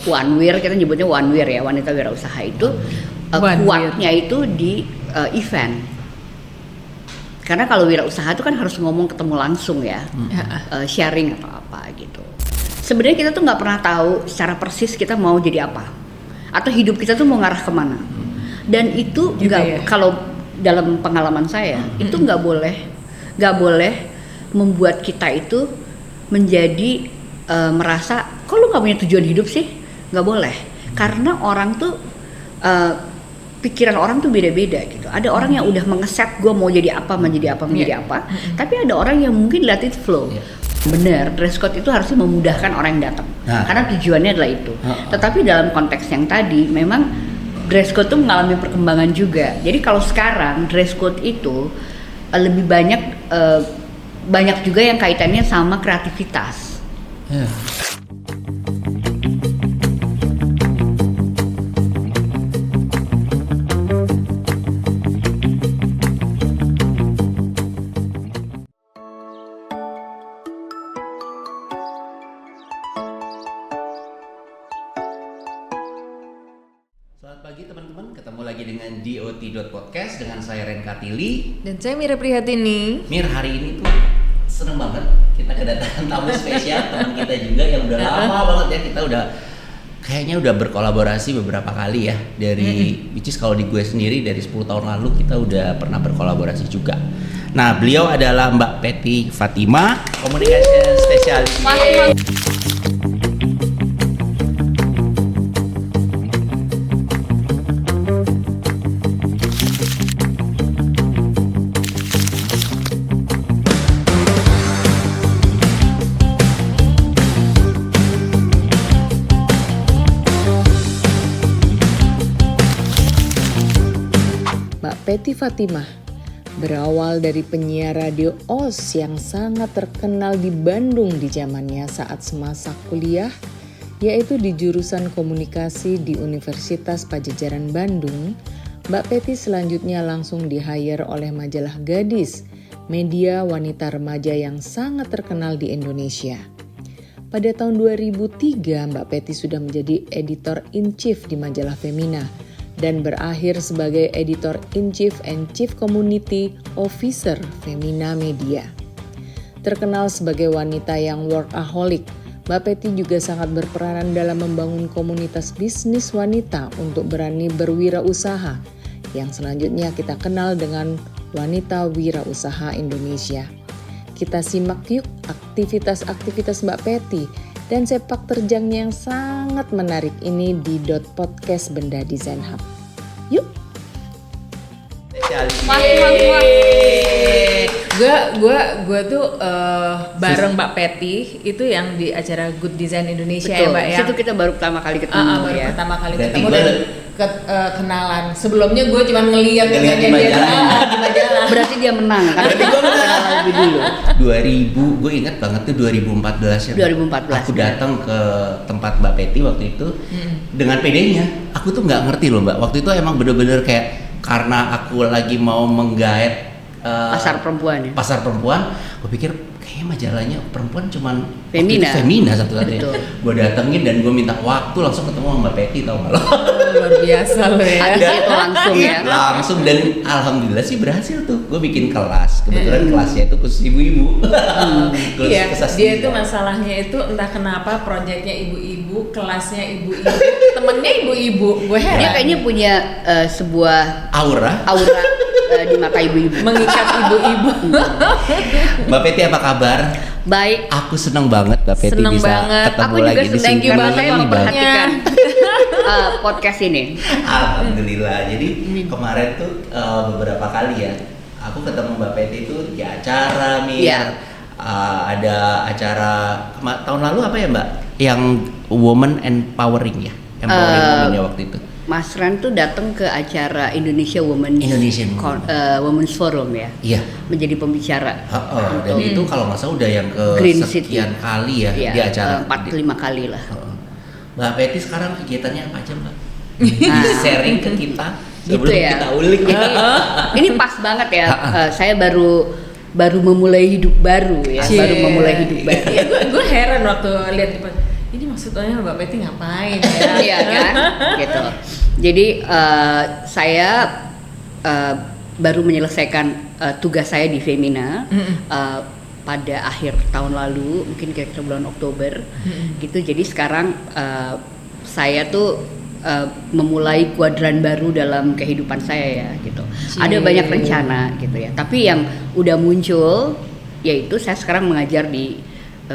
wanwir, kita nyebutnya wanwir ya, wanita wirausaha itu kuatnya itu di event. Karena kalau wirausaha itu kan harus ngomong ketemu langsung ya, sharing atau apa gitu. Sebenarnya kita tuh nggak pernah tahu secara persis kita mau jadi apa, atau hidup kita tuh mau ngarah kemana. Dan itu nggak, kalau dalam pengalaman saya itu nggak boleh membuat kita itu menjadi merasa kok lu nggak punya tujuan hidup sih, nggak boleh. Karena orang tuh pikiran orang tuh beda-beda gitu. Ada orang yang udah mengeset gue mau jadi apa, menjadi apa. Tapi ada orang yang mungkin let it flow. Bener, dress code itu harusnya memudahkan orang yang datang. Karena tujuannya adalah itu. Tetapi dalam konteks yang tadi, memang dress code itu mengalami perkembangan juga. Jadi kalau sekarang dress code itu lebih banyak juga yang kaitannya sama kreativitas. Selamat pagi teman-teman, ketemu lagi dengan DOT.podcast dengan saya Ren Katili dan saya Mira Prihatini. Mir, hari ini tuh seneng banget kita kedatangan tamu spesial teman kita juga yang udah lama banget ya, kita kayaknya udah berkolaborasi beberapa kali ya dari which is kalau di gue sendiri dari 10 tahun lalu kita udah pernah berkolaborasi juga. Nah, beliau adalah Mbak Pety Fatima, Communication Specialist. Pety Fatima berawal dari penyiar radio OS yang sangat terkenal di Bandung di zamannya saat semasa kuliah, yaitu di jurusan komunikasi di Universitas Padjadjaran Bandung. Mbak Pety selanjutnya langsung di-hire oleh majalah Gadis, media wanita remaja yang sangat terkenal di Indonesia. Pada tahun 2003, Mbak Pety sudah menjadi editor-in-chief di majalah Femina dan berakhir sebagai editor-in-chief and chief community officer Femina Media. Terkenal sebagai wanita yang workaholic, Mbak Pety juga sangat berperanan dalam membangun komunitas bisnis wanita untuk berani berwirausaha, yang selanjutnya kita kenal dengan Wanita Wirausaha Indonesia. Kita simak yuk aktivitas-aktivitas Mbak Pety dan sepak terjangnya yang sangat menarik ini di .podcast Benda Design Hub. Yuk! Gue tuh bareng Mbak Pety itu yang di acara Good Design Indonesia. Betul, ya Mbak ya. Itu kita baru pertama kali ketemu ya. Pertama kali ketemu dan kenalan. Sebelumnya gue cuma ngeliat dia di majalah. Berarti dia menang kan? Berarti gue menang lebih dulu. 2000, gue ingat banget tuh 2014 ya. 2014. Aku datang ke tempat Mbak Pety waktu itu dengan PD-nya. Aku tuh nggak ngerti loh Mbak. Waktu itu emang bener-bener kayak karena aku lagi mau menggait pasar perempuan ya. Pasar perempuan, gue pikir kayaknya majalahnya perempuan cuman Femina satu-satunya. Gue datengin dan gue minta waktu langsung ketemu sama Mbak Pety, tau gak lo? Luar biasa lo ya. Habis itu langsung ya. Langsung, dan alhamdulillah sih berhasil tuh. Gue bikin kelas, kebetulan kelasnya itu khusus ibu-ibu. Iya, dia itu masalahnya itu entah kenapa proyeknya ibu-ibu, kelasnya ibu-ibu, temennya ibu-ibu. Gue heran. Dia kayaknya punya sebuah aura di mata ibu-ibu, mengikat ibu-ibu. Mbak Pety apa kabar? Baik. Aku seneng banget Mbak Pety bisa ketemu aku lagi di sini. Thank you banget saya memperhatikan podcast ini. Alhamdulillah. Jadi kemarin tuh beberapa kali ya aku ketemu Mbak Pety itu di acara ada acara tahun lalu apa ya Mbak? Yang woman empowering ya, empowering women-nya waktu itu. Mas Ran tuh datang ke acara Indonesia Women's Forum ya. Iya. Menjadi pembicara. Dan itu kalau nggak salah udah yang ke Green sekian City. kali ya di acara. 4-5 kali lah. Mbak Pety sekarang kegiatannya apa aja Mbak? Sharing ke kita sebelum gitu ya. kita ulik. Ini pas banget ya. Saya baru memulai hidup baru ya. Baru memulai hidup baru. Gue heran waktu lihat Ini maksudnya Mbak Peti ngapain ya? Iya kan, gitu. Jadi saya baru menyelesaikan tugas saya di Femina pada akhir tahun lalu, mungkin kira-kira bulan Oktober, gitu. Jadi sekarang saya tuh memulai kuadran baru dalam kehidupan saya ya, gitu. Ada banyak rencana, gitu ya. Tapi yang udah muncul, yaitu saya sekarang mengajar di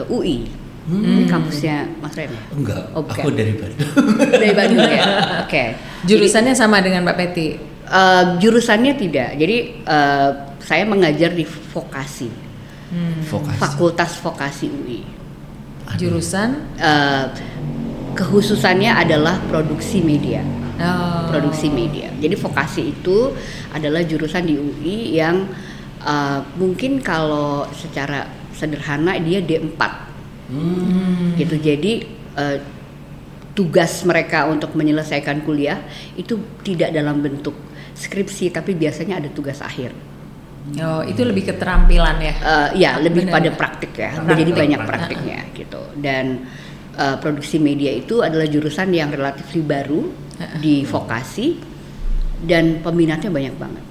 UI. Ini kampusnya Mas Ren? Enggak, Okay. aku dari Bandung. Dari Bandung ya. Oke. Jurusannya sama dengan Mbak Peti? Jurusannya tidak. Jadi saya mengajar di vokasi. Vokasi. Fakultas Vokasi UI. Jurusan? Kekhususannya adalah produksi media. Oh. Produksi media. Jadi vokasi itu adalah jurusan di UI yang mungkin kalau secara sederhana dia D4. Gitu. Jadi tugas mereka untuk menyelesaikan kuliah itu tidak dalam bentuk skripsi, tapi biasanya ada tugas akhir. Oh, itu lebih keterampilan ya? Ya, lebih Benar. pada praktik ya. Jadi banyak praktiknya gitu. Dan produksi media itu adalah jurusan yang relatif baru di vokasi dan peminatnya banyak banget.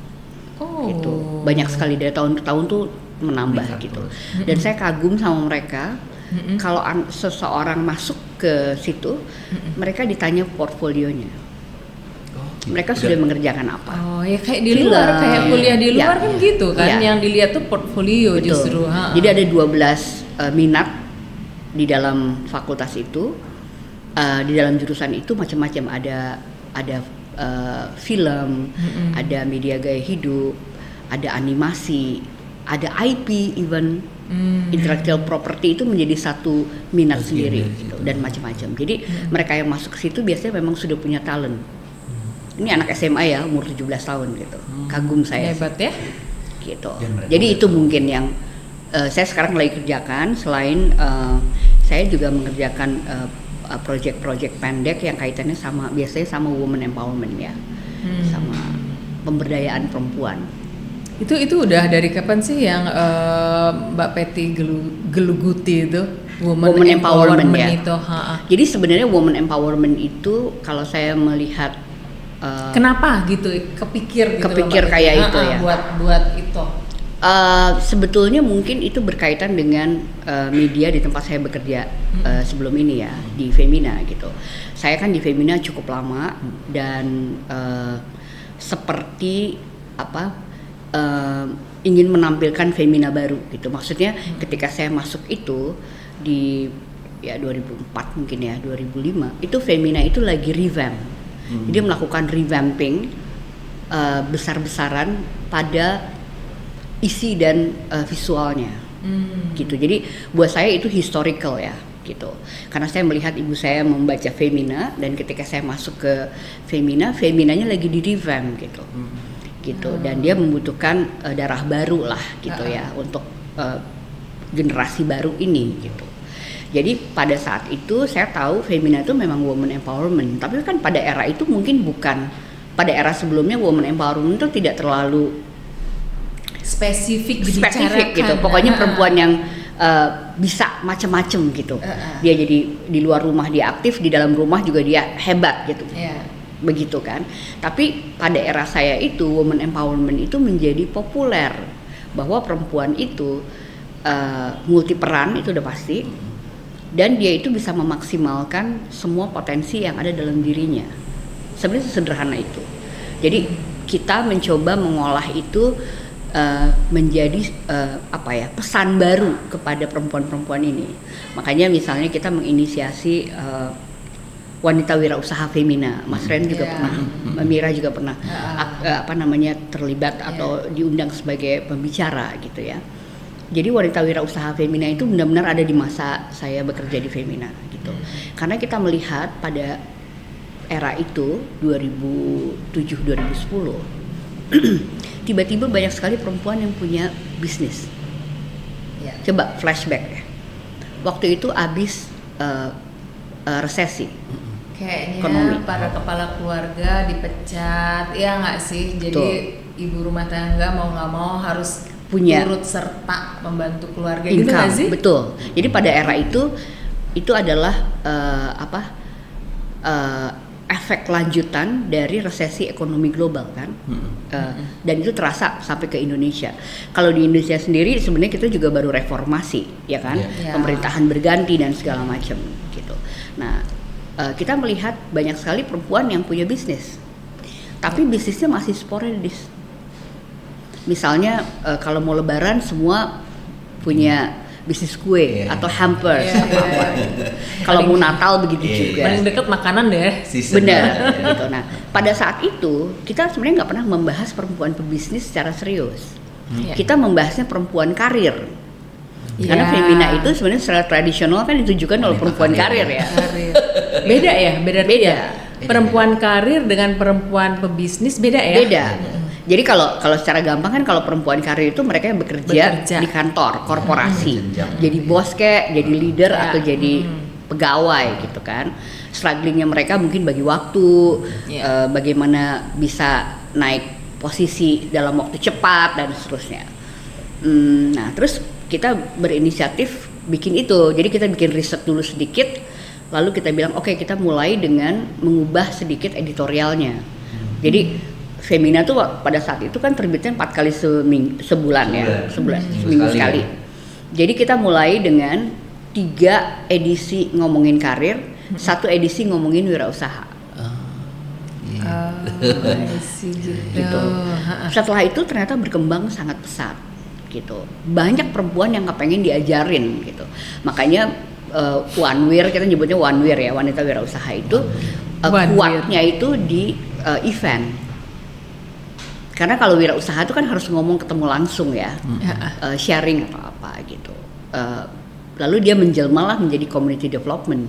Oh. Gitu. Banyak sekali dari tahun ke tahun tuh menambah gitu. Dan saya kagum sama mereka. Kalau seseorang masuk ke situ, mereka ditanya portfolionya. Mereka sudah mengerjakan apa? Oh ya kayak di luar, kayak kuliah di luar kan gitu kan, yang dilihat tuh portfolio. Betul. Justru. Jadi ada 12 minat di dalam fakultas itu, di dalam jurusan itu macam-macam, ada film, ada media gaya hidup, ada animasi, ada IP even. Intellectual property itu menjadi satu minat sendiri gitu, dan macam-macam. Jadi mereka yang masuk ke situ biasanya memang sudah punya talent. Ini anak SMA ya, umur 17 tahun gitu. Kagum saya. Hebat ya. Gitu. Jadi itu mungkin yang saya sekarang lagi kerjakan. Selain saya juga mengerjakan project-project pendek yang kaitannya biasanya sama women empowerment ya, sama pemberdayaan perempuan. Itu udah dari kapan sih yang Mbak Peti geluguti itu women empowerment ya? Itu? Jadi sebenarnya women empowerment itu kalau saya melihat kenapa gitu kepikir kayak itu ya? Buat itu. Sebetulnya mungkin itu berkaitan dengan media di tempat saya bekerja sebelum ini ya, di Femina gitu. Saya kan di Femina cukup lama dan seperti ingin menampilkan Femina baru gitu. Maksudnya ketika saya masuk itu di 2004 mungkin ya, 2005 itu Femina itu lagi revamp. Jadi melakukan revamping besar-besaran pada isi dan visualnya. Gitu. Jadi buat saya itu historical ya gitu. Karena saya melihat ibu saya membaca Femina dan ketika saya masuk ke Feminanya lagi di revamp gitu. Gitu, dan dia membutuhkan darah baru lah gitu ya untuk generasi baru ini gitu. Jadi pada saat itu saya tahu Femina itu memang women empowerment, tapi kan pada era itu mungkin bukan, pada era sebelumnya women empowerment itu tidak terlalu spesifik gitu. Pokoknya perempuan yang bisa macam-macam gitu. Dia jadi di luar rumah dia aktif, di dalam rumah juga dia hebat gitu. Begitu kan. Tapi pada era saya itu women empowerment itu menjadi populer, bahwa perempuan itu multi peran itu udah pasti, dan dia itu bisa memaksimalkan semua potensi yang ada dalam dirinya. Sebenarnya sederhana itu. Jadi kita mencoba mengolah itu menjadi pesan baru kepada perempuan-perempuan ini. Makanya misalnya kita menginisiasi wanita wirausaha Femina. Mas Ren juga pernah, Mira juga pernah terlibat atau diundang sebagai pembicara gitu ya. Jadi wanita wirausaha Femina itu benar-benar ada di masa saya bekerja di Femina gitu. Karena kita melihat pada era itu 2007-2010 tiba-tiba banyak sekali perempuan yang punya bisnis. Coba flashback ya. Waktu itu habis resesi. Kayaknya ekonomi. Para kepala keluarga dipecat, ya nggak sih? Jadi ibu rumah tangga mau nggak mau harus punya turut serta membantu keluarga income, gitu nggak sih? Betul. Jadi pada era itu itu adalah efek lanjutan dari resesi ekonomi global kan, dan itu terasa sampai ke Indonesia. Kalau di Indonesia sendiri sebenarnya kita juga baru reformasi, ya kan, pemerintahan berganti dan segala macam gitu. Nah, kita melihat banyak sekali perempuan yang punya bisnis, tapi bisnisnya masih sporadis. Misalnya kalau mau Lebaran semua punya bisnis kue atau hampers apa-apa gitu. Kalau mau Natal begitu juga. Paling dekat makanan deh. Benar gitu. Nah, pada saat itu kita sebenarnya nggak pernah membahas perempuan pebisnis secara serius. Kita membahasnya perempuan karir. Karena femina itu sebenarnya secara tradisional kan ditujukan oleh perempuan karir ya. Beda ya, beda. Perempuan karir dengan perempuan pebisnis beda ya. Beda. Jadi kalau secara gampang kan kalau perempuan karir itu mereka yang bekerja di kantor korporasi, jadi bos kayak, jadi leader atau jadi pegawai gitu kan. Strugglingnya mereka mungkin bagi waktu, bagaimana bisa naik posisi dalam waktu cepat dan seterusnya. Nah terus kita berinisiatif bikin itu, jadi kita bikin riset dulu sedikit, lalu kita bilang oke, kita mulai dengan mengubah sedikit editorialnya. Jadi Femina tuh pada saat itu kan terbitnya 4 kali sebulan ya, seminggu sekali. Jadi kita mulai dengan 3 edisi ngomongin karir, 1 edisi ngomongin wirausaha. Gitu. Setelah itu ternyata berkembang sangat pesat, gitu. Banyak perempuan yang kepengen diajarin, gitu. Makanya Wanwir, kita nyebutnya Wanwir ya, wanita wirausaha itu kuatnya itu di event. Karena kalau wirausaha itu kan harus ngomong ketemu langsung ya, sharing atau apa gitu. Lalu dia menjelmalah menjadi community development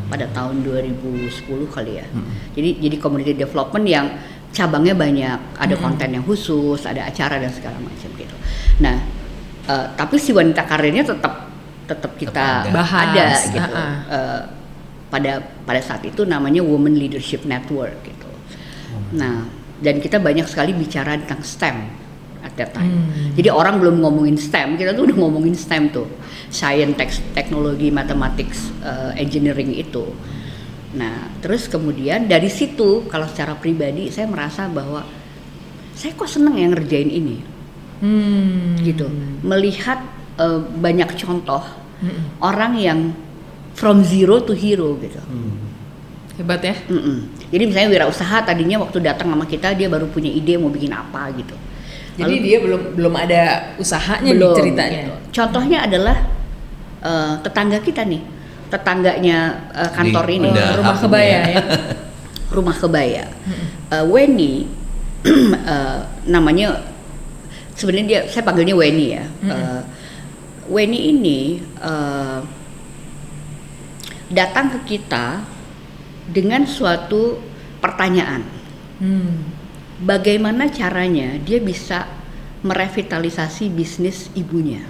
pada tahun 2010 kali ya. Jadi community development yang cabangnya banyak, ada konten yang khusus, ada acara dan segala macam gitu. Nah, tapi si wanita karirnya tetap kita bahas, ada gitu. Pada saat itu namanya Women Leadership Network gitu. Nah, dan kita banyak sekali bicara tentang STEM at that time. Jadi orang belum ngomongin STEM, kita tuh udah ngomongin STEM tuh, science, teknologi, mathematics, engineering itu. Nah, terus kemudian dari situ kalau secara pribadi saya merasa bahwa saya kok seneng yang ngerjain ini, gitu. Melihat banyak contoh orang yang from zero to hero gitu. Hebat ya. Jadi misalnya wirausaha tadinya waktu datang sama kita dia baru punya ide mau bikin apa gitu. Jadi dia belum ada usahanya nih ceritanya. Gitu. Contohnya adalah tetangga kita nih, tetangganya kantor ini, rumah kebaya ya. Rumah kebaya. Weni, namanya sebenarnya saya panggilnya Weni ya. Weni ini datang ke kita dengan suatu pertanyaan, bagaimana caranya dia bisa merevitalisasi bisnis ibunya.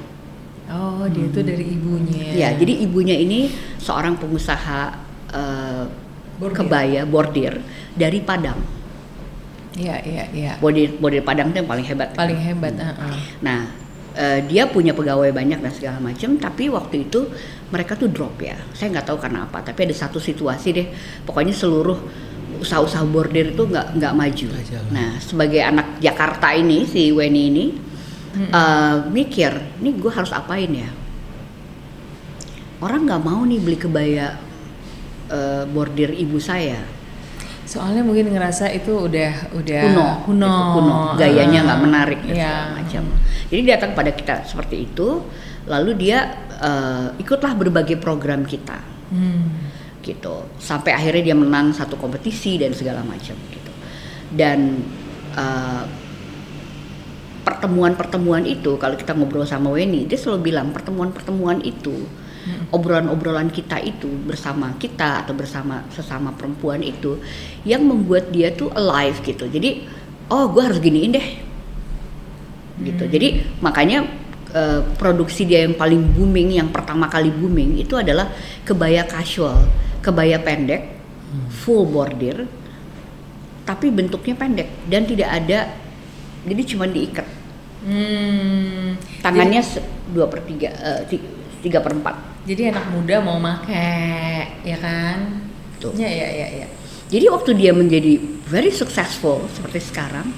Oh, dia itu dari ibunya. Ya, jadi ibunya ini seorang pengusaha kebaya bordir dari Padang. Iya. Bordir Padang itu yang paling hebat. Paling hebat. Nah, dia punya pegawai banyak dan segala macam, tapi waktu itu mereka tuh drop ya. Saya nggak tahu karena apa, tapi ada satu situasi deh. Pokoknya seluruh usaha-usaha bordir itu nggak maju. Nah, sebagai anak Jakarta ini, si Weni ini mikir, nih gue harus apain ya? Orang nggak mau nih beli kebaya bordir ibu saya. Soalnya mungkin ngerasa itu udah kuno, gayanya nggak menarik dan segala macam. Jadi datang pada kita seperti itu, lalu dia ikutlah berbagai program kita, gitu. Sampai akhirnya dia menang satu kompetisi dan segala macam, gitu. Dan pertemuan-pertemuan itu, kalau kita ngobrol sama Weni, dia selalu bilang pertemuan-pertemuan itu, obrolan-obrolan kita itu bersama kita atau bersama sesama perempuan itu yang membuat dia tuh alive gitu. Jadi, gue harus giniin deh, gitu. Jadi makanya produksi dia yang paling booming, yang pertama kali booming itu adalah kebaya casual, kebaya pendek, full bordir, tapi bentuknya pendek dan tidak ada, jadi cuma diikat. Tangannya 2/3, 3/4. Jadi anak muda mau make, ya kan? Tuh. Ya. Jadi waktu dia menjadi very successful seperti sekarang,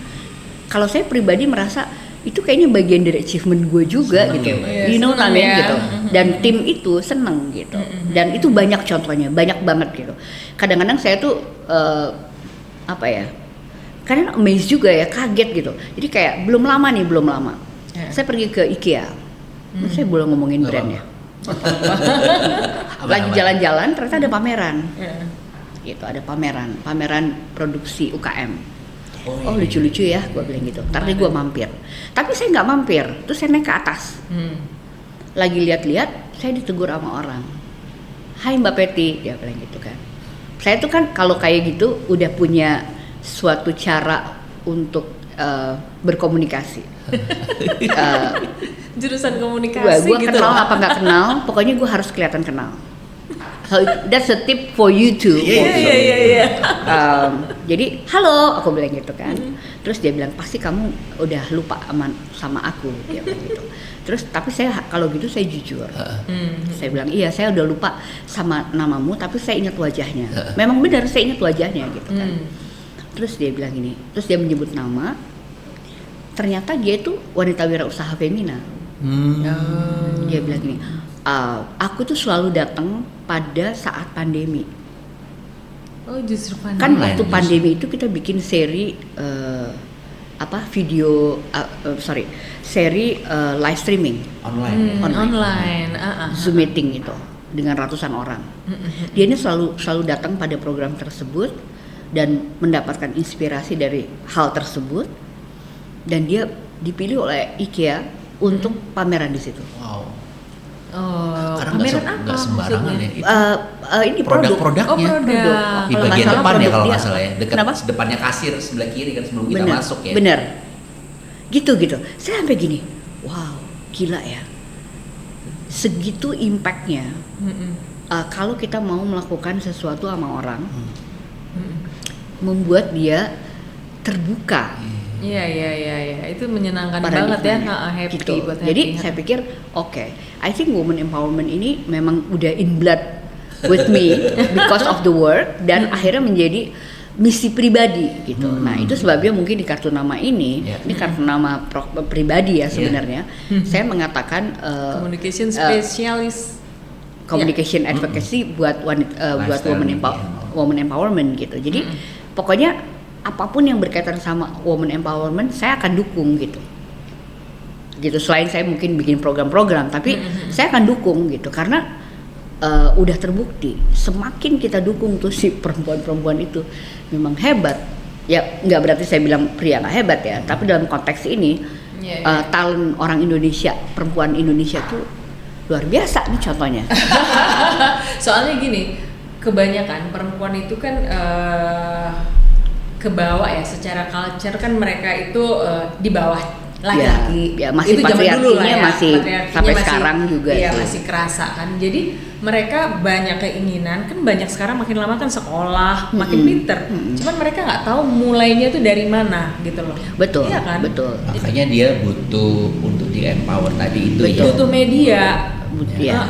kalau saya pribadi merasa itu kayaknya bagian dari achievement gue juga Seneng gitu, ya, you know what I mean ya. gitu. Dan tim itu seneng gitu, dan itu banyak contohnya, banyak banget gitu. Kadang-kadang saya tuh kadang amazed juga ya, kaget gitu. Jadi kayak belum lama, saya pergi ke IKEA, saya boleh ngomongin brand ya. Lagi jalan-jalan ternyata ada pameran. Gitu, ada pameran produksi UKM. Oh lucu-lucu ya, gue bilang gitu. Tapi gue mampir. Tapi saya nggak mampir, terus saya naik ke atas. Lagi lihat-lihat, saya ditegur sama orang. Hai Mbak Peti, dia bilang gitu kan. Saya tuh kan kalau kayak gitu udah punya suatu cara untuk berkomunikasi. Jurusan komunikasi Gue gitu. kenal apa nggak kenal, pokoknya gue harus kelihatan kenal. So that's a tip for you too. Iya. Jadi halo, aku bilang gitu kan. Terus dia bilang pasti kamu udah lupa sama aku, dia bilang gitu. Terus tapi saya kalau gitu saya jujur. Saya bilang iya, saya udah lupa sama namamu, tapi saya ingat wajahnya. Memang benar saya ingat wajahnya gitu kan. Terus dia bilang gini, terus dia menyebut nama. Ternyata dia itu wanita wirausaha Femina. Dia bilang gini, aku tuh selalu datang pada saat pandemi. Oh justru pandemi. Kan waktu pandemi itu kita bikin seri seri live streaming online. Zoom meeting itu dengan ratusan orang. Dia ini selalu datang pada program tersebut dan mendapatkan inspirasi dari hal tersebut, dan dia dipilih oleh IKEA untuk pameran di situ. Wow. Oh, Karena pameran nggak sembarangan ya. Ini Produk-produknya. produk. Di Kalau bagian nggak salah depan ya produk kalau dia. nggak salah ya. Dekat Kenapa? depannya kasir sebelah kiri kan sebelum kita masuk ya. Bener. Gitu. Saya sampai gini, wow, gila ya. Segitu impactnya. Kalau kita mau melakukan sesuatu sama orang, membuat dia terbuka. Iya. Itu menyenangkan Paradigmanya. banget ya, happy Gitu. buat Jadi happy. saya pikir, I think women empowerment ini memang udah in blood with me because of the work, dan akhirnya menjadi misi pribadi gitu. Nah itu sebabnya mungkin di kartu nama ini, ini kartu nama pribadi ya sebenarnya. Saya mengatakan Communication specialist. communication advocacy buat buat women empowerment gitu. Jadi pokoknya apapun yang berkaitan sama women empowerment saya akan dukung gitu. Selain saya mungkin bikin program-program, tapi saya akan dukung gitu, karena udah terbukti semakin kita dukung tuh si perempuan-perempuan itu memang hebat. Ya nggak berarti saya bilang pria nggak hebat ya, tapi dalam konteks ini talent orang Indonesia, perempuan Indonesia tuh luar biasa nih contohnya. Soalnya gini, kebanyakan perempuan itu kan ke bawah ya, secara culture kan mereka itu di bawah laki-laki. Ya, masih itu zaman dulu lah ya. masih Patriarkinya sampai masih, sekarang juga iya, sih. masih kerasa kan. Jadi mereka banyak keinginan, kan banyak sekarang makin lama kan sekolah, makin pinter. Cuman mereka nggak tahu mulainya tuh dari mana gitu loh. Betul, iya kan? betul. Makanya dia butuh untuk di empower tadi itu ya. Butuh media. Ya.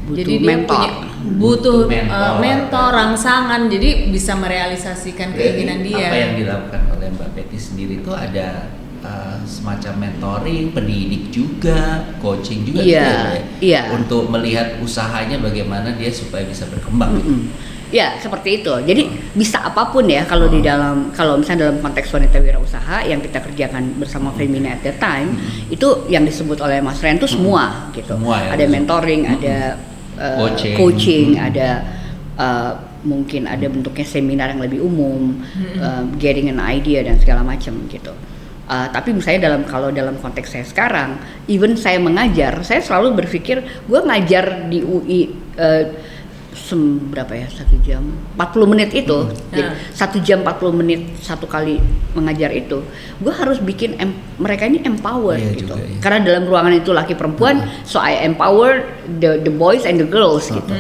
Butuh Jadi mentor. butuh mentor. mentor, rangsangan, jadi bisa merealisasikan keinginan dia. Apa yang dilakukan oleh Mbak Peti sendiri itu ada semacam mentoring, pendidik juga, coaching juga gitu ya. Iya. Untuk melihat usahanya bagaimana dia supaya bisa berkembang. Ya seperti itu. Jadi bisa apapun ya kalau kalau misalnya dalam konteks wanita wirausaha yang kita kerjakan bersama Femina at the time, itu yang disebut oleh Mas Ren itu semua gitu. Semua ya, ada mentoring, ada coaching, ada mungkin ada bentuknya seminar yang lebih umum, getting an idea dan segala macam gitu. Tapi misalnya kalau dalam konteks saya sekarang, even saya mengajar, saya selalu berpikir gue ngajar di UI berapa ya, 1 jam 40 menit itu, jadi 1 jam 40 menit satu kali mengajar itu, gue harus bikin mereka ini empowered gitu, juga, ya. Karena dalam ruangan itu laki perempuan, so I empower the boys and the girls gitu.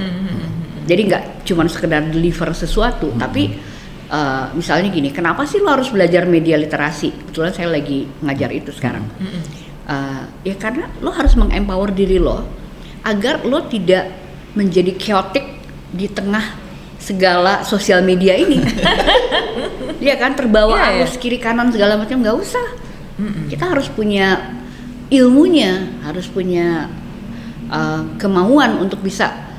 Jadi nggak cuma sekedar deliver sesuatu, tapi misalnya gini, kenapa sih lo harus belajar media literasi? Kebetulan saya lagi ngajar itu sekarang. Ya karena lo harus mengempower diri lo agar lo tidak menjadi chaotic di tengah segala sosial media ini. Iya kan, terbawa arus kiri kanan segala macam, nggak usah. Kita harus punya ilmunya, harus punya kemauan untuk bisa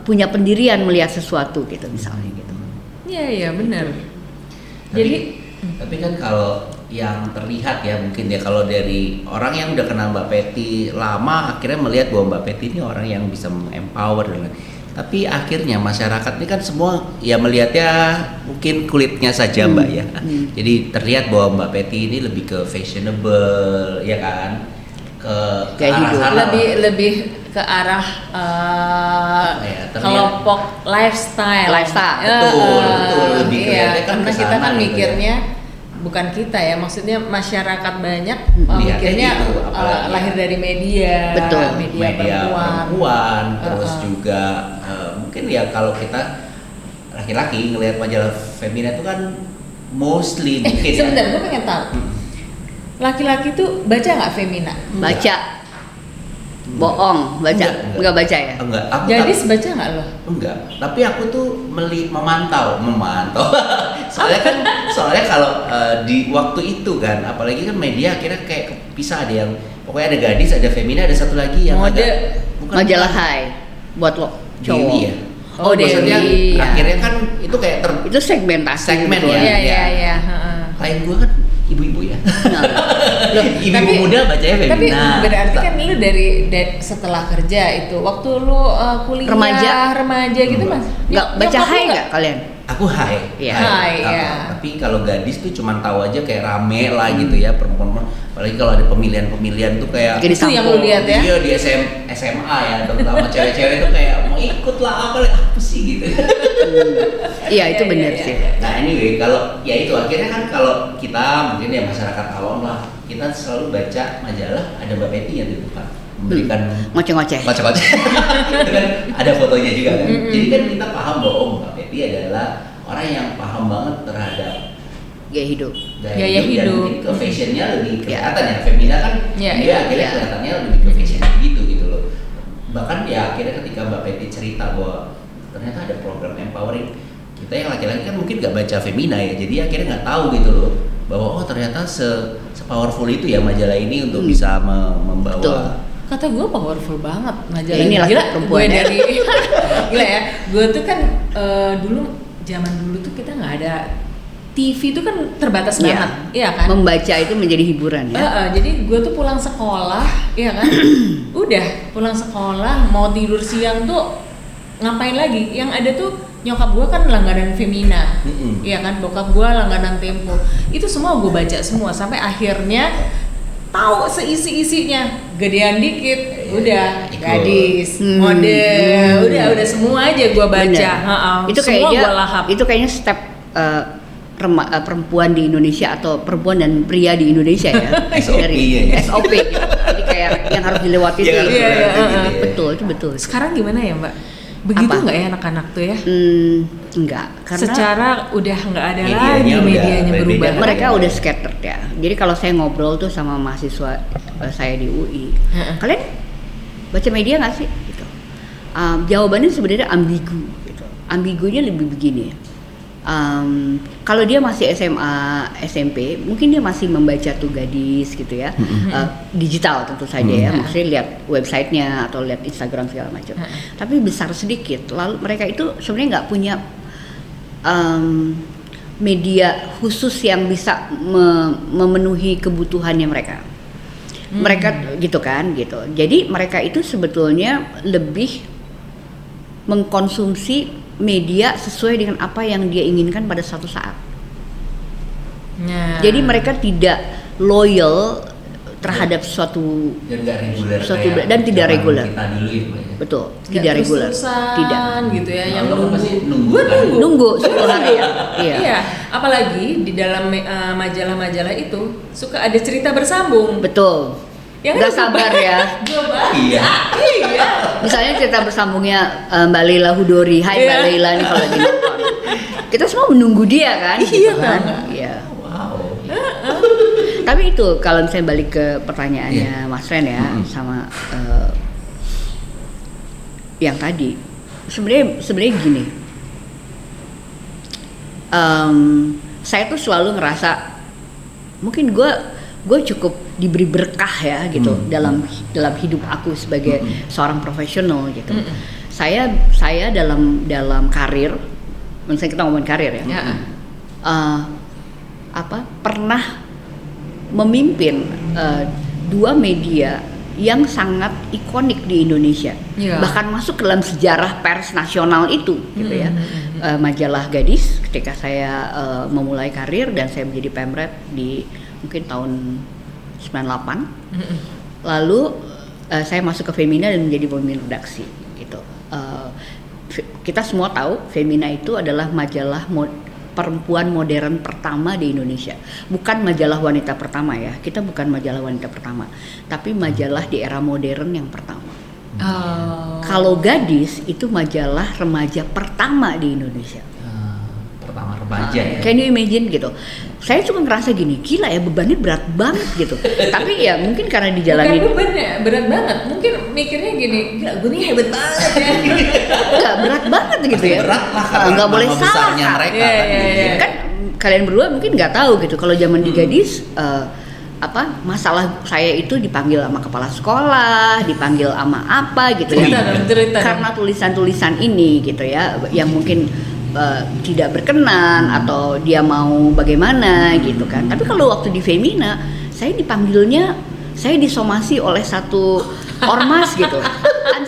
punya pendirian melihat sesuatu gitu misalnya gitu. Iya benar. Tapi kan kalau yang terlihat ya mungkin ya, kalau dari orang yang udah kenal Mbak Peti lama akhirnya melihat bahwa Mbak Peti ini orang yang bisa empower dan lain. Tapi akhirnya masyarakat ini kan semua ya melihatnya mungkin kulitnya saja Mbak ya. Jadi terlihat bahwa Mbak Peti ini lebih ke fashionable ya kan, ke arah sana. Lebih ke arah kelompok lifestyle. Betul lebih kelihatan kan karena kita kan mikirnya bukan kita ya, maksudnya masyarakat banyak mikirnya gitu, lahir dari media, betul. media perempuan, terus juga mungkin ya kalau kita laki-laki ngelihat majalah Femina itu kan mostly mungkin sebentar gue pengen tahu laki-laki tuh baca nggak Femina? Baca. Bohong, baca. Enggak baca ya? Enggak. Jadi baca nggak lo? Enggak. Tapi aku tuh memantau. soalnya kalau di waktu itu kan, apalagi kan media akhirnya kayak kepisah, ada yang pokoknya ada gadis, ada Femina, ada satu lagi yang mode. Majalah Hai buat lo cowok. Dewi ya. Oh, maksudnya Dewi, akhirnya kan itu kayak itu segmentasi segmen gitu. ya. Iya. Klien gua kan ibu-ibu ya. Loh, ibu-ibu muda bacanya Femina. Tapi berarti kan lu dari setelah kerja itu, waktu lu kuliah remaja gitu Mas? Nggak baca Hai nggak kalian? Aku Hai. Iya. Hai, ya. Tapi kalau gadis tuh cuman tahu aja kayak rame lah gitu ya, perempuan. Apalagi kalau ada pemilihan tuh kayak itu yang lu lihat ya? Iya di SMA ya, terutama cewek-cewek tuh kayak mau ikut lah apa sih gitu. Iya itu benar sih. Nah anyway, kalau ya itu akhirnya kan kalau kita mungkin ya masyarakat awam lah, kita selalu baca majalah ada Mbak Peti yang di depan memberikan ngoceh-ngoceh. Itu kan ada fotonya juga kan. Jadi kan kita paham bahwa Mbak Peti adalah orang yang paham banget terhadap gaya hidup. Gaya hidup. Dan mungkin ke fashionnya lebih kelihatan ya. Femina kan dia akhirnya kelihatannya lebih ke fashion gitu loh. Bahkan ya akhirnya ketika Mbak Peti cerita bahwa ternyata ada program empowering, kita yang laki-laki kan mungkin nggak baca Femina ya, jadi akhirnya nggak tahu gitu loh bahwa ternyata se-powerful itu ya majalah ini untuk bisa membawa. Betul. Kata gue powerful banget majalah. Inilah gila perempuan gue dari gila ya. Gue tuh kan zaman dulu tuh kita nggak ada TV tuh kan terbatas banget, iya kan? Membaca itu menjadi hiburan ya. Jadi gue tuh pulang sekolah, iya kan? Udah pulang sekolah mau tidur siang tuh ngapain lagi? Yang ada tuh nyokap gue kan langganan Femina, iya kan? Bokap gue langganan Tempo. Itu semua gue baca semua sampai akhirnya tahu seisi-isinya. Gedean dikit, udah gadis, mode, udah semua aja gue baca. Itu semua kayaknya gue lahap. itu kayaknya step perempuan di Indonesia atau perempuan dan pria di Indonesia ya. SOP ya. SOP gitu. Jadi kayak yang harus dilewati itu. Betul, itu betul. Sekarang gimana ya Mbak? Begitu nggak ya anak-anak tuh ya? Enggak, karena secara udah nggak ada lagi medianya berubah. Mereka udah scattered ya. Jadi kalau saya ngobrol tuh sama mahasiswa saya di UI, kalian baca media nggak sih? Gitu. Jawabannya sebenarnya ambigu. Gitu. Ambigunya lebih begini. Kalau dia masih SMA, SMP, mungkin dia masih membaca tuh gadis gitu ya, digital tentu saja ya, maksudnya lihat websitenya atau lihat Instagram segala macam. Tapi besar sedikit, lalu mereka itu sebenarnya nggak punya media khusus yang bisa memenuhi kebutuhannya mereka. Mereka gitu kan, gitu. Jadi mereka itu sebetulnya lebih mengkonsumsi media sesuai dengan apa yang dia inginkan pada suatu saat. Jadi mereka tidak loyal terhadap suatu dan tidak reguler. Betul, tidak reguler. Tidak gitu ya, yang nunggu 10 hari ya. Iya, apalagi di dalam majalah-majalah itu suka ada cerita bersambung. Betul. Nggak sabar ya. Iya. Misalnya cerita bersambungnya Mbak Leila Hudori. Hai Mbak Leila nih kalau lagi nonton. Kita semua menunggu dia kan. Iya kan. Iya. Wow. Tapi itu kalau misalnya balik ke pertanyaannya Mas Ren ya, sama yang tadi sebenarnya gini, saya tuh selalu ngerasa mungkin gue cukup diberi berkah ya gitu dalam hidup aku sebagai seorang profesional gitu. Saya dalam karir, misalnya kita ngomongin karir ya, pernah memimpin 2 media yang sangat ikonik di Indonesia, bahkan masuk ke dalam sejarah pers nasional itu, gitu ya. Majalah Gadis ketika saya memulai karir dan saya menjadi pemret di mungkin tahun 98. Lalu saya masuk ke Femina dan menjadi pemimpin redaksi, gitu. Kita semua tahu Femina itu adalah majalah perempuan modern pertama di Indonesia. Bukan majalah wanita pertama ya. Kita bukan majalah wanita pertama, tapi majalah di era modern yang pertama. Kalau Gadis itu majalah remaja pertama di Indonesia. Pertama remaja ya. Can you imagine gitu? Saya cuma ngerasa gini, gila ya bebannya berat banget gitu. Tapi ya mungkin karena dijalani. Bukan bebannya berat banget, mungkin mikirnya gini, gila gue nih hebat banget ya. Enggak berat banget gitu ya. Berat lah karena nggak boleh salah mereka kan kalian berdua mungkin nggak tahu gitu. Kalau zaman di Gadis masalah saya itu dipanggil sama kepala sekolah, dipanggil sama apa gitu ya. Karena tulisan-tulisan ini gitu ya, yang mungkin tidak berkenan atau dia mau bagaimana gitu kan. Tapi kalau waktu di Femina, saya dipanggilnya, saya disomasi oleh satu ormas gitu. I'm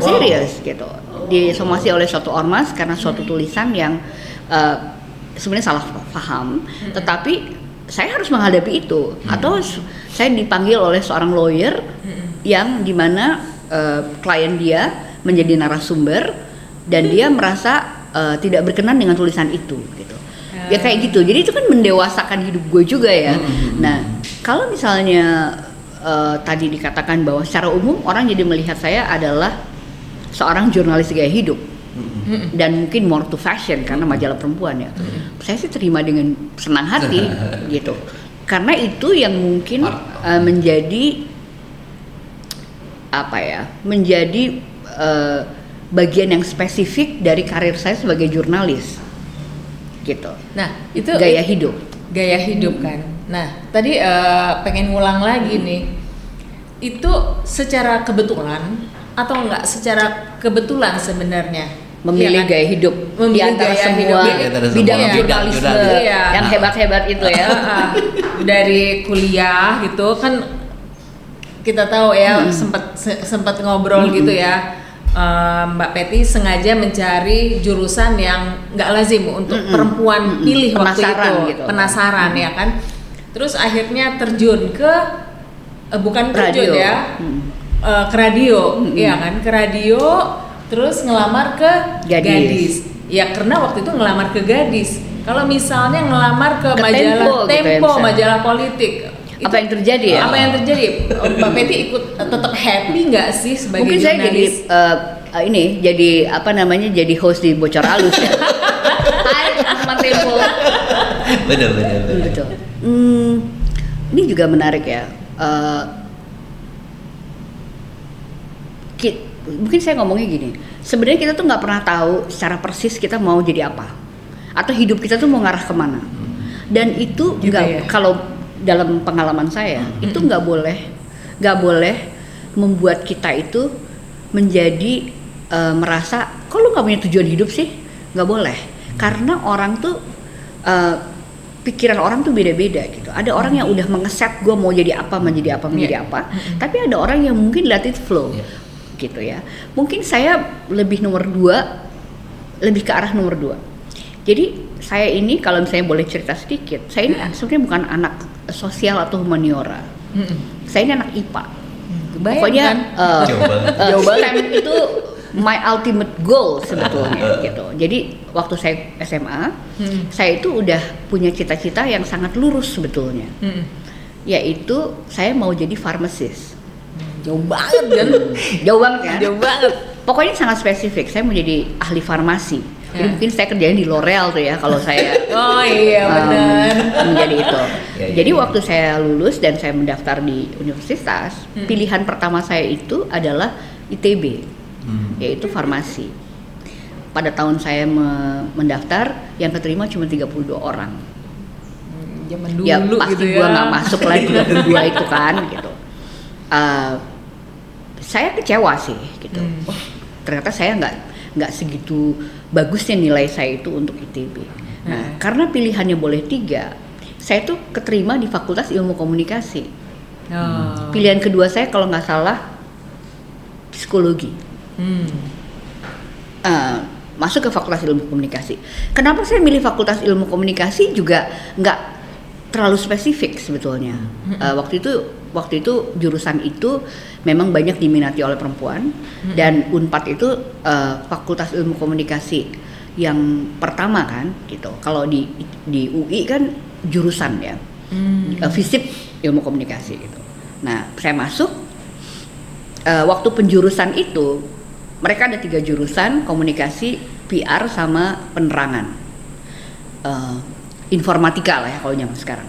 serious gitu. Disomasi oleh suatu ormas karena suatu tulisan yang sebenarnya salah paham, tetapi saya harus menghadapi itu. Atau saya dipanggil oleh seorang lawyer yang dimana klien dia menjadi narasumber dan dia merasa tidak berkenan dengan tulisan itu gitu. Ya kayak gitu. Jadi itu kan mendewasakan hidup gue juga ya. Nah, kalau misalnya tadi dikatakan bahwa secara umum orang jadi melihat saya adalah seorang jurnalis gaya hidup dan mungkin more to fashion karena majalah perempuan ya. Saya sih terima dengan senang hati gitu. Karena itu yang mungkin menjadi menjadi bagian yang spesifik dari karir saya sebagai jurnalis gitu. Nah, itu gaya hidup kan. Nah, tadi pengen ngulang lagi nih. Itu secara kebetulan atau enggak secara kebetulan sebenarnya memilih kan? Gaya hidup di antara semua bidang jurnalisme yang hebat-hebat itu ya. Dari kuliah gitu kan kita tahu ya, sempat ngobrol gitu ya. Mbak Peti sengaja mencari jurusan yang nggak lazim untuk perempuan pilih waktu itu, gitu. Penasaran ya kan. Terus akhirnya terjun ke bukan terjun radio. Ya, ke radio, ya kan, ke radio, terus ngelamar ke Gadis. Ya karena waktu itu ngelamar ke Gadis. Kalau misalnya ngelamar ke majalah Tempo gitu ya, majalah politik. Apa yang terjadi ya? Apa yang terjadi? Mbak Peti ikut tetap happy nggak sih sebagai mungkin jurnalis? Saya jadi jadi host di Bocor Halus ya. Hai teman Tempo. Betul. Ini juga menarik ya. Mungkin saya ngomongnya gini. Sebenarnya kita tuh nggak pernah tahu secara persis kita mau jadi apa, atau hidup kita tuh mau ngarah kemana. Dan itu nggak kalau dalam pengalaman saya itu nggak boleh membuat kita itu menjadi merasa kok lu nggak punya tujuan hidup sih, nggak boleh. Karena orang tuh pikiran orang tuh beda-beda gitu. Ada orang yang udah mengeset gue mau jadi apa, menjadi apa. Tapi ada orang yang mungkin let it flow gitu ya. Mungkin saya lebih lebih ke arah nomor 2. Jadi saya ini kalau misalnya boleh cerita sedikit, saya ini sebenarnya bukan anak sosial atau humaniora. Saya ini anak IPA. Pokoknya jauh banget. STEM itu my ultimate goal sebetulnya gitu. Jadi waktu saya SMA, saya itu udah punya cita-cita yang sangat lurus sebetulnya. Yaitu saya mau jadi pharmacist. Jauh banget kan? Jauh banget kan? Jauh banget. Pokoknya sangat spesifik. Saya mau jadi ahli farmasi. Jadi mungkin saya kerjain di L'Oreal tuh ya kalau saya. Oh iya benar. Menjadi itu. Jadi waktu saya lulus dan saya mendaftar di universitas, pilihan pertama saya itu adalah ITB. yaitu farmasi. Pada tahun saya mendaftar, yang keterima cuma 32 orang. Zaman dulu Ya pasti gitu gue ya. nggak masuk lah 32 itu kan gitu. Saya kecewa sih gitu. Wah, ternyata saya nggak segitu bagusnya nilai saya itu untuk ITB. Nah, karena pilihannya boleh 3, saya tuh keterima di Fakultas Ilmu Komunikasi. Pilihan kedua saya kalau nggak salah psikologi. Masuk ke Fakultas Ilmu Komunikasi. Kenapa saya milih Fakultas Ilmu Komunikasi juga nggak terlalu spesifik sebetulnya. Waktu itu jurusan itu memang banyak diminati oleh perempuan, dan Unpad itu Fakultas Ilmu Komunikasi yang pertama kan gitu. Kalau di UI kan jurusan ya, FISIP Ilmu Komunikasi gitu. Nah, saya masuk waktu penjurusan itu mereka ada 3 jurusan, komunikasi, PR sama penerangan, informatika lah ya kalau zaman sekarang.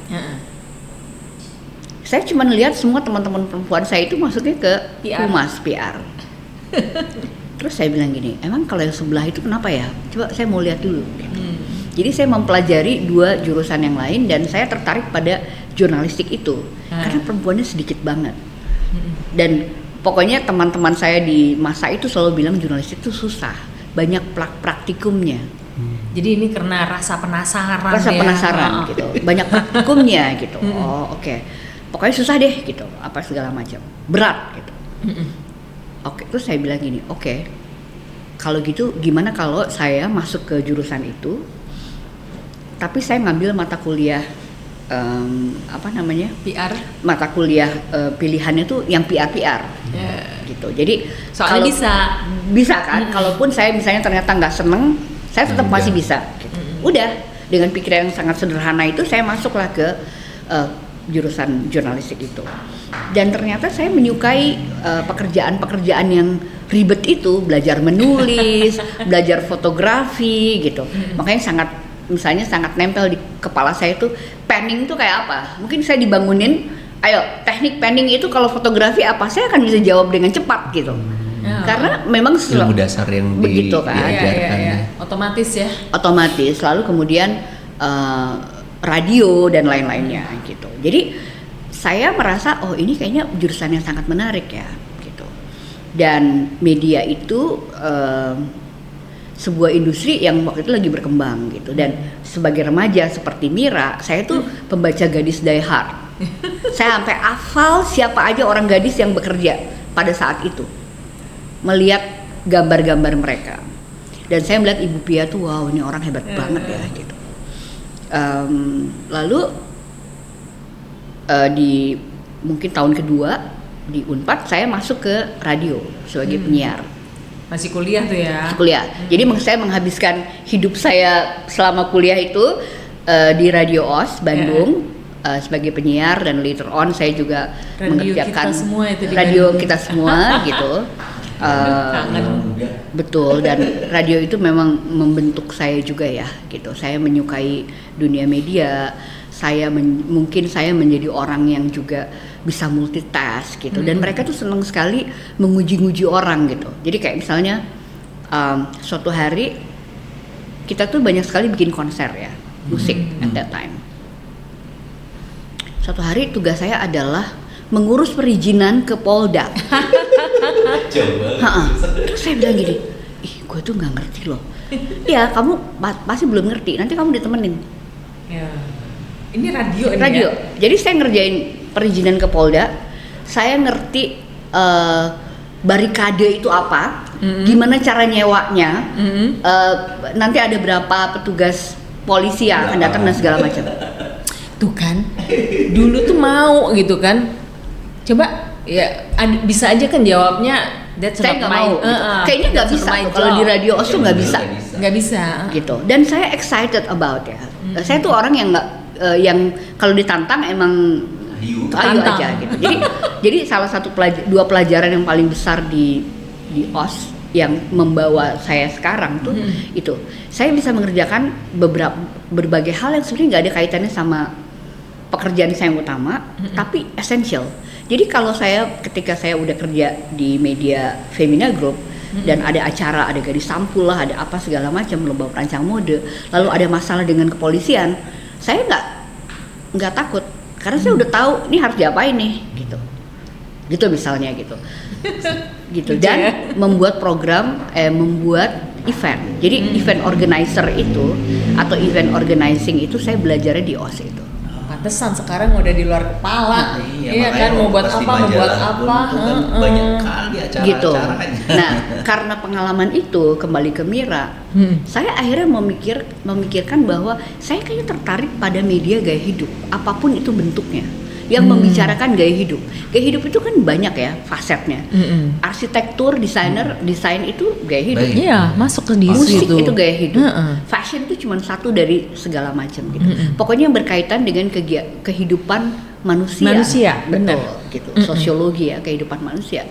Saya cuma lihat semua teman-teman perempuan saya itu masuknya ke Humas PR. Terus saya bilang gini, emang kalau yang sebelah itu kenapa ya? Coba saya mau lihat dulu. Gitu. Jadi saya mempelajari 2 jurusan yang lain dan saya tertarik pada jurnalistik itu karena perempuannya sedikit banget. Dan pokoknya teman-teman saya di masa itu selalu bilang jurnalistik itu susah, banyak praktikumnya. Jadi ini karena rasa penasaran. Penasaran gitu, banyak praktikumnya gitu. Oh oke. Pokoknya susah deh gitu, apa segala macam, berat gitu. Oke, terus saya bilang gini, oke, kalau gitu gimana kalau saya masuk ke jurusan itu, tapi saya ngambil mata kuliah PR. Mata kuliah pilihannya tuh yang PR gitu. Jadi soalnya bisa kan, kalaupun saya misalnya ternyata nggak seneng, saya tetap masih bisa. Gitu. Udah dengan pikiran yang sangat sederhana itu saya masuklah ke jurusan jurnalistik itu. Dan ternyata saya menyukai pekerjaan-pekerjaan yang ribet itu, belajar menulis, belajar fotografi gitu. Makanya sangat nempel di kepala saya tuh panning itu kayak apa. Mungkin saya dibangunin, ayo teknik panning itu kalau fotografi apa, saya akan bisa jawab dengan cepat gitu. Karena memang ilmu dasar yang begitu kan. diajarkan. Otomatis ya. Otomatis, lalu kemudian radio dan lain-lainnya gitu. Jadi saya merasa oh ini kayaknya jurusan yang sangat menarik ya gitu. Dan media itu sebuah industri yang waktu itu lagi berkembang gitu. Dan sebagai remaja seperti Mira, saya tuh pembaca gadis die hard. Saya sampai hafal siapa aja orang gadis yang bekerja pada saat itu. Melihat gambar-gambar mereka. Dan saya melihat Ibu Pia tuh wow ini orang hebat banget ya gitu. Lalu di mungkin tahun kedua di Unpad saya masuk ke radio sebagai penyiar. Masih kuliah tuh ya? Kuliah. Jadi saya menghabiskan hidup saya selama kuliah itu di Radio OS Bandung sebagai penyiar, dan later on saya juga mengerjakan radio kita semua gitu. Betul, dan radio itu memang membentuk saya juga ya gitu. Saya menyukai dunia media. Mungkin saya menjadi orang yang juga bisa multitask gitu. Dan mereka tuh senang sekali menguji-nguji orang gitu. Jadi kayak misalnya suatu hari kita tuh banyak sekali bikin konser ya, musik at that time. Suatu hari tugas saya adalah mengurus perizinan ke Polda. Terus saya bilang gini, gue tuh nggak ngerti loh. Ya kamu pasti belum ngerti. Nanti kamu ditemenin. Ya. Ini radio. Ya? Jadi saya ngerjain perizinan ke Polda. Saya ngerti barikade itu apa, gimana cara nyewanya. Nanti ada berapa petugas polisi yang akan datang dan segala macam. Tuh kan, dulu tuh mau gitu kan. Coba ya bisa aja kan jawabnya. Saya nggak mau. Kayaknya nggak bisa. Kalau di radio OS tuh nggak bisa. Nggak bisa. Gitu. Dan saya excited about ya. Saya tuh orang yang nggak, yang kalau ditantang emang ayo aja gitu. Jadi salah satu dua pelajaran yang paling besar di OS yang membawa saya sekarang tuh itu. Saya bisa mengerjakan berbagai hal yang sebenarnya nggak ada kaitannya sama pekerjaan saya yang utama, tapi essential. Jadi kalau ketika saya udah kerja di media Femina Group, dan ada acara, ada gadis sampul lah, ada apa segala macam, lomba perancang mode, lalu ada masalah dengan kepolisian, saya nggak takut karena saya udah tahu ini harus diapain nih gitu misalnya gitu dan membuat program membuat event. Jadi event organizer itu atau event organizing itu saya belajarnya di OS itu. Pantesan sekarang udah di luar kepala. Iya kan, mau buat apa, banyak kali acara-acara gitu. Nah, karena pengalaman itu kembali ke Mira, saya akhirnya memikirkan bahwa saya kayaknya tertarik pada media gaya hidup, apapun itu bentuknya, yang membicarakan gaya hidup. Gaya hidup itu kan banyak ya fasetnya. Arsitektur, desain itu gaya hidup. Iya, masuk ke musik itu gaya hidup. Fashion itu cuma satu dari segala macam gitu. Pokoknya yang berkaitan dengan kehidupan manusia. Betul gitu. Sosiologi ya, kehidupan manusia.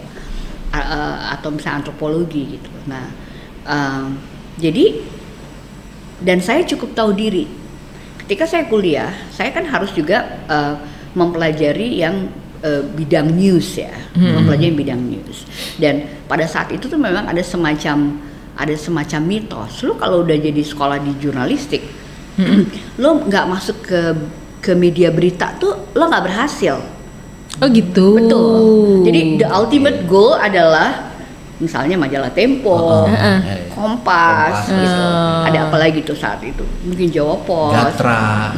Atau misalnya antropologi gitu. Nah, jadi dan saya cukup tahu diri. Ketika saya kuliah, saya kan harus juga mempelajari yang bidang news ya, mempelajari bidang news. Dan pada saat itu tuh memang ada semacam mitos. Lo kalau udah jadi sekolah di jurnalistik, lo nggak masuk ke media berita tuh lo nggak berhasil. Oh gitu. Betul. Jadi the ultimate goal adalah misalnya majalah Tempo, Kompas, gitu. Ada apa lagi tuh saat itu? Mungkin Jawa Pos,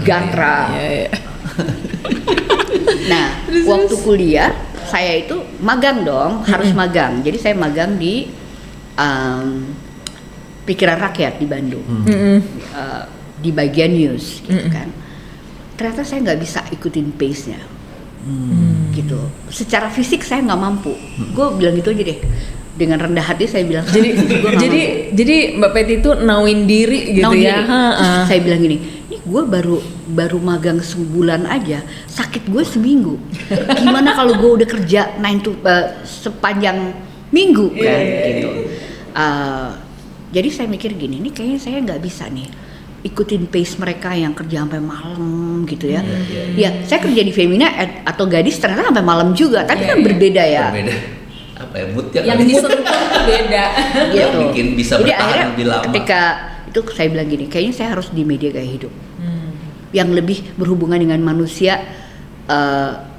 Gatra. Nah, waktu kuliah saya itu magang dong, harus magang. Jadi saya magang di Pikiran Rakyat di Bandung, di bagian news, gitu kan. Ternyata saya nggak bisa ikutin pace-nya, gitu. Secara fisik saya nggak mampu. Gue bilang gitu aja deh. Dengan rendah hati saya bilang. Jadi Mbak Peti itu nauin diri gitu ya. Saya bilang gini, ini gue baru magang sebulan aja, sakit gue seminggu. Gimana kalau gue udah kerja 9 to sepanjang minggu kan gitu. Jadi saya mikir gini, ini kayaknya saya nggak bisa nih ikutin pace mereka yang kerja sampai malam gitu ya. Ya, saya kerja di Femina atau Gadis ternyata sampai malam juga, tapi kan berbeda ya. Apa ya, moodnya yang disentuh beda gitu. Bikin bisa bertahan lebih lama. Ketika itu saya bilang gini, kayaknya saya harus di media gaya hidup yang lebih berhubungan dengan manusia,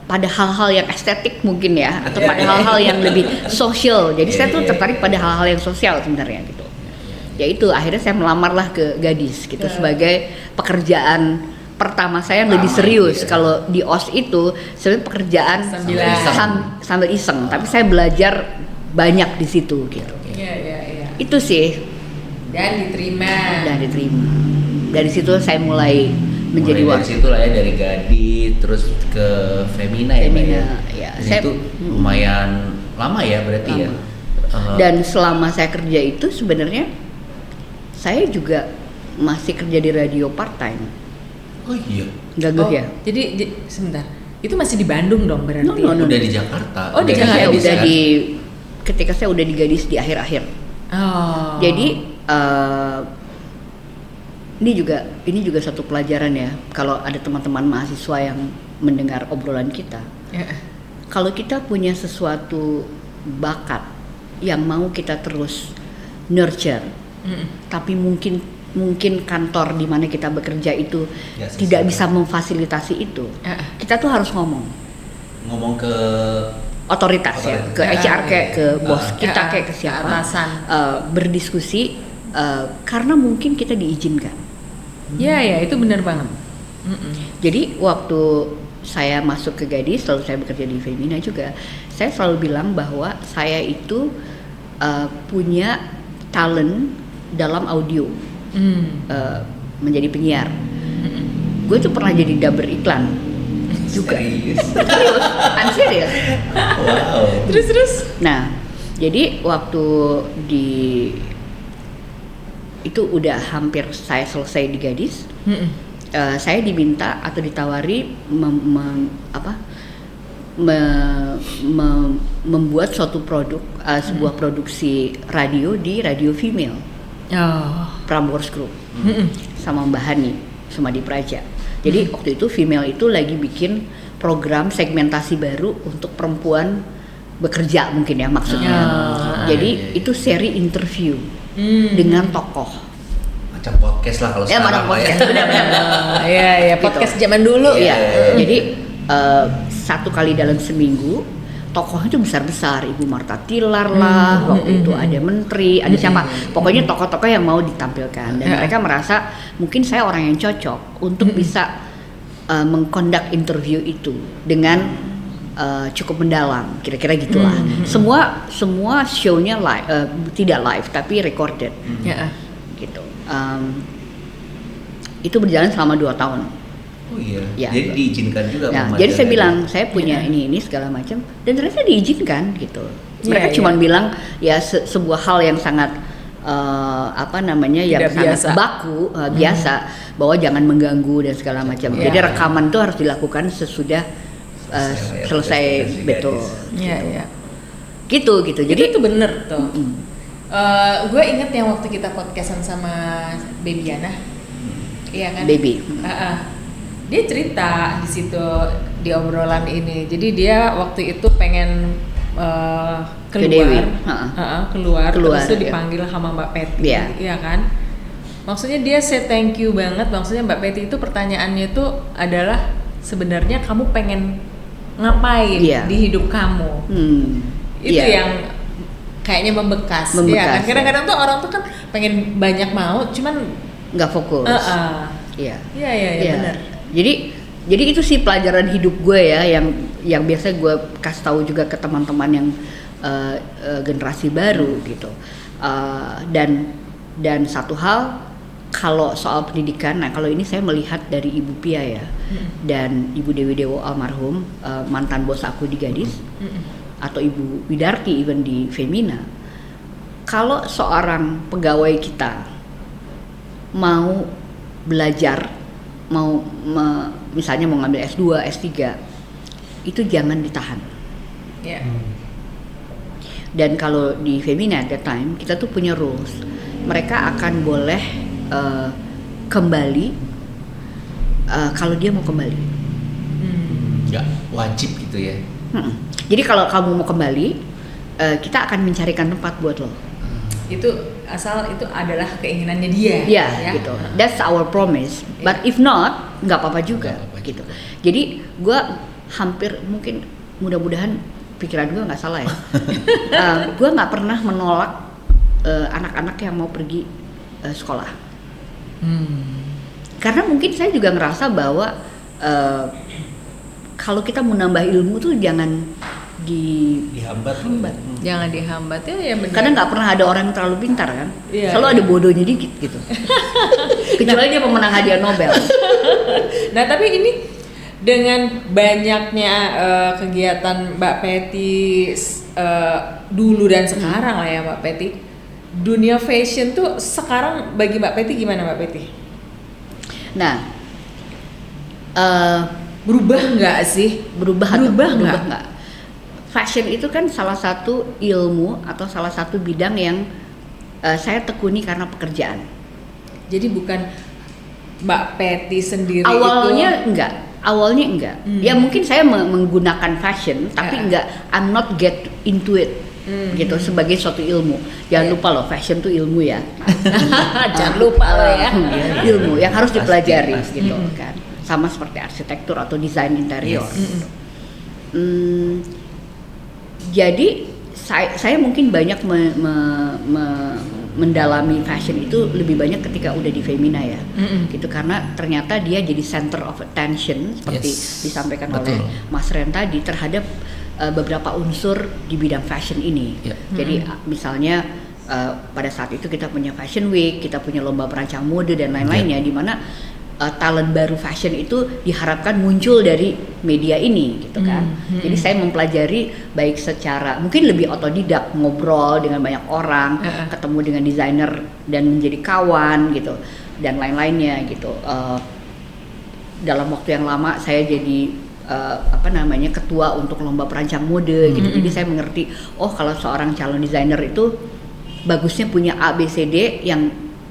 pada hal-hal yang estetik mungkin ya, atau pada hal-hal yang lebih sosial. Jadi saya tuh tertarik pada hal-hal yang sosial sebenarnya gitu. Ya itu akhirnya saya melamarlah ke Gadis gitu sebagai pekerjaan pertama saya yang lebih serius. Kalau di OS itu sebenarnya pekerjaan sambil iseng, tapi saya belajar banyak di situ gitu. Itu sih. Dan diterima. Dari situ saya mulai menjadi dari situ lah ya, dari Gadis terus ke Femina ya. Saya itu lumayan lama ya berarti ya. Dan selama saya kerja itu sebenarnya saya juga masih kerja di radio part time. Oh iya. Gagah ya. Jadi sebentar. Itu masih di Bandung dong berarti? No. Udah di Jakarta. Oh, di Jakarta. Ketika saya udah di Gadis di akhir-akhir. Oh. Jadi ini juga satu pelajaran ya. Kalau ada teman-teman mahasiswa yang mendengar obrolan kita. Kalau kita punya sesuatu bakat yang mau kita terus nurture, tapi mungkin kantor di mana kita bekerja itu tidak bisa memfasilitasi itu. Kita tuh harus ngomong ke otoritas ya, ke HR kayak ke bos kita kayak ke siapa, berdiskusi karena mungkin kita diizinkan. Ya itu benar banget. Jadi waktu saya masuk ke Gadis, lalu saya bekerja di Femina juga, saya selalu bilang bahwa saya itu punya talent dalam audio. Menjadi penyiar. Gue tuh pernah jadi dubber iklan juga. Serius? I'm serious. Wow. Terus. Nah, jadi waktu itu udah hampir saya selesai di Gadis. Saya diminta atau ditawari membuat suatu produk, sebuah produksi radio di Radio Female. Prambors Group sama Mbak Hani Sumadi Praja. Jadi waktu itu Female itu lagi bikin program segmentasi baru untuk perempuan bekerja mungkin ya maksudnya. Jadi itu seri interview dengan tokoh. Macam podcast lah kalau sekarang. Macam podcast. Iya, podcast zaman dulu. Iya. Jadi 1 kali dalam seminggu tokohnya itu besar-besar, Ibu Martha Tilar lah, waktu itu ada menteri, ada siapa, pokoknya tokoh-tokoh yang mau ditampilkan dan mereka merasa mungkin saya orang yang cocok untuk bisa mengkondak interview itu dengan cukup mendalam, kira-kira gitulah. Semua show-nya live, tidak live tapi recorded, gitu. Itu berjalan selama 2 tahun. Oh iya. Ya. Jadi diizinkan juga. Nah, jadi saya bilang saya punya ini segala macam dan ternyata diizinkan gitu. Mereka cuma bilang ya sebuah hal yang sangat yang sangat baku biasa bahwa jangan mengganggu dan segala macam. Jadi rekaman itu harus dilakukan sesudah selesai betul. Iya. Gitu. Jadi itu bener tuh. Gue inget yang waktu kita podcastan sama Baby Yana, iya kan? Baby. Dia cerita di situ di obrolan ini. Jadi dia waktu itu pengen keluar terus itu dipanggil sama Mbak Peti, iya kan? Maksudnya dia say thank you banget. Maksudnya Mbak Peti itu pertanyaannya itu adalah sebenarnya kamu pengen ngapain di hidup kamu? Itu yang kayaknya membekas. Ya kan? Kadang-kadang tuh orang tuh kan pengen banyak mau, cuman nggak fokus. Iya, benar. Jadi itu sih pelajaran hidup gue ya, yang biasa gue kasih tahu juga ke teman-teman yang generasi baru gitu. Dan satu hal, kalau soal pendidikan, nah kalau ini saya melihat dari Ibu Pia ya, dan Ibu Dewi Dewo almarhum, mantan bos aku di Gadis, atau Ibu Widarti even di Femina. Kalau seorang pegawai kita mau belajar, misalnya mau ngambil S2, S3, itu jangan ditahan. Dan kalau di Femina at that time kita tuh punya rules, mereka akan boleh kembali kalau dia mau kembali. Nggak wajib gitu ya. Jadi kalau kamu mau kembali, kita akan mencarikan tempat buat lo. Itu asal itu adalah keinginannya dia. Ya, gitu. That's our promise. But if not, nggak apa-apa juga, gitu. Jadi gue hampir mungkin mudah-mudahan pikiran gue nggak salah ya. Gue nggak pernah menolak anak-anak yang mau pergi sekolah. Karena mungkin saya juga ngerasa bahwa kalau kita mau nambah ilmu tuh jangan dihambat. Jangan dihambat ya benar. Karena nggak pernah ada orang yang terlalu pintar kan. Selalu ada bodohnya dikit gitu. Kecuali dia pemenang hadiah Nobel. Nah tapi ini dengan banyaknya kegiatan Mbak Peti dulu dan sekarang lah ya Mbak Peti, dunia fashion tuh sekarang bagi Mbak Peti gimana Mbak Peti? Nah, berubah nggak sih? Berubah nggak? Fashion itu kan salah satu ilmu atau salah satu bidang yang saya tekuni karena pekerjaan. Jadi bukan Mbak Peti sendiri awalnya enggak. Ya mungkin saya menggunakan fashion tapi enggak, I'm not get into it gitu sebagai suatu ilmu. Jangan lupa loh, fashion tuh ilmu ya. Jangan lupa loh ya. Ilmu yang harus dipelajari gitu kan. Sama seperti arsitektur atau desain interior. Jadi saya mungkin banyak mendalami fashion itu lebih banyak ketika udah di Femina ya, gitu, karena ternyata dia jadi center of attention seperti disampaikan oleh Mas Ren tadi terhadap beberapa unsur di bidang fashion ini. Jadi misalnya pada saat itu kita punya Fashion Week, kita punya lomba perancang mode dan lain-lainnya, di mana talent baru fashion itu diharapkan muncul dari media ini gitu kan. Jadi saya mempelajari baik secara mungkin lebih otodidak, ngobrol dengan banyak orang, ketemu dengan desainer dan menjadi kawan gitu dan lain-lainnya gitu. Dalam waktu yang lama saya jadi ketua untuk lomba perancang mode gitu. Jadi saya mengerti, kalau seorang calon desainer itu bagusnya punya A, B, C, D,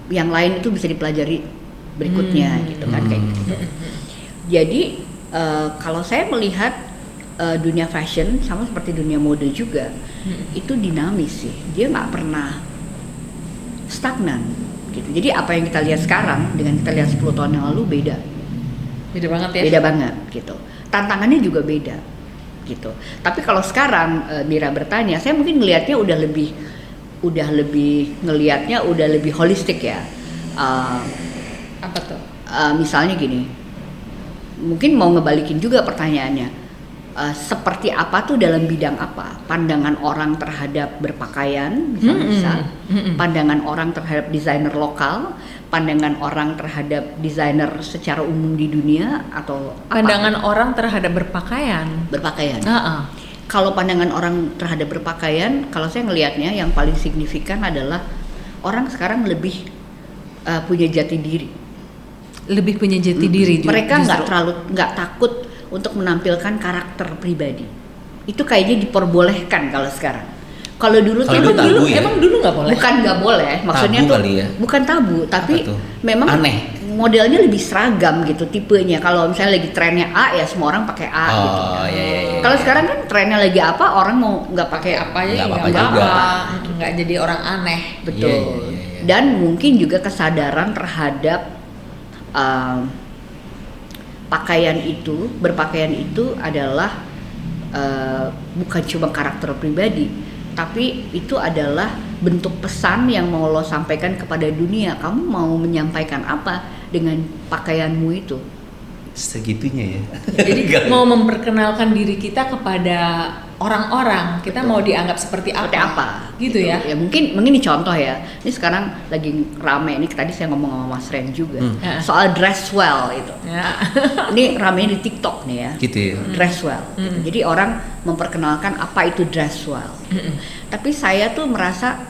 yang lain itu bisa dipelajari berikutnya gitu kan, kayak gitu. Jadi kalau saya melihat dunia fashion sama seperti dunia mode juga itu dinamis sih, dia nggak pernah stagnan gitu. Jadi apa yang kita lihat sekarang dengan kita lihat 10 tahun yang lalu beda banget ya. Beda banget gitu. Tantangannya juga beda gitu. Tapi kalau sekarang Mira bertanya, saya mungkin ngelihatnya udah lebih ngelihatnya udah lebih holistik ya. Apa tuh? Misalnya gini, mungkin mau ngebalikin juga pertanyaannya. Seperti apa tuh dalam bidang apa? Pandangan orang terhadap berpakaian, bisa. Pandangan orang terhadap desainer lokal, pandangan orang terhadap desainer secara umum di dunia, atau pandangan orang terhadap berpakaian. Kalau pandangan orang terhadap berpakaian, kalau saya ngelihatnya yang paling signifikan adalah orang sekarang lebih punya jati diri. Lebih punya jati diri. Mereka nggak takut untuk menampilkan karakter pribadi. Itu kayaknya diperbolehkan kalau sekarang. Kalau dulu tuh emang dulu nggak boleh. Bukan nggak boleh, maksudnya tabu tuh kali ya? Bukan tabu, tapi memang aneh. Modelnya lebih seragam gitu tipenya. Kalau misalnya lagi trennya A ya semua orang pakai A gitu. Iya. Kalau sekarang kan trennya lagi apa, orang mau nggak pakai apa ya nggak apa-apa. Nggak jadi orang aneh. Betul. Dan mungkin juga kesadaran terhadap berpakaian itu adalah bukan cuma karakter pribadi, tapi itu adalah bentuk pesan yang mau lo sampaikan kepada dunia. Kamu mau menyampaikan apa dengan pakaianmu itu? Segitunya ya. Jadi mau memperkenalkan diri kita kepada orang-orang, kita mau dianggap seperti apa? Gitu ya. Ya mungkin ini contoh ya. Ini sekarang lagi rame, ini tadi saya ngomong sama Mas Ren juga soal dress well itu. Ini ramenya di TikTok nih ya. Gitu ya. Dress well. Gitu. Jadi orang memperkenalkan apa itu dress well. Tapi saya tuh merasa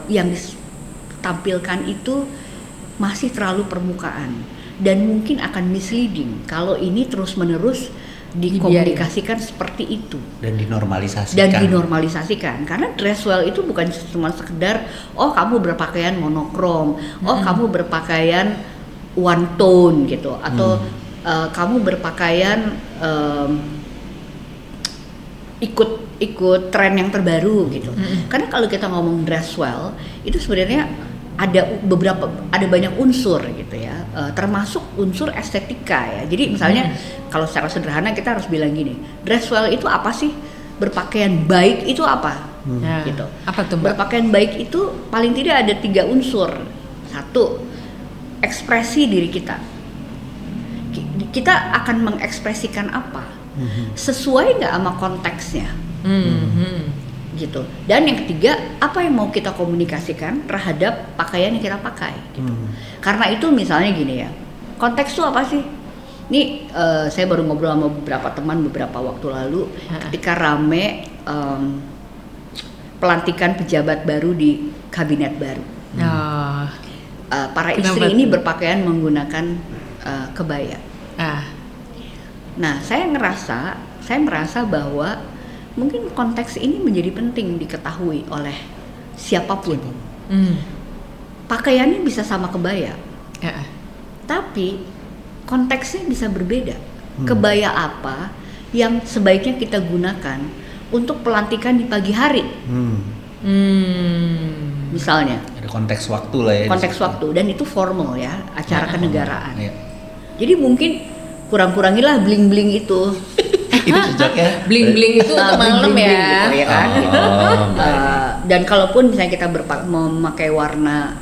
yang ditampilkan itu masih terlalu permukaan dan mungkin akan misleading kalau ini terus-menerus dikomunikasikan seperti itu dan dinormalisasikan. Karena dress well itu bukan cuma sekedar kamu berpakaian monokrom, kamu berpakaian one tone gitu, atau kamu berpakaian ikut tren yang terbaru gitu. Karena kalau kita ngomong dress well itu sebenarnya ada banyak unsur gitu ya, termasuk unsur estetika ya. Jadi misalnya kalau secara sederhana kita harus bilang gini, dress well itu apa sih? Berpakaian baik itu apa? Gitu. Apa tuh, Mbak? Berpakaian baik itu paling tidak ada 3 unsur. 1, ekspresi diri kita. Kita akan mengekspresikan apa? Sesuai nggak sama konteksnya? Gitu. Dan yang ketiga, apa yang mau kita komunikasikan terhadap pakaian yang kita pakai gitu. Karena itu misalnya gini ya, konteks itu apa sih? Ini saya baru ngobrol sama beberapa teman beberapa waktu lalu ketika rame pelantikan pejabat baru di kabinet baru. Para istri ini berpakaian menggunakan kebaya. Nah, saya merasa bahwa mungkin konteks ini menjadi penting diketahui oleh siapapun. Pakaiannya bisa sama kebaya, tapi konteksnya bisa berbeda. Kebaya apa yang sebaiknya kita gunakan untuk pelantikan di pagi hari? Misalnya. Ada konteks waktu lah ya. Konteks waktu, dan itu formal ya, acara kenegaraan. Jadi mungkin kurang-kurangilah bling-bling itu. Itu cocoknya bling-bling itu untuk malam ya. Gitu, ya kan? Dan kalaupun misalnya kita memakai warna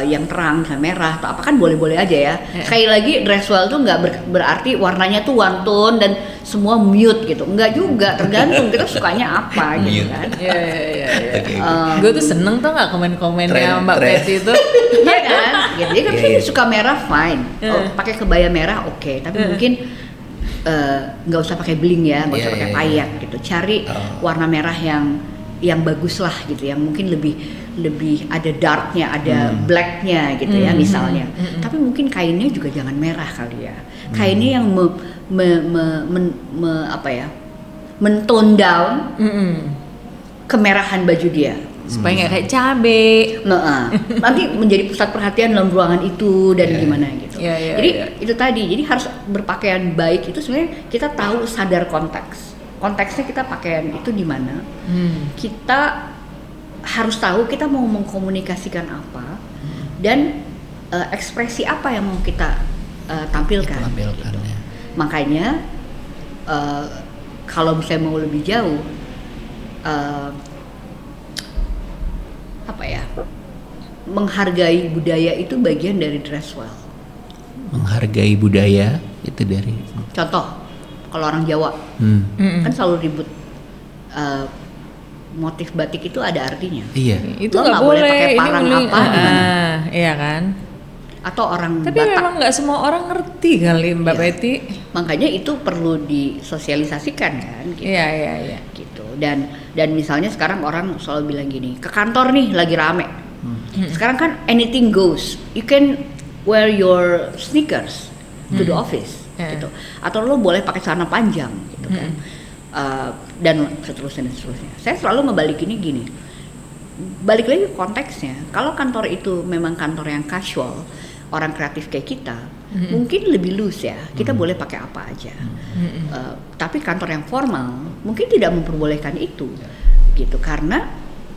yang terang, misalnya merah atau apa, kan boleh-boleh aja ya. Sekali lagi dress well tuh nggak berarti warnanya tuh one tone dan semua mute gitu. Enggak juga, tergantung kita sukanya apa gitu kan. Gue tuh seneng tuh nggak komen-komennya Mbak Betty itu. Iya kan? Jadi kan saya suka merah fine. Pakai kebaya merah oke, tapi mungkin nggak usah pakai bling ya, nggak usah pakai payak gitu. Cari warna merah yang bagus lah gitu, yang mungkin lebih ada darknya, ada blacknya gitu ya misalnya. Tapi mungkin kainnya juga jangan merah kali ya. Kainnya yang men-tone down kemerahan baju dia. Supaya nggak kayak cabe. Nanti menjadi pusat perhatian dalam ruangan itu dan gimana gitu. Jadi itu tadi, jadi harus berpakaian baik itu sebenarnya kita tahu sadar konteksnya kita pakaian itu di mana. Kita harus tahu kita mau mengkomunikasikan apa dan ekspresi apa yang mau kita tampilkan. Gitu. Ya. Makanya kalau misalnya mau lebih jauh, menghargai budaya itu bagian dari dress well. Menghargai budaya itu dari. Contoh, kalau orang Jawa kan selalu ribut. Motif batik itu ada artinya. Iya. Itu nggak boleh pakai parang apa, iya kan. Atau orang Tapi Batak. memang nggak semua orang ngerti kali Mbak Peti. Makanya itu perlu disosialisasikan kan. Gitu. Iya. Gitu. Dan misalnya sekarang orang selalu bilang gini, ke kantor nih lagi rame. Sekarang kan anything goes. You can wear your sneakers to the office, gitu. Atau lo boleh pakai celana panjang, gitu kan. Dan seterusnya. Saya selalu ngebalikinnya gini. Balik lagi konteksnya. Kalau kantor itu memang kantor yang casual, orang kreatif kayak kita, mungkin lebih loose ya. Kita boleh pakai apa aja. Tapi kantor yang formal mungkin tidak memperbolehkan itu, gitu. Karena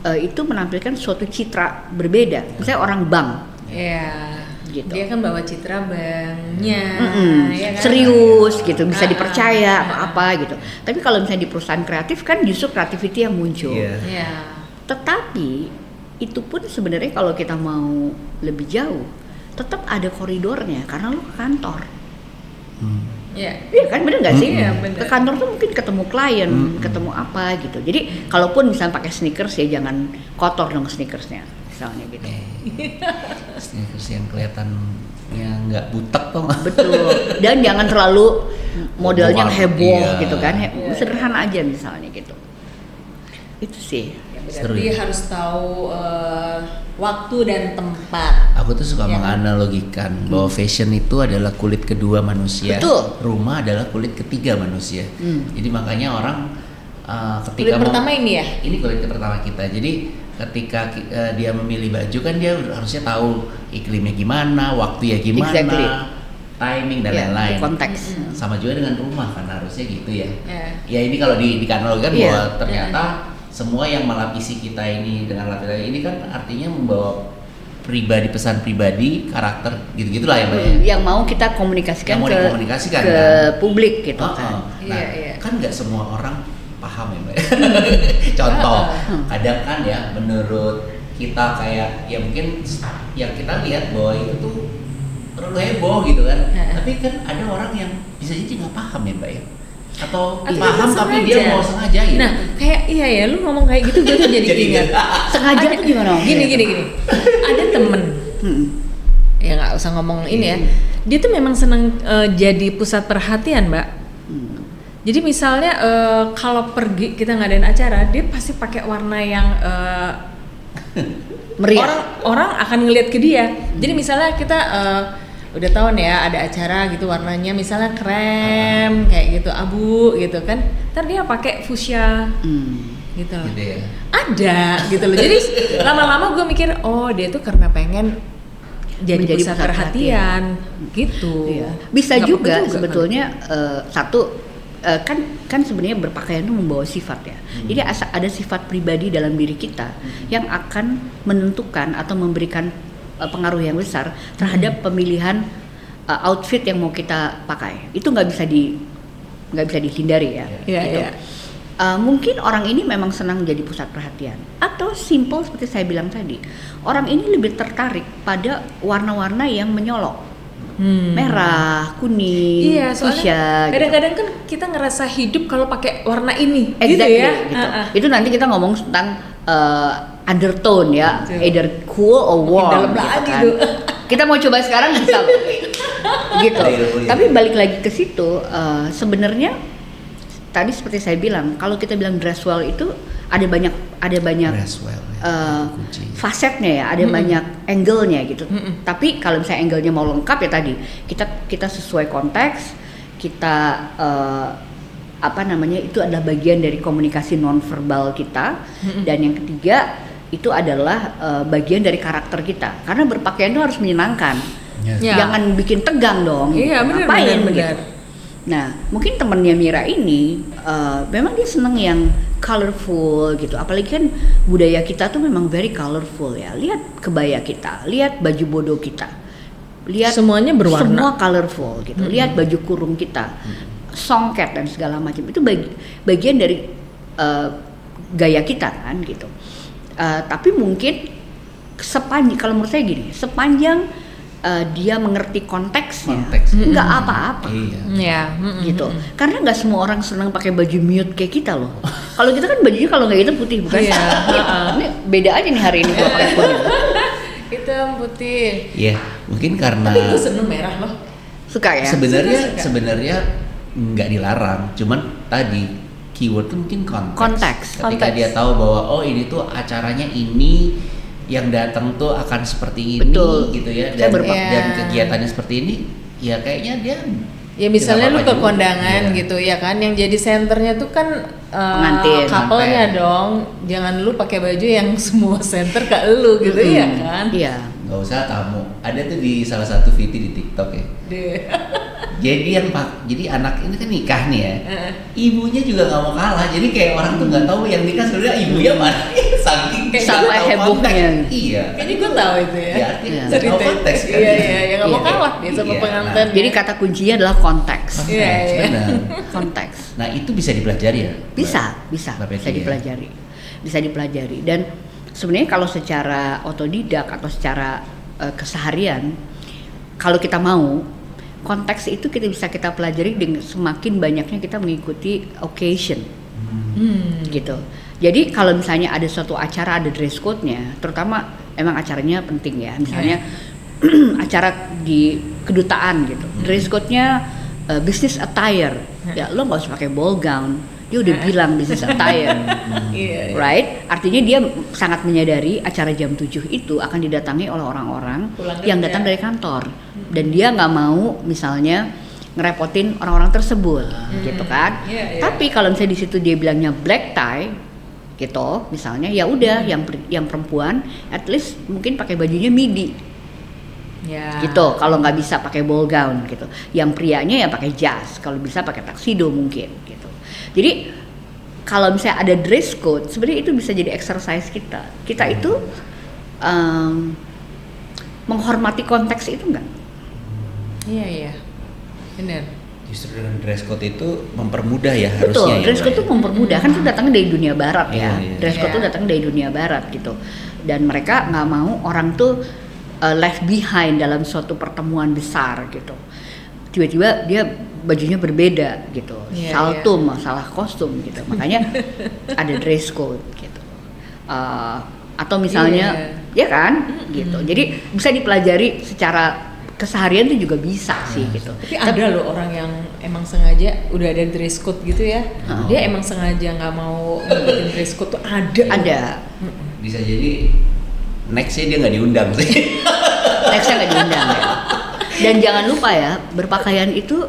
itu menampilkan suatu citra berbeda. Misalnya orang bank. Iya. Gitu. Dia kan bawa citra banknya, ya kan? Serius gitu, bisa dipercaya apa gitu. Tapi kalau misalnya di perusahaan kreatif kan justru creativity yang muncul. Iya. Tetapi itu pun sebenarnya kalau kita mau lebih jauh, tetap ada koridornya karena lo ke kantor. Iya kan, bener nggak sih? Ke kantor tuh mungkin ketemu klien, ketemu apa gitu. Jadi kalaupun misalnya pakai sneakers ya jangan kotor dong sneakersnya, misalnya gitu. Sneakers yang kelihatan yang nggak butek tuh. Betul. Dan jangan terlalu modelnya heboh gitu kan. Sederhana aja misalnya gitu. Itu sih. Berarti harus tahu waktu dan tempat. Aku tuh suka menganalogikan bahwa fashion itu adalah kulit kedua manusia. Betul. Rumah adalah kulit ketiga manusia. Jadi makanya orang ketika kulit pertama ini ya? Ini kulit pertama kita. Jadi ketika dia memilih baju kan dia harusnya tahu iklimnya gimana, waktu ya gimana, timing dan lain-lain. Konteks. Sama juga dengan rumah kan harusnya gitu ya. Ya ini kalau dianalogikan bahwa ternyata semua yang melapisi kita ini dengan lapisan ini kan artinya membawa pesan pribadi, karakter gitu-gitulah ya Mbak ya. Yang mau kita komunikasikan yang mau dikomunikasikan ke kan? publik gitu kan. Nah, kan nggak semua orang paham ya Mbak. Contoh, kadang kan ya menurut kita kayak ya mungkin yang kita lihat bahwa itu tuh terlalu heboh gitu kan. Tapi kan ada orang yang bisa jadi nggak paham ya Mbak ya. Atau paham tapi dia mau sengaja gitu. Nah, kayak iya ya, lu ngomong kayak gitu gue tuh jadi ingat. Sengaja tuh gimana? Gini. Ada temen, ya nggak usah ngomong ini ya. Dia tuh memang seneng jadi pusat perhatian, Mbak. Jadi misalnya kalau pergi kita ngadain acara, dia pasti pakai warna yang meriah. Orang akan ngelihat ke dia. Jadi misalnya kita udah tahu nih ya ada acara gitu warnanya misalnya krem kayak gitu abu gitu kan, ntar dia pakai fuchsia gitu loh. Gitu ya. Ada gitu loh. Jadi lama-lama gue mikir dia tuh karena pengen jadi pusat perhatian gitu. Iya. Bisa juga sebetulnya satu kan sebenarnya berpakaian itu membawa sifat ya. Jadi ada sifat pribadi dalam diri kita yang akan menentukan atau memberikan pengaruh yang besar terhadap pemilihan outfit yang mau kita pakai. Itu nggak bisa dihindari ya. Gitu. Mungkin orang ini memang senang jadi pusat perhatian, atau simple seperti saya bilang tadi, orang ini lebih tertarik pada warna-warna yang menyolok, merah, kuning, fuchsia. Kadang-kadang kan kita ngerasa hidup kalau pakai warna ini, exactly, gitu ya. Gitu. Itu nanti kita ngomong tentang undertone ya, either cool or warm gitu kan. Kita mau coba sekarang bisa gitu. Tapi balik lagi ke situ, sebenarnya tadi seperti saya bilang, kalau kita bilang dress well itu ada banyak fasetnya ya, ada banyak angle-nya gitu. Tapi kalau misalnya angle-nya mau lengkap ya tadi kita sesuai konteks, kita itu adalah bagian dari komunikasi nonverbal kita. Dan yang ketiga itu adalah bagian dari karakter kita, karena berpakaian itu harus menyenangkan. Jangan bikin tegang dong. Iya, benar. Gitu. Nah, mungkin temennya Mira ini memang dia seneng yang colorful gitu. Apalagi kan budaya kita tuh memang very colorful ya. Lihat kebaya kita, lihat baju bodo kita, lihat semuanya berwarna, semua colorful gitu. Lihat baju kurung kita, songket dan segala macam itu bagian dari gaya kita kan gitu. Tapi mungkin kalau menurut saya gini, sepanjang dia mengerti konteksnya, nggak apa-apa, gitu. Karena nggak semua orang senang pakai baju mute kayak kita loh. Kalau kita kan bajunya kalau nggak hitam putih, bukan? Ini beda aja nih hari ini kalau pakai kuning. Hitam putih. Iya, mungkin karena. Tapi gue seneng merah loh. Suka ya? Sebenarnya nggak dilarang, cuman tadi keyword tuh mungkin konteks. Ketika dia tahu bahwa ini tuh acaranya ini, yang datang tuh akan seperti ini. Betul. Gitu ya, dan kegiatannya seperti ini, ya kayaknya dia ya misalnya lu ke kondangan gitu ya kan, yang jadi senternya tuh kan couple-nya dong, jangan lu pakai baju yang semua center ke lu gitu ya kan. Iya. Nggak usah tamu, ada tuh di salah satu VT di TikTok ya. Jadi anak ini kan nikah nih ya, ibunya juga nggak mau kalah, jadi kayak orang tuh nggak tahu yang nikah sebenarnya ibunya mana, saking sampai hebohnya. Iya. Kayaknya gue tahu itu ya. Iya, konteks kan. Iya, nggak mau kalah dia sama pengantin. Jadi kata kuncinya adalah konteks. Benar. Konteks. Nah itu bisa dipelajari ya? Bisa dipelajari. Dan sebenarnya kalau secara otodidak atau secara keseharian, kalau kita mau, konteks itu kita pelajari dengan semakin banyaknya kita mengikuti occasion, gitu. Jadi kalau misalnya ada suatu acara ada dress code-nya, terutama emang acaranya penting ya, misalnya acara di kedutaan gitu, dress code-nya business attire, ya lo nggak usah pakai ball gown. Dia udah bilang business attire, right? Artinya dia sangat menyadari acara jam 7 itu akan didatangi oleh orang-orang yang datang dari kantor, dan dia nggak mau misalnya ngerepotin orang-orang tersebut, gitu kan? Tapi kalau misalnya di situ dia bilangnya black tie, gitu, misalnya ya udah yang perempuan at least mungkin pakai bajunya midi. Gitu, kalau nggak bisa pakai ball gown gitu. Yang prianya ya pakai jas, kalau bisa pakai tuxedo mungkin gitu. Jadi kalau misalnya ada dress code, sebenarnya itu bisa jadi exercise kita. Kita itu menghormati konteks itu enggak? Iya, benar. Justru dengan dress code itu mempermudah ya harusnya. Betul, dress code itu mempermudah, kan itu datangnya dari dunia barat ya. Dress code itu datangnya dari dunia barat gitu. Dan mereka nggak mau orang tuh left behind dalam suatu pertemuan besar gitu. Tiba-tiba dia bajunya berbeda gitu, saltum, masalah kostum gitu. Makanya ada dress code gitu. Atau misalnya, ya kan, gitu. Jadi bisa dipelajari secara keseharian itu juga bisa sih gitu. Tapi ada loh orang yang emang sengaja udah ada dress code gitu ya. Dia emang sengaja nggak mau ngikutin dress code tuh ada. Bisa jadi nextnya dia nggak diundang sih. Nextnya nggak diundang ya. Dan jangan lupa ya, berpakaian itu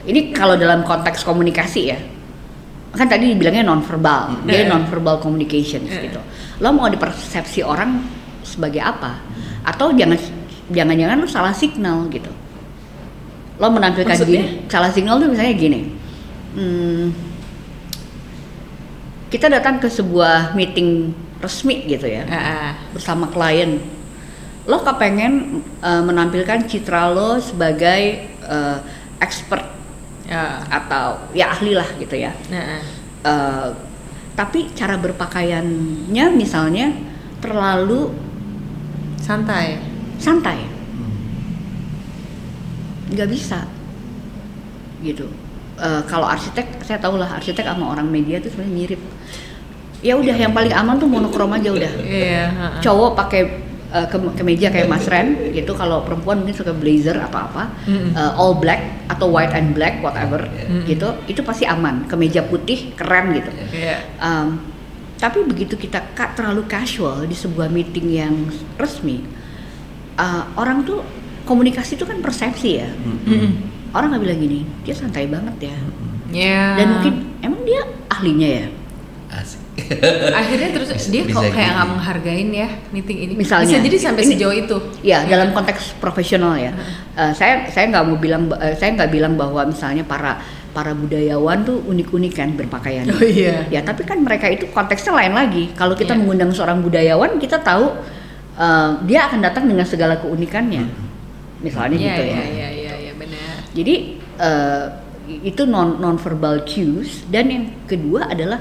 ini kalau dalam konteks komunikasi ya, kan tadi dibilangnya nonverbal, dia nonverbal communication gitu. Lo mau dipersepsi orang sebagai apa? Atau jangan-jangan lo salah signal gitu. Lo menampilkan gini, salah signal tuh misalnya gini. Kita datang ke sebuah meeting resmi gitu ya, bersama klien. Lo kepengen menampilkan citra lo sebagai expert atau ya ahli lah gitu ya. Tapi cara berpakaiannya misalnya terlalu santai, nggak bisa gitu. Kalau arsitek, saya tahu lah arsitek sama orang media tuh sebenarnya mirip. Ya udah, yang paling aman tuh monokrom aja udah. Cowok pakai kemeja kayak Mas Ren gitu, kalau perempuan mungkin suka blazer atau apa, all black atau white and black whatever gitu, itu pasti aman. Kemeja putih keren gitu. Tapi begitu kita terlalu casual di sebuah meeting yang resmi, orang tuh komunikasi itu kan persepsi ya. Orang nggak bilang gini, dia santai banget ya. Dan mungkin emang dia ahlinya ya. Asik. Akhirnya terus dia kok kayak nggak menghargain ya meeting ini. Misalnya, bisa jadi sampai sejauh itu. Ya, dalam konteks profesional ya. Saya nggak mau bilang, saya nggak bilang bahwa misalnya para budayawan tuh unik-unik kan berpakaian. Oh iya. Ya, tapi kan mereka itu konteksnya lain lagi. Kalau kita mengundang seorang budayawan, kita tahu dia akan datang dengan segala keunikannya. Misalnya gitu ya. Iya, benar. Jadi itu non-verbal cues, dan yang kedua adalah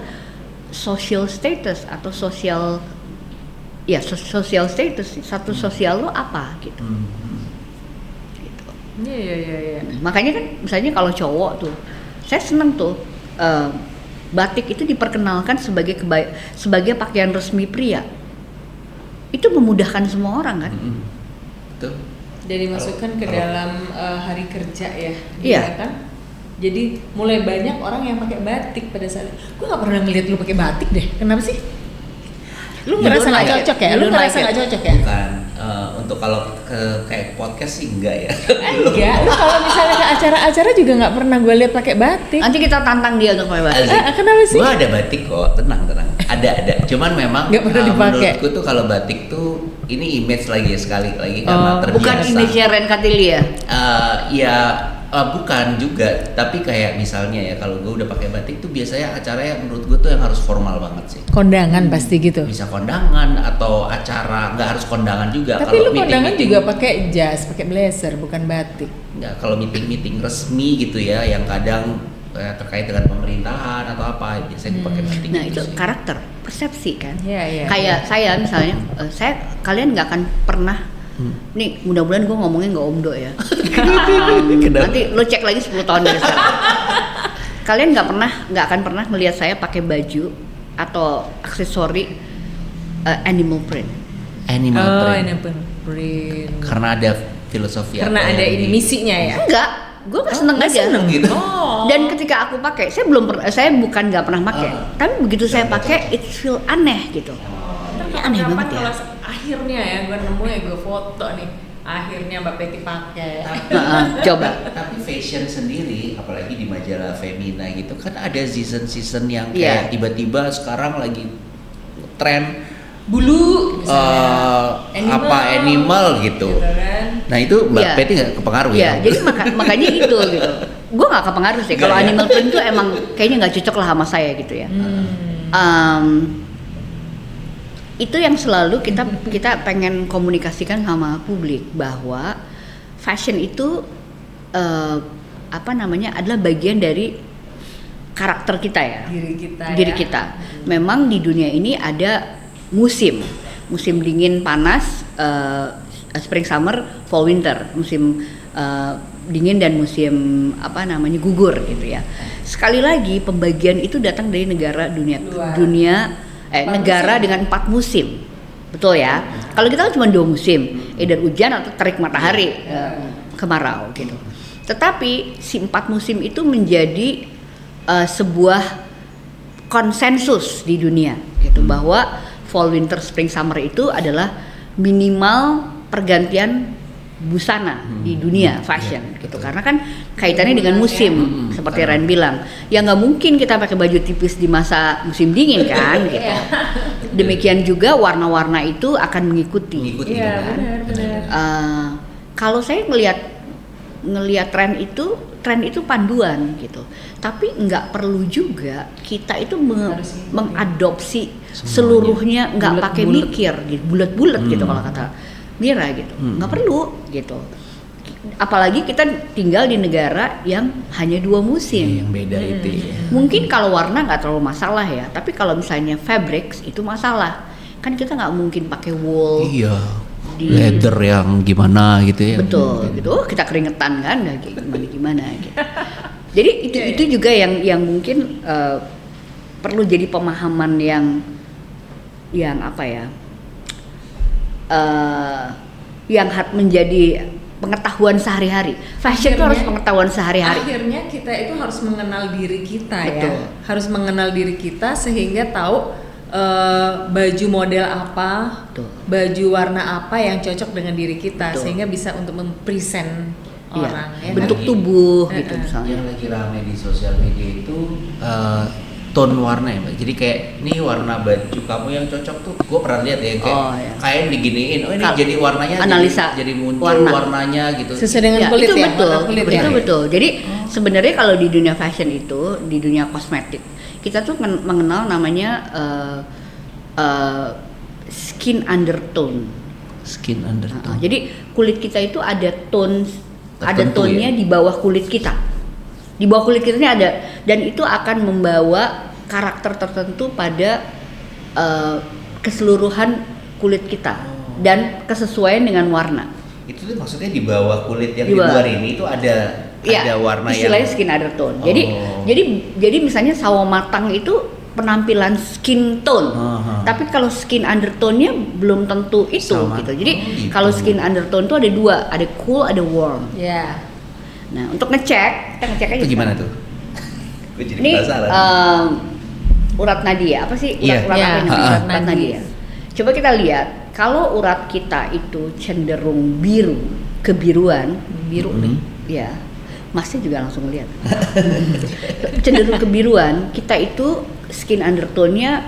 social status atau social status, satu sosial lo apa gitu. Gitu. Iya. Makanya kan misalnya kalau cowok tuh, saya seneng tuh batik itu diperkenalkan sebagai pakaian resmi pria. Itu memudahkan semua orang kan. Betul. Dan dimasukkan ke dalam hari kerja ya. Iya kan? Jadi mulai banyak orang yang pakai batik pada saat. Gue nggak pernah ngeliat lu pakai batik deh. Kenapa sih? Lu ngerasa nggak cocok ya? Lu ngerasa nggak cocok ya? Bukan. Untuk kalau kayak podcast sih enggak ya. Enggak. Lu kalau misalnya ke acara-acara juga nggak pernah gue lihat pakai batik. Nanti kita tantang dia untuk pakai batik. Kenapa sih? Gua ada batik kok, tenang. Ada. Cuman memang nggak pernah dipakai. Menurutku tuh kalau batik tuh ini image lagi ya, sekali lagi karena terbiasa. Bukan image-nya Ren Katili ya? Bukan juga, tapi kayak misalnya ya kalau gue udah pakai batik tuh biasanya acara yang menurut gue tuh yang harus formal banget sih. Kondangan pasti gitu. Bisa kondangan atau acara, nggak harus kondangan juga. Tapi kalau lu kondangan juga pakai jas, pakai blazer, bukan batik. Nggak, kalau meeting resmi gitu ya, yang kadang terkait dengan pemerintahan atau apa, biasanya gue pakai batik. Nah gitu itu sih. karakter, persepsi kan. Iya. Kayak saya misalnya, kalian nggak akan pernah. Nih mudah-mudahan gue ngomongnya nggak omdo ya. Nanti lo cek lagi 10 tahun dari sekarang. Kalian nggak akan pernah melihat saya pakai baju atau aksesori animal print. Animal print. Karena ada filosofi. Karena ada ini misinya ya. Enggak, gue seneng aja. Seneng gitu. Dan ketika aku pakai, saya bukan nggak pernah pakai, tapi begitu saya pakai, it feel aneh gitu. Kayak aneh banget ya. Akhirnya ya gue nemu ya, gue foto nih. Akhirnya Mbak Peti pakai. Coba. Tapi fashion sendiri, apalagi di majalah Femina gitu, kan ada season yang kayak tiba-tiba sekarang lagi tren bulu, animal gitu. Kan? Nah itu Mbak Peti nggak kepengaruh ya? Jadi makanya itu gitu. Gue nggak kepengaruh sih. Kalau animal print itu emang kayaknya nggak cocok lah sama saya gitu ya. Itu yang selalu kita pengen komunikasikan sama publik, bahwa fashion itu adalah bagian dari karakter kita ya, diri kita. Memang di dunia ini ada musim dingin panas, spring summer, fall winter, musim dingin dan musim gugur gitu ya. Sekali lagi pembagian itu datang dari negara negara dengan 4 musim, betul ya. Kalau kita kan cuma 2 musim, either hujan atau terik matahari, kemarau gitu. Tetapi si 4 musim itu menjadi sebuah konsensus di dunia gitu, bahwa fall, winter, spring, summer itu adalah minimal pergantian busana di dunia fashion gitu, karena kan kaitannya dengan musim seperti Ren bilang ya, nggak mungkin kita pakai baju tipis di masa musim dingin kan gitu. Demikian juga warna-warna itu akan mengikuti ya, kan? Benar. Kalau saya ngelihat tren itu panduan gitu, tapi nggak perlu juga kita itu mengadopsi seluruhnya, nggak pakai mikir gitu, bulat-bulat gitu kalau kata Mira gitu, nggak perlu gitu. Apalagi kita tinggal di negara yang hanya 2 musim. Yang beda itu. Mungkin kalau warna nggak terlalu masalah ya, tapi kalau misalnya fabrics itu masalah. Kan kita nggak mungkin pakai wool. Iya. Leather yang gimana gitu ya. Betul gitu. Oh, kita keringetan kan, gimana gitu. Jadi itu juga yang mungkin perlu jadi pemahaman yang apa ya? Yang menjadi pengetahuan sehari-hari. Fashion itu harus pengetahuan sehari-hari. Akhirnya kita itu harus mengenal diri kita. Betul. Ya. Harus mengenal diri kita sehingga tahu baju model apa, Betul. baju warna apa yang cocok dengan diri kita. Betul. Sehingga bisa untuk mempresent orang. Ya, bentuk kan? tubuh gitu misalnya. Yang lagi rame di sosial media itu tone warna ya Mbak. Jadi kayak ini warna baju kamu yang cocok tuh, gue pernah lihat ya kayak kain diginiin, oh ini jadi warnanya analisa jadi muncul warnanya gitu. Sesuai dengan kulit itu ya, betul, kulit itu betul. Jadi sebenarnya kalau di dunia fashion itu, di dunia kosmetik, kita tuh mengenal namanya skin undertone. Skin undertone. Jadi kulit kita itu ada tone, ada Tertentu tone-nya ya? di bawah kulit kita. Di bawah kulit kita ini ada, dan itu akan membawa karakter tertentu pada keseluruhan kulit kita dan kesesuaian dengan warna. Itu tuh maksudnya di bawah kulit yang Di di bawah. luar ini itu ada warna istilahnya yang skin undertone. Oh. Jadi misalnya sawo matang itu penampilan skin tone. Tapi kalau skin undertone-nya belum tentu itu Sama. gitu. Jadi gitu. kalau skin undertone itu ada dua, ada cool, ada warm. Ya. Nah, untuk ngecek, kita ngecek aja. itu gimana tuh? Gue jadi Ini penasaran. urat nadi ya, apa sih Iya. urat Iya, apa namanya? urat Urat nadi. nadi ya. Coba kita lihat, kalau urat kita itu cenderung biru, kebiruan, biru nih, ya, Masnya juga langsung lihat. Cenderung kebiruan, kita itu skin undertone-nya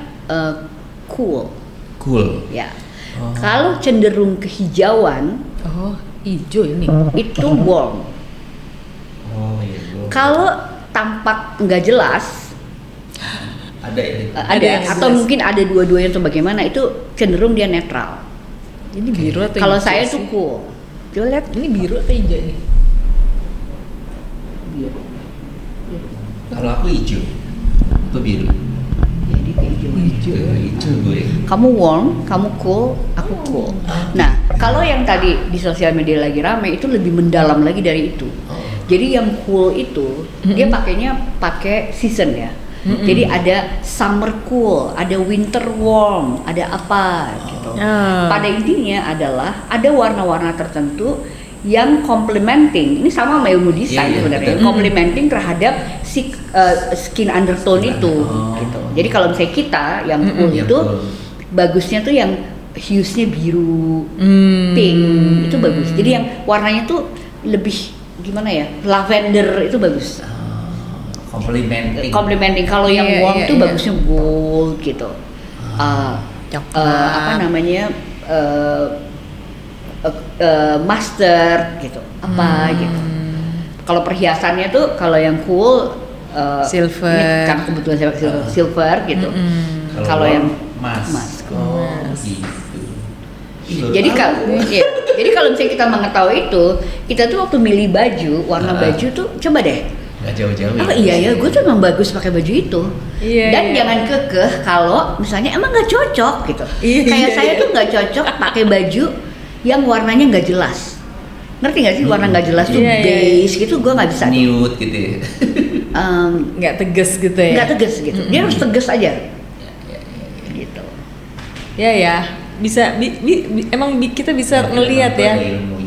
cool, Cool. ya. Kalau cenderung kehijauan, Oh, hijau ini. itu warm. Oh iya. Kalau tampak nggak jelas, Ada ya. ada yang atau jelas. mungkin ada dua-duanya atau bagaimana, itu cenderung dia netral. Ini biru atau Kalau hijau saya sih? tuh cool. Coba lihat Ini biru atau hijau nih? biru. Kalau aku hijau, itu biru. Jadi kayak hijau. Hijau gue. Kamu warm, kamu cool, aku cool. Nah, kalau yang tadi di sosial media lagi rame itu lebih mendalam lagi dari itu. Jadi yang cool itu dia pakainya pakai season ya. Jadi ada summer cool, ada winter warm, ada apa gitu. Pada intinya adalah ada warna-warna tertentu yang complementing. Ini sama sama ilmu desain Iya, sebenarnya, betul. complementing terhadap si skin undertone itu gitu. Jadi kalau misalnya kita yang cool Yang itu cool. bagusnya tuh yang hues-nya biru, pink, itu bagus. Jadi yang warnanya tuh lebih gimana ya, lavender itu bagus. Complementing. Kalau yang Iya, warm iya, tuh iya. bagusnya gold gitu. Apa namanya, mustard gitu, apa gitu. Kalau perhiasannya tuh kalau yang cool Silver. ini karena kebetulan saya pakai silver gitu. Kalau yang emas. Oh, gitu. Jadi kalau misalnya kita mengetahui itu, kita tuh waktu milih baju, warna baju tuh coba deh. Nggak jauh-jauh. Oh iya ya, gue tuh emang bagus pakai baju itu. Iya, Dan iya. jangan kekeh kalau misalnya emang nggak cocok gitu. Iya, Kayak iya, saya iya. tuh nggak cocok pakai baju yang warnanya nggak jelas. Ngerti nggak sih warna nggak jelas tuh Iya, iya, iya. beige gitu, gue nggak bisa. Nude gitu ya. Nggak tegas gitu ya? Nggak tegas gitu. Dia harus tegas aja. Gitu. Ya, bisa emang kita bisa ngelihat ya.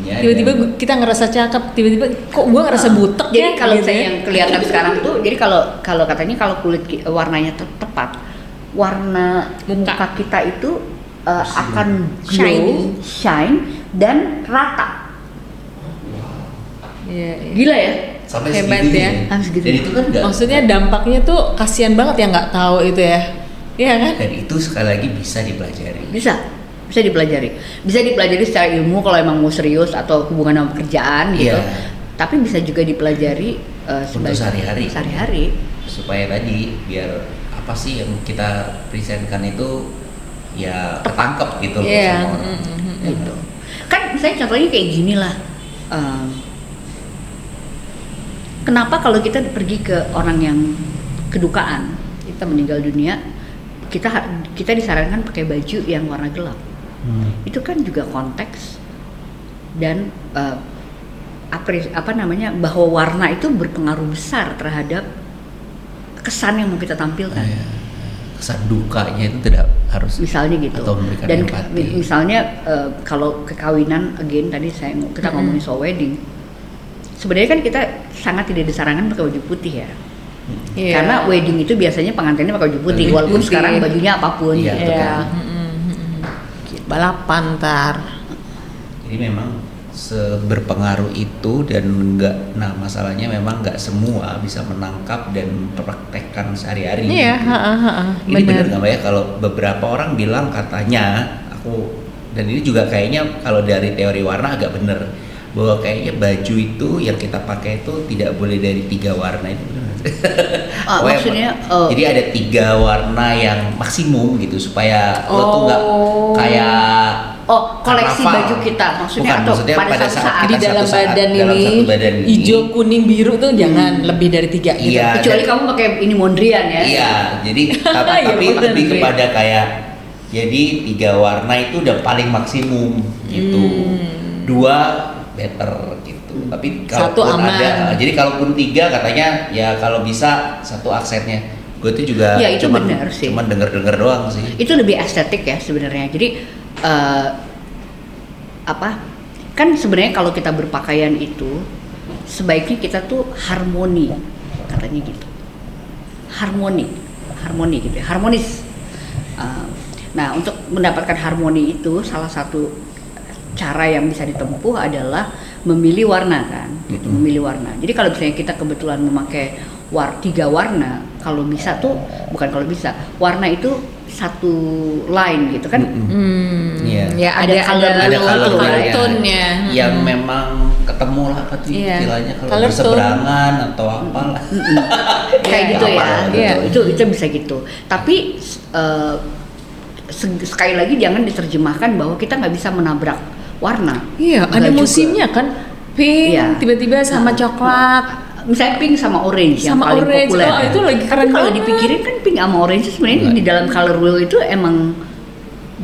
Tiba-tiba kita ngerasa cakep, tiba-tiba kok gua ngerasa butek Jadi ya. kalau gitu saya ya. yang kelihatan sekarang tuh, jadi kalau katanya kalau kulit warnanya tepat, warna muka kita itu akan glow, shine dan rata. Iya, iya. Gila ya? Sampai Hebat segitunya. ya. Sampai segitu. Dan itu kan nggak. Maksudnya dampaknya tuh kasihan banget ya nggak tahu itu ya. Iya kan? Dan itu sekali lagi bisa dipelajari. Bisa dipelajari. Bisa dipelajari secara ilmu kalau emang mau serius atau hubungan sama pekerjaan gitu. Iya. Tapi bisa juga dipelajari Untuk sehari-hari. Sehari-hari. Supaya tadi biar apa sih yang kita presentkan itu ya ketangkep gitu loh Iya. sama orang. Gitu. Kan misalnya contohnya kayak gini lah. Kenapa kalau kita pergi ke orang yang kedukaan, kita meninggal dunia, kita disarankan pakai baju yang warna gelap. Itu kan juga konteks dan apa namanya, bahwa warna itu berpengaruh besar terhadap kesan yang mau kita tampilkan. Kesan dukanya itu tidak harus Misalnya gitu. atau memberikan Dan empati. misalnya kalau kekawinan, again tadi kita ngomongin soal wedding. Sebenarnya kan kita sangat tidak disarankan pakai baju putih ya. Iya. Karena wedding itu biasanya pengantinnya pakai baju putih, Baju walaupun putih. sekarang bajunya apapun. Iya, gitu Iya. kan. Balapan ntar. Jadi memang seberpengaruh itu dan masalahnya memang nggak semua bisa menangkap dan mempraktekkan sehari-hari. Iya, gitu. Ini benar nggak Mbak ya kalau beberapa orang bilang katanya dan ini juga kayaknya kalau dari teori warna agak bener bahwa kayaknya baju itu yang kita pakai itu tidak boleh dari 3 warna itu. Maksudnya jadi ada 3 warna yang maksimum gitu supaya lo tuh nggak kayak koleksi karnaval. baju kita maksudnya. Bukan, atau maksudnya pada satu saat di dalam badan ini hijau, kuning, biru tuh jangan lebih dari 3 gitu. Iya, kecuali kamu pakai ini Mondrian ya. Iya, jadi tapi lebih kepada kayak jadi 3 warna itu udah paling maksimum gitu. 2 better gitu. Tapi kalaupun ada, jadi kalaupun 3 katanya ya kalau bisa 1 aksennya. Gue tuh juga ya, itu benar sih. Cuman denger doang sih. Itu lebih estetik ya sebenarnya. Jadi kan sebenarnya kalau kita berpakaian itu sebaiknya kita tuh harmoni, katanya gitu. Harmoni gitu ya, harmonis. Nah, untuk mendapatkan harmoni itu salah satu cara yang bisa ditempuh adalah memilih warna kan, gitu, memilih warna. Jadi kalau misalnya kita kebetulan memakai 3 warna, kalau bisa tuh warna itu satu line gitu kan. Ya ada color tone-nya yang memang ketemu lah istilahnya kalau berseberangan atau apalah. Kayak gitu ya. Itu bisa gitu. Tapi sekali lagi jangan diterjemahkan bahwa kita nggak bisa menabrak warna. Iya, ada musimnya kan. Pink tiba-tiba sama coklat. Misalnya pink sama orange yang paling populer. Itu lagi keren. Kalau dipikirin kan pink sama orange sebenarnya di dalam color wheel itu emang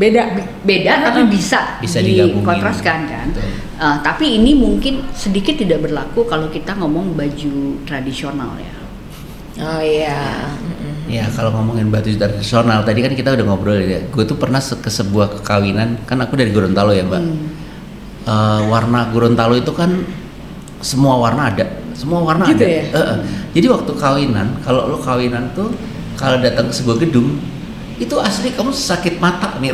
beda tapi bisa dikontraskan kan. Tapi ini mungkin sedikit tidak berlaku kalau kita ngomong baju tradisional ya. Oh iya. Ya kalau ngomongin baju tradisional tadi kan kita udah ngobrol ya. Gue tuh pernah ke sebuah kekawinan, kan aku dari Gorontalo ya Mbak. Warna Gorontalo itu kan semua warna ada. Semua warna gitu ada. Ya? Jadi waktu kawinan, kalau lo kawinan tuh kalau datang ke sebuah gedung itu asli kamu sakit mata nih.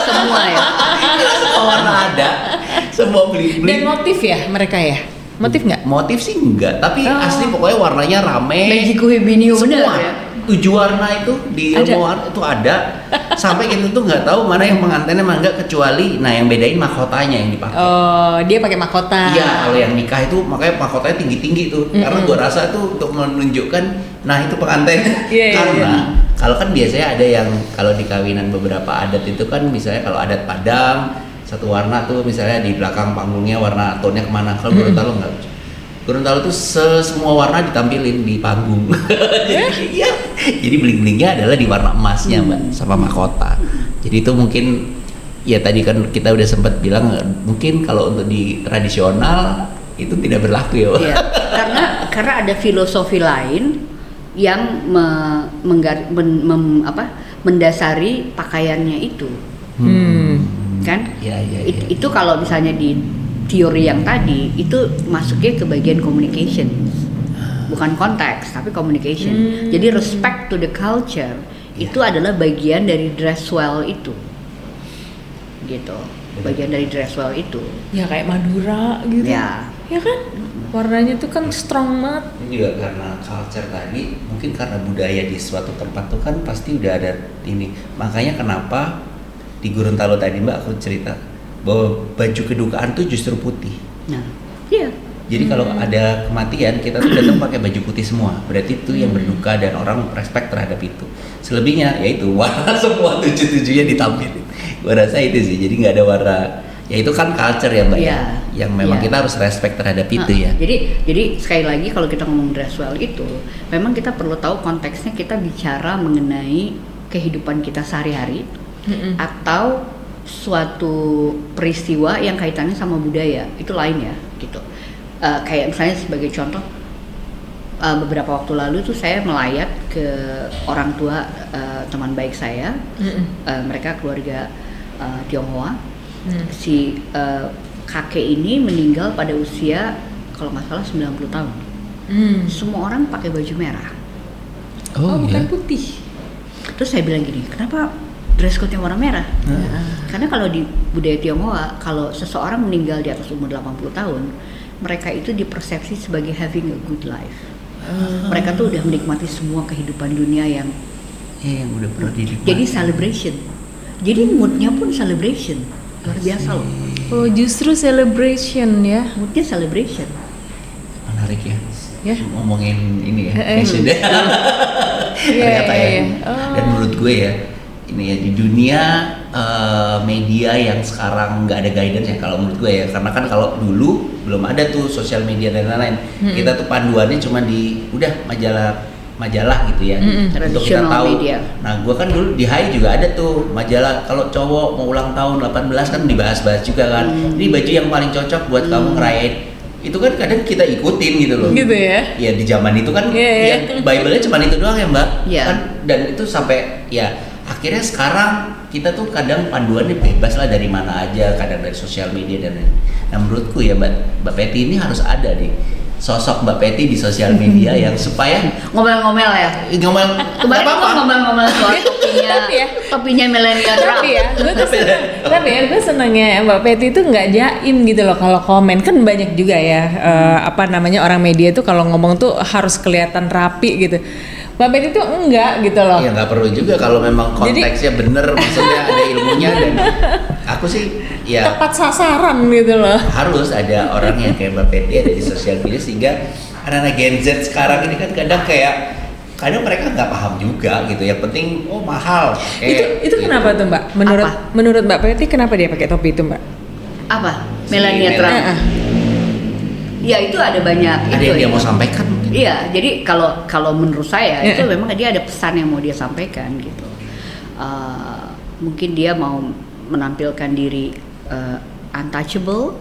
Semua ya. Semua warna ada. Semua beli-beli. Dan motif ya mereka ya? Motif nggak? Motif sih enggak, tapi asli pokoknya warnanya rame. Magic Webinio semua. Ya? 7 warna itu di ilmu warna itu ada. Sampai kita tuh nggak tahu mana yang pengantinnya mana enggak kecuali yang bedain mahkotanya yang dipakai. Oh, dia pakai mahkota. Iya, kalau yang nikah itu makanya mahkotanya tinggi-tinggi tuh. Karena gua rasa tuh untuk menunjukkan itu pengantin. Karena kalau kan biasanya ada yang kalau di kawinan beberapa adat itu kan misalnya kalau adat Padang satu warna tuh misalnya di belakang panggungnya warna tone-nya kemana. Kalau Gorontalo enggak. Gorontalo tuh semua warna ditampilin di panggung. Jadi bling-blingnya adalah di warna emasnya Mbak sama mahkota. Jadi itu mungkin ya tadi kan kita udah sempat bilang mungkin kalau untuk di tradisional itu tidak berlaku ya. Iya, karena ada filosofi lain yang mendasari pakaiannya itu. Kan? Ya. Itu kalau misalnya di teori yang tadi itu masuknya ke bagian communication, bukan konteks tapi communication. Jadi respect to the culture itu adalah bagian dari dress well itu, gitu. Bagian dari dress well itu. Ya kayak Madura gitu. Ya kan? Warnanya tuh kan strong banget. Ini juga karena culture tadi, mungkin karena budaya di suatu tempat tuh kan pasti udah ada ini. Makanya kenapa di Gorontalo tadi Mbak aku cerita bahwa baju kedukaan tuh justru putih. Nah, iya. Jadi kalau ada kematian kita tuh datang pakai baju putih semua. Berarti itu yang berduka dan orang respect terhadap itu. Selebihnya yaitu warna semua 7-7-nya ditampilin. Gua rasa itu sih. Jadi nggak ada warna. Ya itu kan culture ya Mbak ya. Yang memang kita harus respect terhadap itu ya. Jadi sekali lagi kalau kita ngomong dress well itu, memang kita perlu tahu konteksnya kita bicara mengenai kehidupan kita sehari-hari atau suatu peristiwa yang kaitannya sama budaya itu lain ya gitu. Kayak misalnya sebagai contoh beberapa waktu lalu tuh saya melayat ke orang tua teman baik saya, mereka keluarga Tionghoa. Si kakek ini meninggal pada usia kalau nggak salah 90 tahun. Semua orang pakai baju merah. Bukan putih. Terus saya bilang gini, kenapa dress code-nya warna merah. Karena kalau di budaya Tionghoa, kalau seseorang meninggal di atas umur 80 tahun, mereka itu dipersepsi sebagai having a good life. Mereka tuh udah menikmati semua kehidupan dunia yang udah pernah dinikmati. jadi celebration. Jadi moodnya pun celebration. Luar biasa loh. Oh, justru celebration ya. Moodnya celebration. Menarik ya. Ya. Ngomongin ini ya, fashion deh. Ternyata ya. Dan menurut gue ya, ini ya di dunia media yang sekarang nggak ada guidance ya kalau menurut gue ya, karena kan kalau dulu belum ada tuh sosial media dan lain-lain, kita tuh panduannya cuma di udah majalah gitu ya, untuk kita tahu. Media. Nah, gue kan dulu di HI juga ada tuh majalah, kalau cowok mau ulang tahun 18 kan dibahas-bahas juga kan, ini baju yang paling cocok buat kamu ngerayain. Itu kan kadang kita ikutin gitu loh. Gitu ya. Ya di zaman itu kan ya Bible-nya cuma itu doang ya, Mbak. Iya. Kan, dan itu sampai ya akhirnya sekarang kita tuh kadang panduannya bebas lah dari mana aja, kadang dari sosial media dan lain. Nah, menurutku ya Mbak Peti ini harus ada nih sosok Mbak Peti di sosial media yang supaya Ngomel-ngomel ya. ngomel Kemarin nggak gue ngomel-ngomel soal topinya milenial Trump. Tapi ya gue senangnya Mbak Peti itu nggak jaim gitu loh kalau komen. Kan banyak juga ya orang media tuh kalau ngomong tuh harus kelihatan rapi gitu. Mbak Peti tuh enggak gitu loh. Ya nggak perlu juga kalau memang konteksnya bener, maksudnya ada ilmunya, dan aku sih ya tepat sasaran gitu loh. harus ada orang yang kayak Mbak Peti ada di sosial media, sehingga anak-anak Gen Z sekarang ini kan kadang mereka nggak paham juga gitu. Yang penting mahal. Itu kenapa tuh Mbak? Menurut Mbak Peti kenapa dia pakai topi itu Mbak? Apa? Melania Trump. Ya itu ada banyak. Ada yang dia mau sampaikan mungkin. Iya, jadi kalau menurut saya itu memang dia ada pesan yang mau dia sampaikan gitu. Mungkin dia mau menampilkan diri untouchable.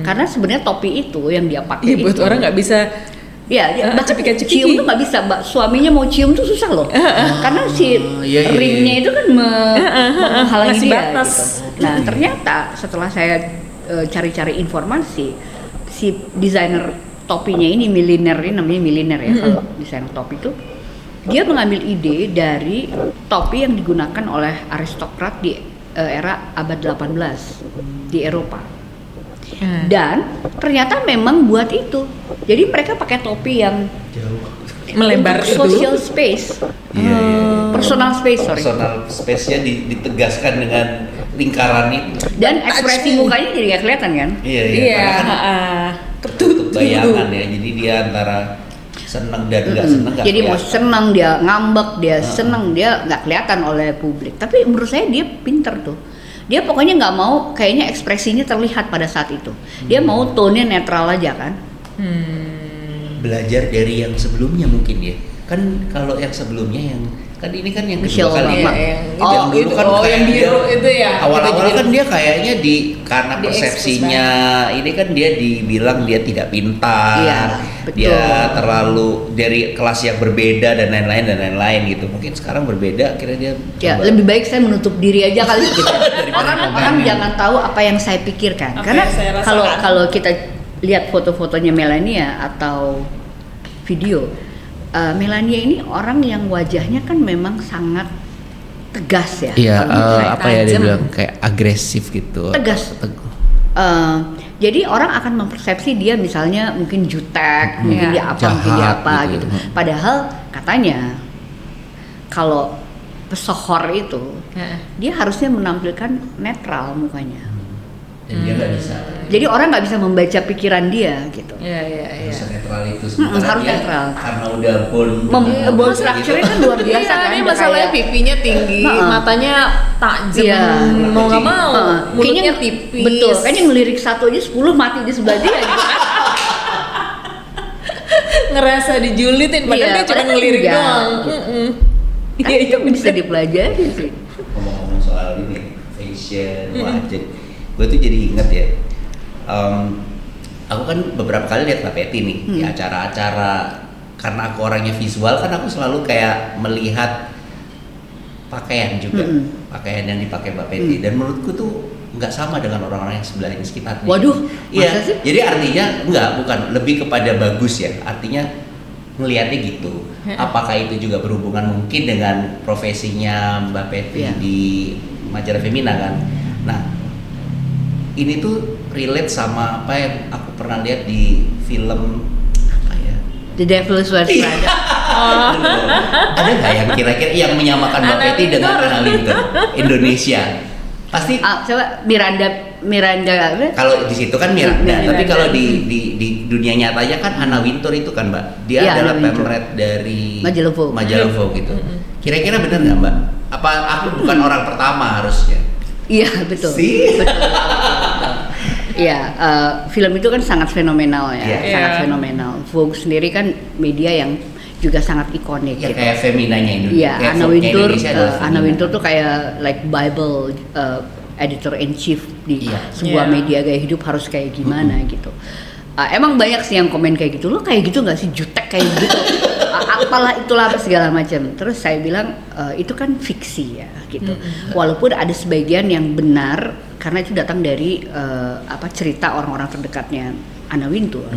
Karena sebenarnya topi itu yang dia pakai buat orang nggak bisa. Iya, bahkan cium tuh nggak bisa, suaminya mau cium tuh susah loh. Karena si ringnya itu kan menghalangi dia batas. gitu. Nah, ternyata setelah saya cari-cari informasi, si desainer topinya ini miliner, ini namanya miliner ya, kalau desainer topi itu dia mengambil ide dari topi yang digunakan oleh aristokrat di era abad 18 di Eropa. Dan ternyata memang buat itu. Jadi mereka pakai topi yang melebar itu. Social space. Personal space, Personal space-nya ditegaskan dengan lingkaran itu. Dan ekspresi mukanya jadi gak kelihatan kan? Iya. Ketutup bayangan ya. Jadi dia antara senang dan nggak senang. Jadi mau senang dia ngambek, dia senang dia nggak kelihatan oleh publik. Tapi menurut saya dia pinter tuh. Dia pokoknya nggak mau kayaknya ekspresinya terlihat pada saat itu. Dia mau tone-nya netral aja kan. Belajar dari yang sebelumnya mungkin ya. Kan kalau yang sebelumnya yang kan ini kan yang kedua kali yang dulu kan yang biru itu ya. Awal-awal kan dia kayaknya karena persepsinya ini kan dia dibilang dia tidak pintar, dia terlalu dari kelas yang berbeda dan lain-lain gitu. Mungkin sekarang berbeda, akhirnya dia lebih baik saya menutup diri aja kali gitu. Orang jangan tahu apa yang saya pikirkan. Karena kalau kita lihat foto-fotonya Melania atau video, Melania ini orang yang wajahnya kan memang sangat tegas ya. Iya, apa ya dia bilang kayak agresif gitu. Tegas. Jadi orang akan mempersepsi dia misalnya mungkin jutek, mungkin dia apa, mungkin dia apa gitu. Padahal katanya kalau pesohor itu dia harusnya menampilkan netral mukanya. Dan dia nggak bisa. Jadi orang nggak bisa membaca pikiran dia gitu. Iya. Harus netral itu. Harus netral. Karena udah bone structure kan luar biasa kan. Ini masalahnya pipinya tinggi, matanya tajam. Mau nggak mau, mulutnya tipis. Betul. Kayaknya ngelirik satu aja 10 mati di sebelah dia. Gitu. Ngerasa dijulitin, padahal dia cuma ngelirik doang. Itu bisa dipelajari sih. Ngomong-ngomong soal ini fashion, wajah. Gue tuh jadi inget ya, aku kan beberapa kali lihat Mbak Peti nih di acara-acara, karena aku orangnya visual kan aku selalu kayak melihat pakaian juga, pakaian yang dipakai Mbak Peti, dan menurutku tuh nggak sama dengan orang-orang yang sebelah ini sekitarnya. Waduh, iya. Jadi artinya bukan lebih kepada bagus ya, artinya ngelihatnya gitu. Apakah itu juga berhubungan mungkin dengan profesinya Mbak Peti di majalah Femina kan? Nah, ini tuh relate sama apa yang aku pernah lihat di film apa ya? The Devil's Wears Prada. Ada nggak yang kira-kira yang menyamakan Mbak Peti dengan Anna Wintour Indonesia? Pasti. Coba Miranda. Kalau di situ kan Miranda, tapi kalau di dunia nyatanya kan Anna Wintour itu kan Mbak, dia adalah pemret dari Majalah Vogue gitu. Kira-kira benar nggak Mbak? Apa aku bukan orang pertama harusnya? Iya betul. Iya, film itu kan sangat fenomenal ya, sangat fenomenal. Vogue sendiri kan media yang juga sangat ikonik. Ya, gitu. Kayak Feminanya Indonesia. Iya, Anna Wintour tuh kayak like Bible editor in chief di sebuah media gaya hidup harus kayak gimana gitu. Emang banyak sih yang komen kayak gitu, lo kayak gitu nggak sih, jutek kayak gitu, apalah itulah segala macam. Terus saya bilang itu kan fiksi ya gitu. Walaupun ada sebagian yang benar karena itu datang dari cerita orang-orang terdekatnya Anna Wintour.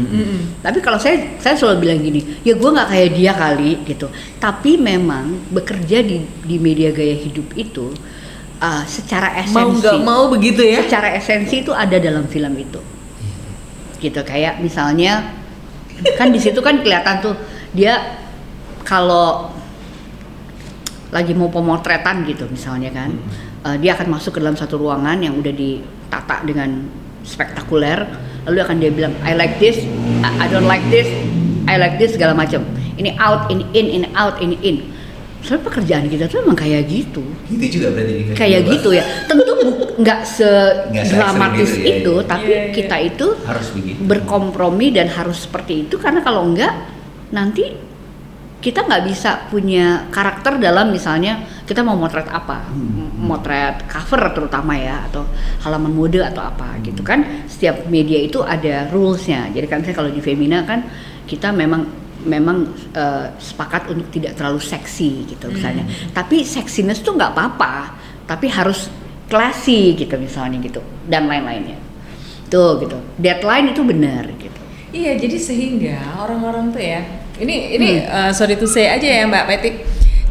Tapi kalau saya selalu bilang gini, ya gue nggak kayak dia kali gitu. Tapi memang bekerja di media gaya hidup itu secara esensi, mau nggak mau begitu ya. Secara esensi itu ada dalam film itu. Gitu, kayak misalnya kan di situ kan kelihatan tuh dia kalau lagi mau pemotretan gitu misalnya kan, dia akan masuk ke dalam satu ruangan yang udah ditata dengan spektakuler, lalu akan dia bilang I like this, I don't like this, I like this segala macam. Ini out, ini in out, ini in. Soalnya pekerjaan kita tuh emang kayak gitu. Gitu juga berarti. Kayak gitu ya. Tentu nggak sedramatis itu, tapi kita itu harus berkompromi dan harus seperti itu karena kalau enggak nanti kita nggak bisa punya karakter dalam misalnya kita mau motret apa, motret cover terutama ya atau halaman mode atau apa gitu kan. Setiap media itu ada rulesnya. Jadi kan misalnya kalau di Femina kan kita memang sepakat untuk tidak terlalu seksi gitu misalnya. Tapi sexiness tuh nggak apa-apa, tapi harus classy gitu misalnya gitu dan lain-lainnya. Tuh gitu. Deadline itu benar gitu. Iya, jadi sehingga orang-orang tuh ya. Ini sorry to say aja ya Mbak Peti.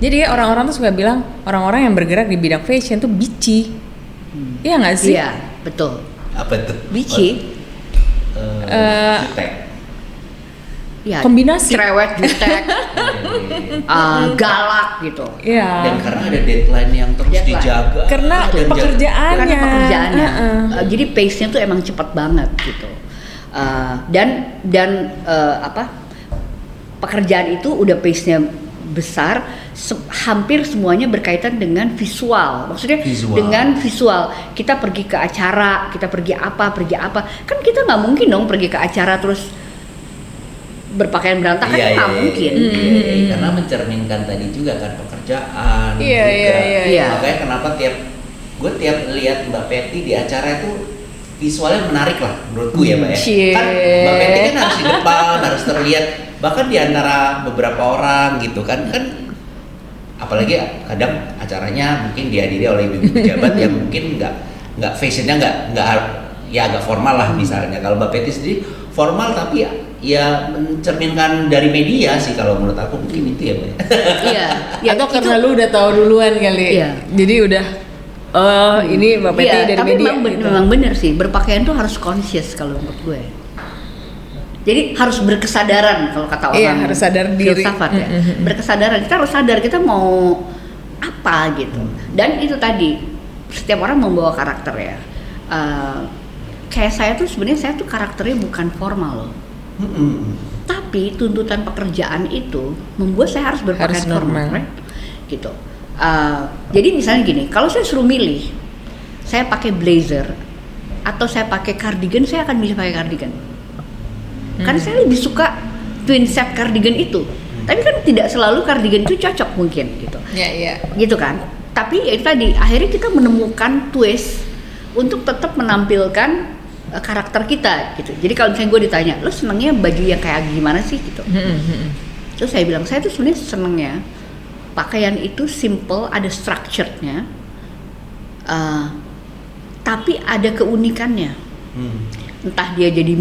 Jadi orang-orang tuh suka bilang orang-orang yang bergerak di bidang fashion tuh bitchy. Iya nggak sih? Iya, betul. Apa tuh? Bitchy. Jutek. Ya, kombinasi cerewet, jutek, galak gitu. Iya. Dan karena ada deadline yang terus dijaga. Karena pekerjaannya. Jadi pace-nya tuh emang cepet banget gitu. Dan pekerjaan itu udah pace-nya besar, hampir semuanya berkaitan dengan visual. Maksudnya dengan visual. Kita pergi ke acara, kita pergi apa. Kan kita nggak mungkin dong pergi ke acara terus berpakaian berantakan, nggak mungkin. Karena mencerminkan tadi juga kan pekerjaan. Iya. Makanya kenapa gue tiap lihat Mbak Peti di acara itu visualnya menarik lah menurutku ya Mbak ya. Kan Mbak Peti kan harus di depan, harus terlihat bahkan di antara beberapa orang gitu kan apalagi kadang acaranya mungkin dihadiri oleh ibu pejabat yang mungkin nggak fashionnya nggak agak formal lah misalnya. Kalau Mbak Peti sendiri formal tapi ya mencerminkan dari media sih kalau menurut aku mungkin itu ya Mbak. Iya. Atau karena lu udah tahu duluan kali. Iya. Jadi udah ini Mbak Peti dari tapi media. Tapi memang bener sih, berpakaian tuh harus conscious kalau menurut gue. Jadi harus berkesadaran kalau kata orang. Iya, harus sadar diri. Filsafat ya. Berkesadaran, kita harus sadar kita mau apa gitu. Dan itu tadi setiap orang membawa karakter ya. Kayak saya tuh sebenarnya karakternya bukan formal loh. Tapi tuntutan pekerjaan itu membuat saya harus berpakaian formal, right? Gitu. Jadi misalnya gini, kalau saya suruh milih, saya pakai blazer atau saya pakai cardigan, saya akan milih pakai cardigan. Karena saya lebih suka twin set cardigan itu. Tapi kan tidak selalu cardigan itu cocok mungkin gitu. Iya. Gitu kan. Tapi ya itu tadi, akhirnya kita menemukan twist untuk tetap menampilkan karakter kita gitu. Jadi kalau misalnya gue ditanya, lo senengnya baju yang kayak gimana sih gitu. Terus saya bilang, saya tuh sebenarnya senengnya pakaian itu simple, ada structure-nya, tapi ada keunikannya. entah dia jadi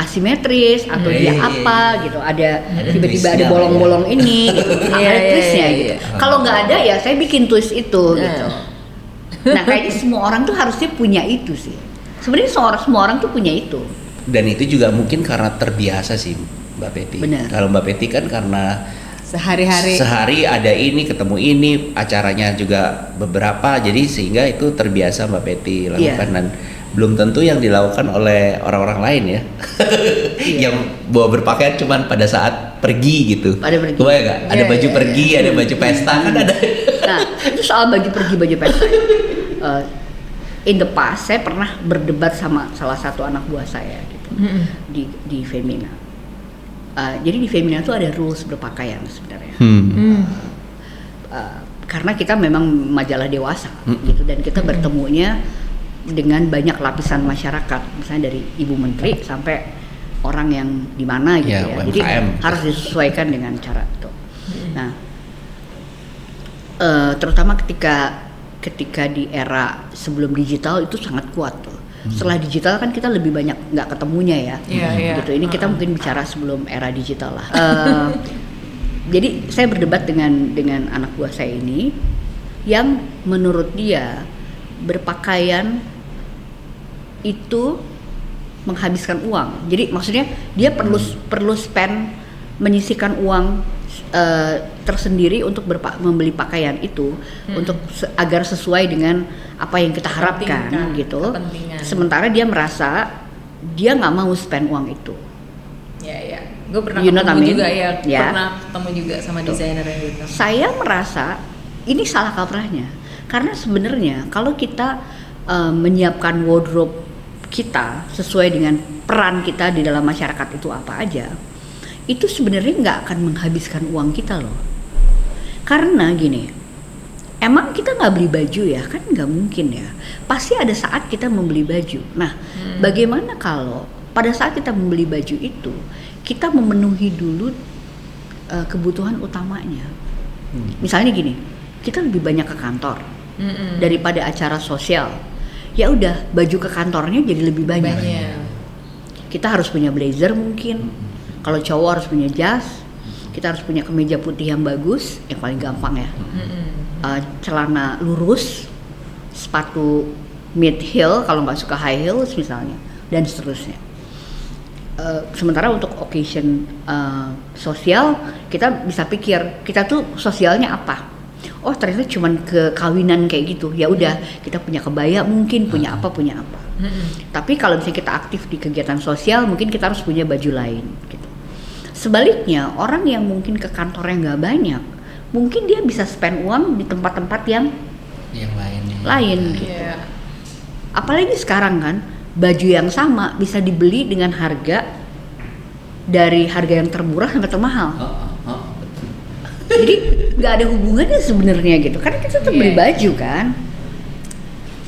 asimetris atau dia apa gitu, ada tiba-tiba ada bolong-bolong ini gitu, ada twistnya gitu. Kalau nggak ada ya saya bikin twist itu gitu. Nah kayaknya semua orang tuh harusnya punya itu sih. Sebenarnya semua orang tuh punya itu. Dan itu juga mungkin karena terbiasa sih Mbak Peti. Kalau Mbak Peti kan karena sehari ada ini, ketemu ini, acaranya juga beberapa, jadi sehingga itu terbiasa Mbak Peti lakukan. Dan belum tentu yang dilakukan oleh orang-orang lain ya. Yang bawa berpakaian cuman pada saat pergi gitu. Kebayang nggak? Ada baju pergi, ada baju pesta kan ada. Nah itu soal baju pergi, baju pesta. In the past saya pernah berdebat sama salah satu anak buah saya gitu, di Femina. Jadi di Femina itu ada rules berpakaian sebenarnya. Karena kita memang majalah dewasa gitu, dan kita bertemunya dengan banyak lapisan masyarakat, misalnya dari Ibu Menteri sampai orang yang di mana gitu ya. Jadi harus disesuaikan dengan cara itu. Nah, terutama ketika di era sebelum digital itu sangat kuat tuh. Setelah digital kan kita lebih banyak nggak ketemunya ya. Gitu. Ini kita mungkin bicara sebelum era digital lah. Jadi saya berdebat dengan anak buah saya ini yang menurut dia berpakaian itu menghabiskan uang. Jadi maksudnya dia perlu spend, menyisihkan uang tersendiri untuk membeli pakaian itu untuk agar sesuai dengan apa yang kita harapkan gitu. Sementara dia merasa dia nggak mau spend uang itu. Ya. Gue pernah ketemu juga pernah ketemu juga sama desainer yang gitu. Saya merasa ini salah kaprahnya, karena sebenarnya kalau kita menyiapkan wardrobe kita sesuai dengan peran kita di dalam masyarakat itu apa aja, itu sebenarnya nggak akan menghabiskan uang kita loh. Karena gini, emang kita nggak beli baju ya, kan nggak mungkin ya. Pasti ada saat kita membeli baju. Nah, bagaimana kalau pada saat kita membeli baju itu kita memenuhi dulu kebutuhan utamanya. Misalnya gini, kita lebih banyak ke kantor daripada acara sosial. Ya udah, baju ke kantornya jadi lebih banyak. Kita harus punya blazer mungkin. Kalau cowok harus punya jas. Kita harus punya kemeja putih yang bagus, yang paling gampang ya. Celana lurus, sepatu mid heel kalau nggak suka high heels misalnya, dan seterusnya. Sementara untuk occasion sosial, kita bisa pikir kita tuh sosialnya apa? Oh ternyata cuman ke kawinan kayak gitu. Ya udah, kita punya kebaya mungkin, punya apa. Tapi kalau misalnya kita aktif di kegiatan sosial, mungkin kita harus punya baju lain gitu. Sebaliknya, orang yang mungkin ke kantornya nggak banyak, mungkin dia bisa spend uang di tempat-tempat yang lain gitu. Apalagi sekarang kan, baju yang sama bisa dibeli dengan harga dari harga yang termurah sampai termahal. Jadi nggak ada hubungannya sebenarnya gitu, karena kita tetap beli baju kan.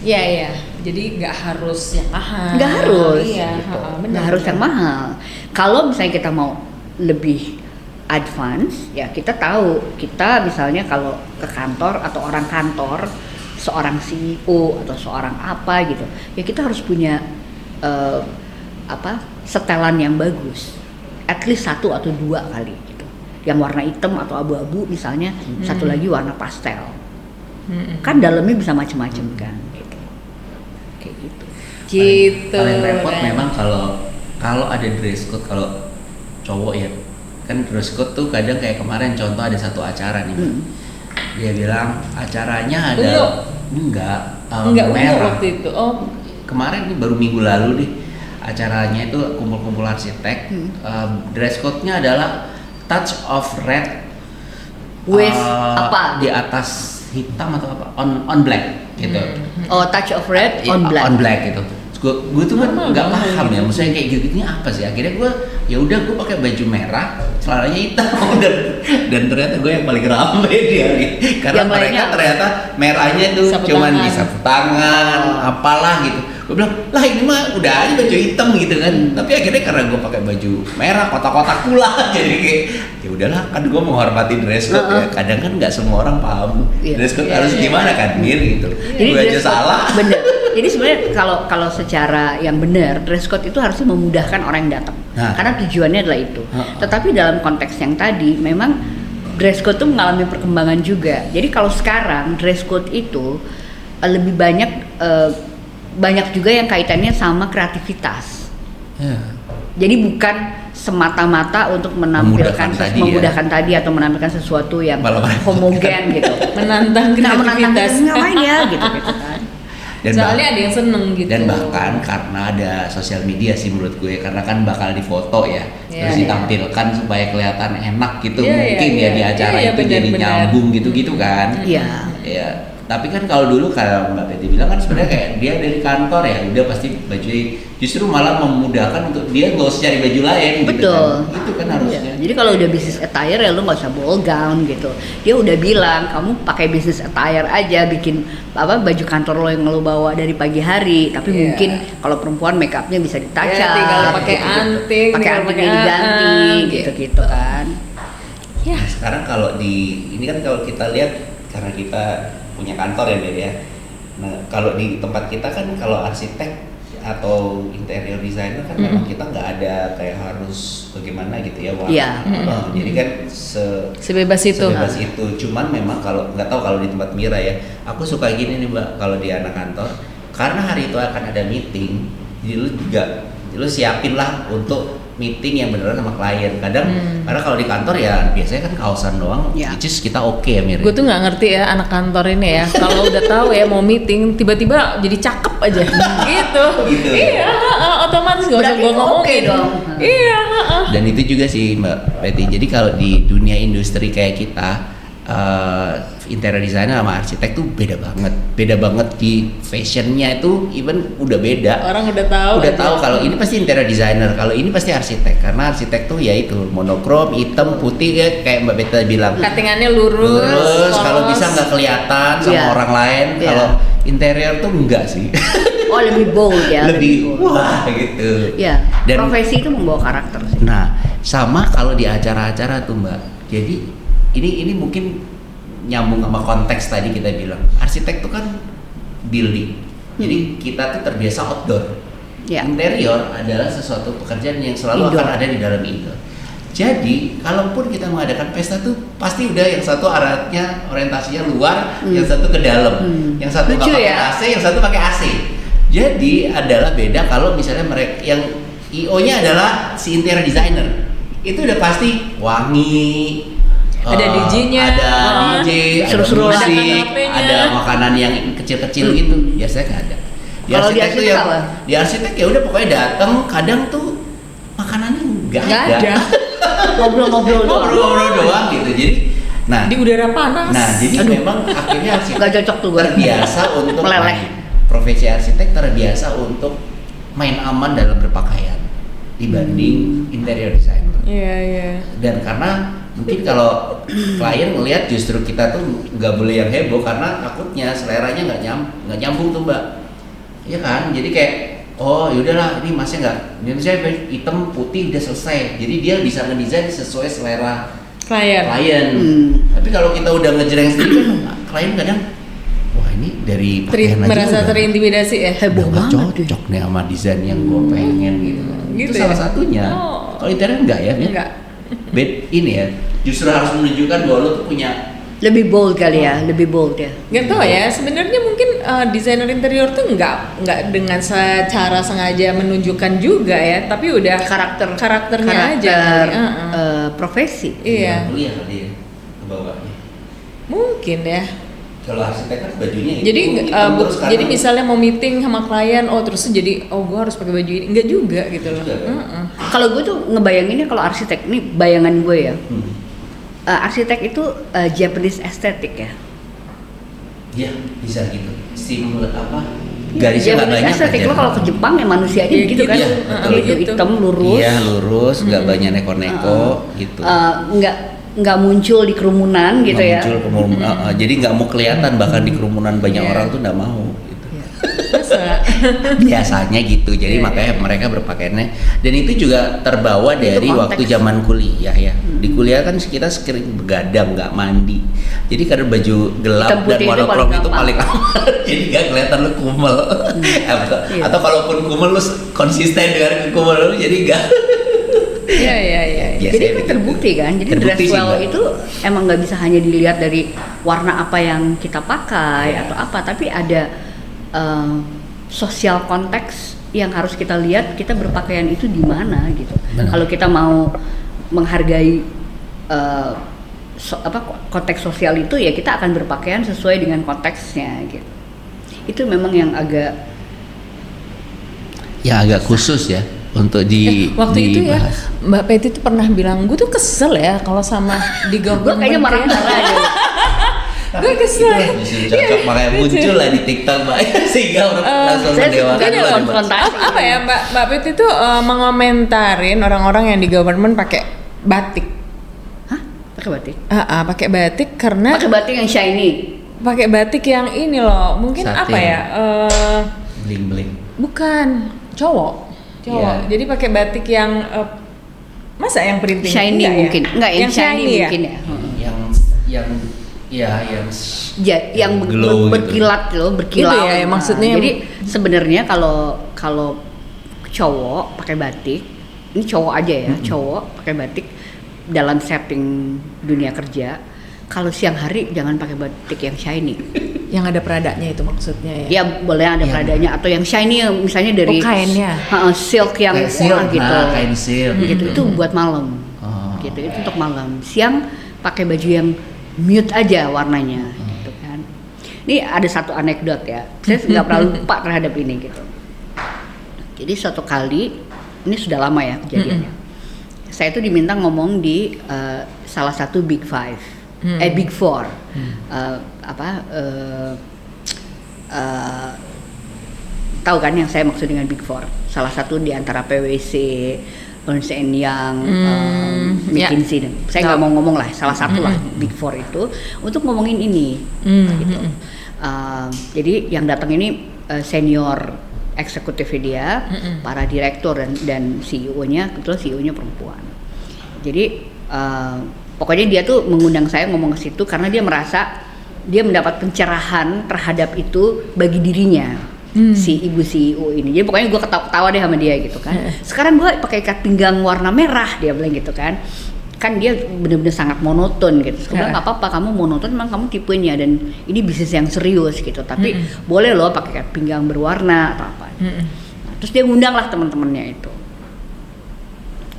Iya. Jadi nggak harus yang mahal. Nggak harus. Gitu. Nggak harus yang mahal. Kalau misalnya kita mau lebih advance, ya kita tahu, kita misalnya kalau ke kantor atau orang kantor, seorang CEO atau seorang apa gitu, ya kita harus punya setelan yang bagus, at least 1 atau 2 kali gitu, yang warna hitam atau abu-abu misalnya, satu lagi warna pastel, kan dalamnya bisa macam-macam kan gitu, kayak gitu. Paling repot memang kalau ada dress code. Kalau cowok ya kan dress code tuh kadang kayak kemarin contoh ada satu acara nih, dia bilang acaranya ada enggak merah waktu itu. Kemarin nih baru minggu lalu nih acaranya itu kumpul-kumpul arsitek. Dress code-nya adalah touch of red with di atas hitam atau apa, on black gitu. Touch of red on black gitu. Gue tuh kan nggak paham ya, maksudnya kayak gitu-gitunya apa sih. Akhirnya gue pakai baju merah, celananya hitam, dan ternyata gue yang paling rame dia gitu. Karena mereka ternyata merahnya tuh cuman di sapu tangan, apalah gitu. Gue bilang, lah ini mah udah aja baju hitam gitu kan. Tapi akhirnya karena gue pakai baju merah, kotak-kotak pula, jadi kayak ya udahlah, kan gue menghormati dress code ya. Kadang kan nggak semua orang paham dress code harus gimana kan, gitu. Jadi gue aja salah. Bener. Jadi sebenarnya kalau secara yang benar dress code itu harusnya memudahkan orang yang datang. Karena tujuannya adalah itu. Tetapi dalam konteks yang tadi memang dress code itu mengalami perkembangan juga. Jadi kalau sekarang dress code itu lebih banyak juga yang kaitannya sama kreativitas. Jadi bukan semata-mata untuk memudahkan tadi atau menampilkan sesuatu yang homogen gitu. Menantang kreativitas. Ngapain ya gitu kan. Dan soalnya ada yang seneng gitu. Dan bahkan karena ada sosial media sih menurut gue, karena kan bakal difoto ya, terus ditampilkan supaya kelihatan enak gitu mungkin di acara itu jadi nyambung gitu-gitu kan. Iya. Tapi kan kalau dulu kalau Mbak Betty bilang kan sebenarnya kayak dia dari kantor ya udah pasti baju justru malah memudahkan untuk dia nggak usah cari baju lain. Betul. Gitu kan. Itu kan harusnya. Jadi kalau udah business attire ya lu nggak usah ball gown gitu. Dia udah bilang kamu pakai business attire aja, bikin baju kantor lo yang lo bawa dari pagi hari. Tapi mungkin kalau perempuan make upnya bisa ditouch up. Tinggal pakai anting, pakai antingnya diganti gitu kan. Ya. Nah, sekarang kalau ini kan kalau kita lihat karena kita punya kantor ya Bel ya. Nah kalau di tempat kita kan kalau arsitek atau interior designer kan memang kita nggak ada kayak harus bagaimana gitu ya. Jadi kan sebebas itu. Cuman memang kalau nggak tahu kalau di tempat Mira ya. Aku suka gini nih Mbak kalau di anak kantor. Karena hari itu akan ada meeting, jadi lu siapin lah untuk meeting yang beneran sama klien. Kadang karena kalau di kantor ya biasanya kan kaosan doang, which is kita oke ya Mir. Gue tuh nggak ngerti ya anak kantor ini ya. Kalau udah tahu ya mau meeting tiba-tiba jadi cakep aja gitu. Iya, otomatis gak usah gue ngomongin dong. Iya. Dan itu juga sih Mbak Betty. Jadi kalau di dunia industri kayak kita, interior designer sama arsitek tuh beda banget di fashionnya itu even udah beda. Orang udah tahu kalau ini pasti interior designer, kalau ini pasti arsitek, karena arsitek tuh ya itu monokrom, hitam, putih ya kayak Mbak Beta bilang. Cuttingannya lurus kalau bisa nggak kelihatan sama orang lain. Kalau interior tuh enggak sih. Oh lebih bold ya. lebih wah gitu. Ya. Dan profesi itu membawa karakter sih. Nah sama kalau di acara-acara tuh Mbak. Jadi ini mungkin nyambung sama konteks tadi kita bilang arsitek tuh kan building, jadi kita tuh terbiasa outdoor. Interior adalah sesuatu pekerjaan yang selalu akan ada di dalam indoor. Jadi kalaupun kita mengadakan pesta tuh pasti udah yang satu arahnya orientasinya luar, yang satu ke dalam, yang satu nggak pakai AC, yang satu pakai AC. Jadi adalah beda kalau misalnya mereka yang IO-nya adalah si interior designer, itu udah pasti wangi. Ada DJ-nya, ada DJ, ada musik, ada makanan yang kecil-kecil gitu. Biasanya nggak ada. Kalau di arsitek apa? Di arsitek ya udah pokoknya datang, kadang tuh makanannya nggak ada. Ngobrol-ngobrol doang gitu. Jadi, di udara panas. Nah, jadi memang akhirnya arsitek nggak cocok tuh terbiasa untuk meleleh. Profesi arsitek terbiasa untuk main aman dalam berpakaian dibanding interior designer. Iya. Dan karena mungkin kalau klien ngelihat justru kita tuh nggak boleh yang heboh karena takutnya seleranya nggak nyambung tuh Mbak. Iya kan, jadi kayak oh yaudahlah ini masnya nggak, ini saya hitam putih udah selesai. Jadi dia bisa ngedesain sesuai selera klien. Tapi kalau kita udah ngejreng sendiri kan klien kadang wah ini dari pakaian aja merasa terintimidasi ya, heboh banget cocok nih sama desain yang gue pengen gitu. Itu salah satunya. Kalau interior enggak ya? Enggak. Ini ya, justru harus menunjukkan bahwa lo tuh punya lebih bold kali ya, lebih bold ya. Nggak tahu ya, sebenarnya mungkin desainer interior tuh nggak dengan secara sengaja menunjukkan juga ya, tapi udah karakternya aja. Profesi. Iya. Kuliah kali ya ke bawahnya. Mungkin ya. Kalau arsitek kan bajunya jadi misalnya mau meeting sama klien, terus jadi gue harus pakai baju ini, enggak juga gitu loh. Kalau gue tuh ngebayanginnya kalau arsitek, ini bayangan gue ya. Arsitek itu Japanese estetik ya. Iya, bisa gitu. Stimulus apa? Garisnya nggak banyak estetik aja. Lo kalau ke Jepang ya manusianya gitu kan. Gitu hitam lurus. Iya, lurus, nggak banyak neko-neko gitu. Nggak muncul di kerumunan gitu ya. Jadi nggak mau kelihatan bahkan di kerumunan banyak orang tuh nggak mau gitu. Masa? Biasanya gitu. Jadi makanya mereka berpakaiannya, dan itu juga terbawa dari waktu zaman kuliah ya. Di kuliah kan kita sering begadang, nggak mandi. Jadi karena baju gelap dan monokrom itu paling aman. Jadi nggak kelihatan lu kumel. Atau kalaupun kumel lu konsisten dengan kumel lu, jadi nggak. Iya. Jadi kan terbukti kan. Jadi dress well itu emang nggak bisa hanya dilihat dari warna apa yang kita pakai atau apa, tapi ada sosial konteks yang harus kita lihat kita berpakaian itu di mana gitu. Kalau kita mau menghargai konteks sosial itu, ya kita akan berpakaian sesuai dengan konteksnya gitu. Itu memang yang agak khusus ya untuk waktu itu ya Mbak Peti tuh pernah bilang, gue tuh kesel ya kalau sama di government. Gue kayaknya marah-marah aja. Gue kesel. Cocok, makanya muncul lah di TikTok Mbak, sehingga orang langsung mendewakan. Apa ya Mbak Peti tuh mengomentarin orang-orang yang di government pakai batik. Hah? Pakai batik? Pakai batik karena pakai batik yang shiny. Pakai batik yang ini loh, mungkin Satin. apa ya? Bling-bling. Bukan, cowok. Yeah. Jadi pakai batik yang masa yang printing shiny mungkin. Enggak, yang shiny mungkin ya. Yang glow berkilat gitu. loh, berkilau. Itu ya, maksudnya. Jadi sebenarnya kalau cowok pakai batik, ini cowok aja ya, cowok pakai batik dalam setting dunia kerja, kalau siang hari jangan pakai batik yang shiny. Yang ada peradanya itu maksudnya ya? Ya boleh ada peradanya, atau yang shiny misalnya dari kainnya, silk yang silk gitu. Kain silk gitu. Itu buat malam. Gitu, itu untuk malam. Siang pakai baju yang mute aja warnanya, gitu kan. Ini ada satu anekdot ya. Saya nggak pernah lupa terhadap ini gitu. Jadi suatu kali, ini sudah lama ya kejadiannya. Saya itu diminta ngomong di salah satu Big Five. Big Four, tahu kan yang saya maksud dengan Big Four? Salah satu di antara PwC, Ernst & Young, McKinsey. Saya nggak mau ngomong lah, salah satu lah Big Four itu untuk ngomongin ini. Gitu. Jadi yang datang ini senior eksekutifnya dia, para direktur dan CEO-nya, kebetulan CEO-nya perempuan. Jadi pokoknya dia tuh mengundang saya ngomong ke situ karena dia merasa dia mendapat pencerahan terhadap itu bagi dirinya, si ibu CEO ini. Jadi pokoknya gue ketawa deh sama dia gitu kan. Sekarang gue pakai ikat pinggang warna merah, dia bilang gitu kan. Kan dia benar-benar sangat monoton gitu. Gue bilang nggak apa-apa, kamu monoton memang kamu tipenya dan ini bisnis yang serius gitu. Tapi boleh loh pakai ikat pinggang berwarna atau apa. Nah, terus dia ngundang lah teman-temannya itu.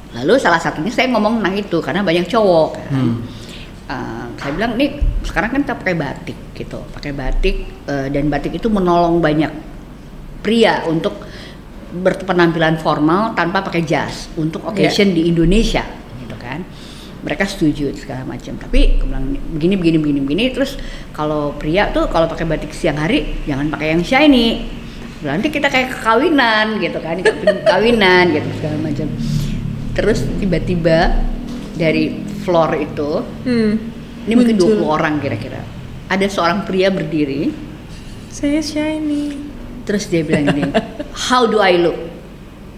Lalu salah satunya saya ngomong tentang itu karena banyak cowok kan. Saya bilang nih sekarang kan kita pakai batik gitu, pakai batik dan batik itu menolong banyak pria untuk berpenampilan formal tanpa pakai jas untuk occasion di Indonesia gitu kan. Mereka setuju segala macam. Tapi aku bilang begini terus kalau pria tuh kalau pakai batik siang hari jangan pakai yang shiny. Nanti kita kayak kekawinan gitu kan, kawinan gitu segala macam. Terus tiba-tiba dari floor itu, ini mungkin 20 orang kira-kira. Ada seorang pria berdiri. Saya shiny. Terus dia bilang gini, how do I look?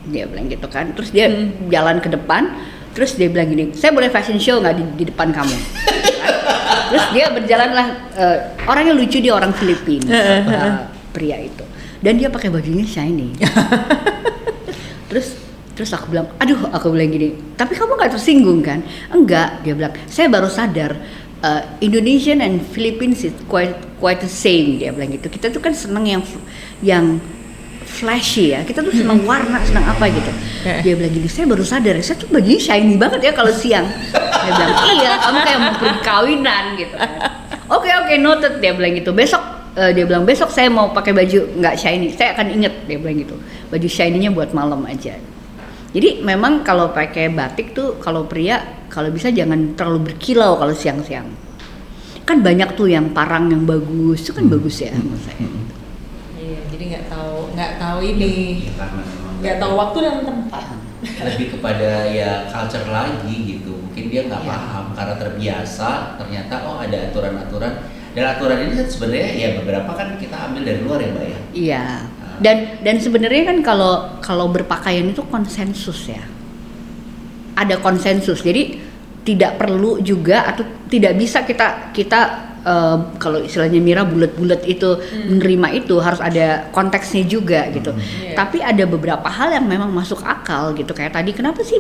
Dia bilang gitu kan. Terus dia jalan ke depan. Terus dia bilang gini, saya boleh fashion show nggak di depan kamu? Terus dia berjalanlah, orangnya lucu, dia orang Filipina, pria itu. Dan dia pakai bajunya shiny. Terus aku bilang, aku bilang gini, tapi kamu nggak tersinggung kan? Enggak, dia bilang, saya baru sadar Indonesian and Philippines is quite the same, dia bilang gitu. Kita tuh kan seneng yang flashy ya, kita tuh seneng warna, seneng apa gitu. Dia bilang gini, saya baru sadar, saya tuh bajunya shiny banget ya kalau siang. Dia bilang, iya, kamu kayak mau pergi kawinan gitu kan. Oke, noted, dia bilang gitu. Dia bilang besok saya mau pakai baju nggak shiny, saya akan inget, dia bilang gitu. Baju shiny-nya buat malam aja. Jadi memang kalau pakai batik tuh kalau pria kalau bisa jangan terlalu berkilau kalau siang-siang. Kan banyak tuh yang parang yang bagus, itu kan bagus ya menurut saya. Iya, jadi nggak tahu ini, nggak tahu waktu dan tempat. Lebih kepada ya culture lagi gitu. Mungkin dia nggak paham karena terbiasa. Ternyata ada aturan-aturan. Dan aturan ini kan sebenarnya ya beberapa kan kita ambil dari luar ya Mbak ya. Iya. Dan sebenarnya kan kalau berpakaian itu konsensus ya. Ada konsensus. Jadi tidak perlu juga atau tidak bisa kita kalau istilahnya Mira bulat-bulat itu menerima itu, harus ada konteksnya juga gitu. Tapi ada beberapa hal yang memang masuk akal gitu. Kayak tadi kenapa sih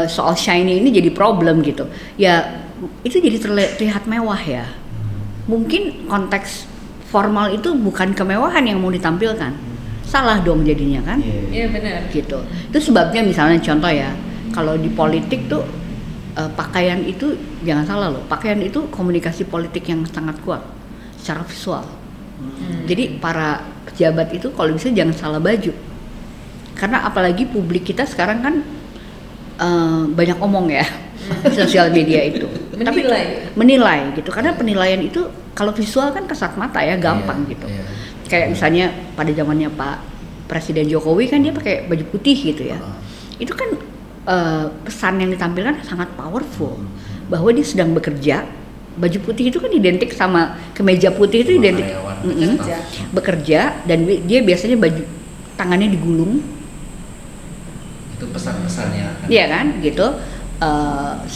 soal shiny ini jadi problem gitu. Ya itu jadi terlihat mewah ya. Mungkin konteks formal itu bukan kemewahan yang mau ditampilkan. Salah dong jadinya kan? Iya benar. Gitu. Itu sebabnya misalnya contoh ya, kalau di politik tuh pakaian itu jangan salah loh. Pakaian itu komunikasi politik yang sangat kuat secara visual. Jadi para pejabat itu kalau bisa jangan salah baju. Karena apalagi publik kita sekarang kan banyak omong ya di sosial media itu. Menilai gitu. Karena penilaian itu kalau visual kan kasat mata ya, gampang gitu. Kayak misalnya pada zamannya Pak Presiden Jokowi kan dia pakai baju putih gitu ya. Itu kan pesan yang ditampilkan sangat powerful bahwa dia sedang bekerja. Baju putih itu kan identik sama kemeja putih, itu identik bekerja, dan dia biasanya baju tangannya digulung. Itu pesan-pesannya kan? Iya kan gitu.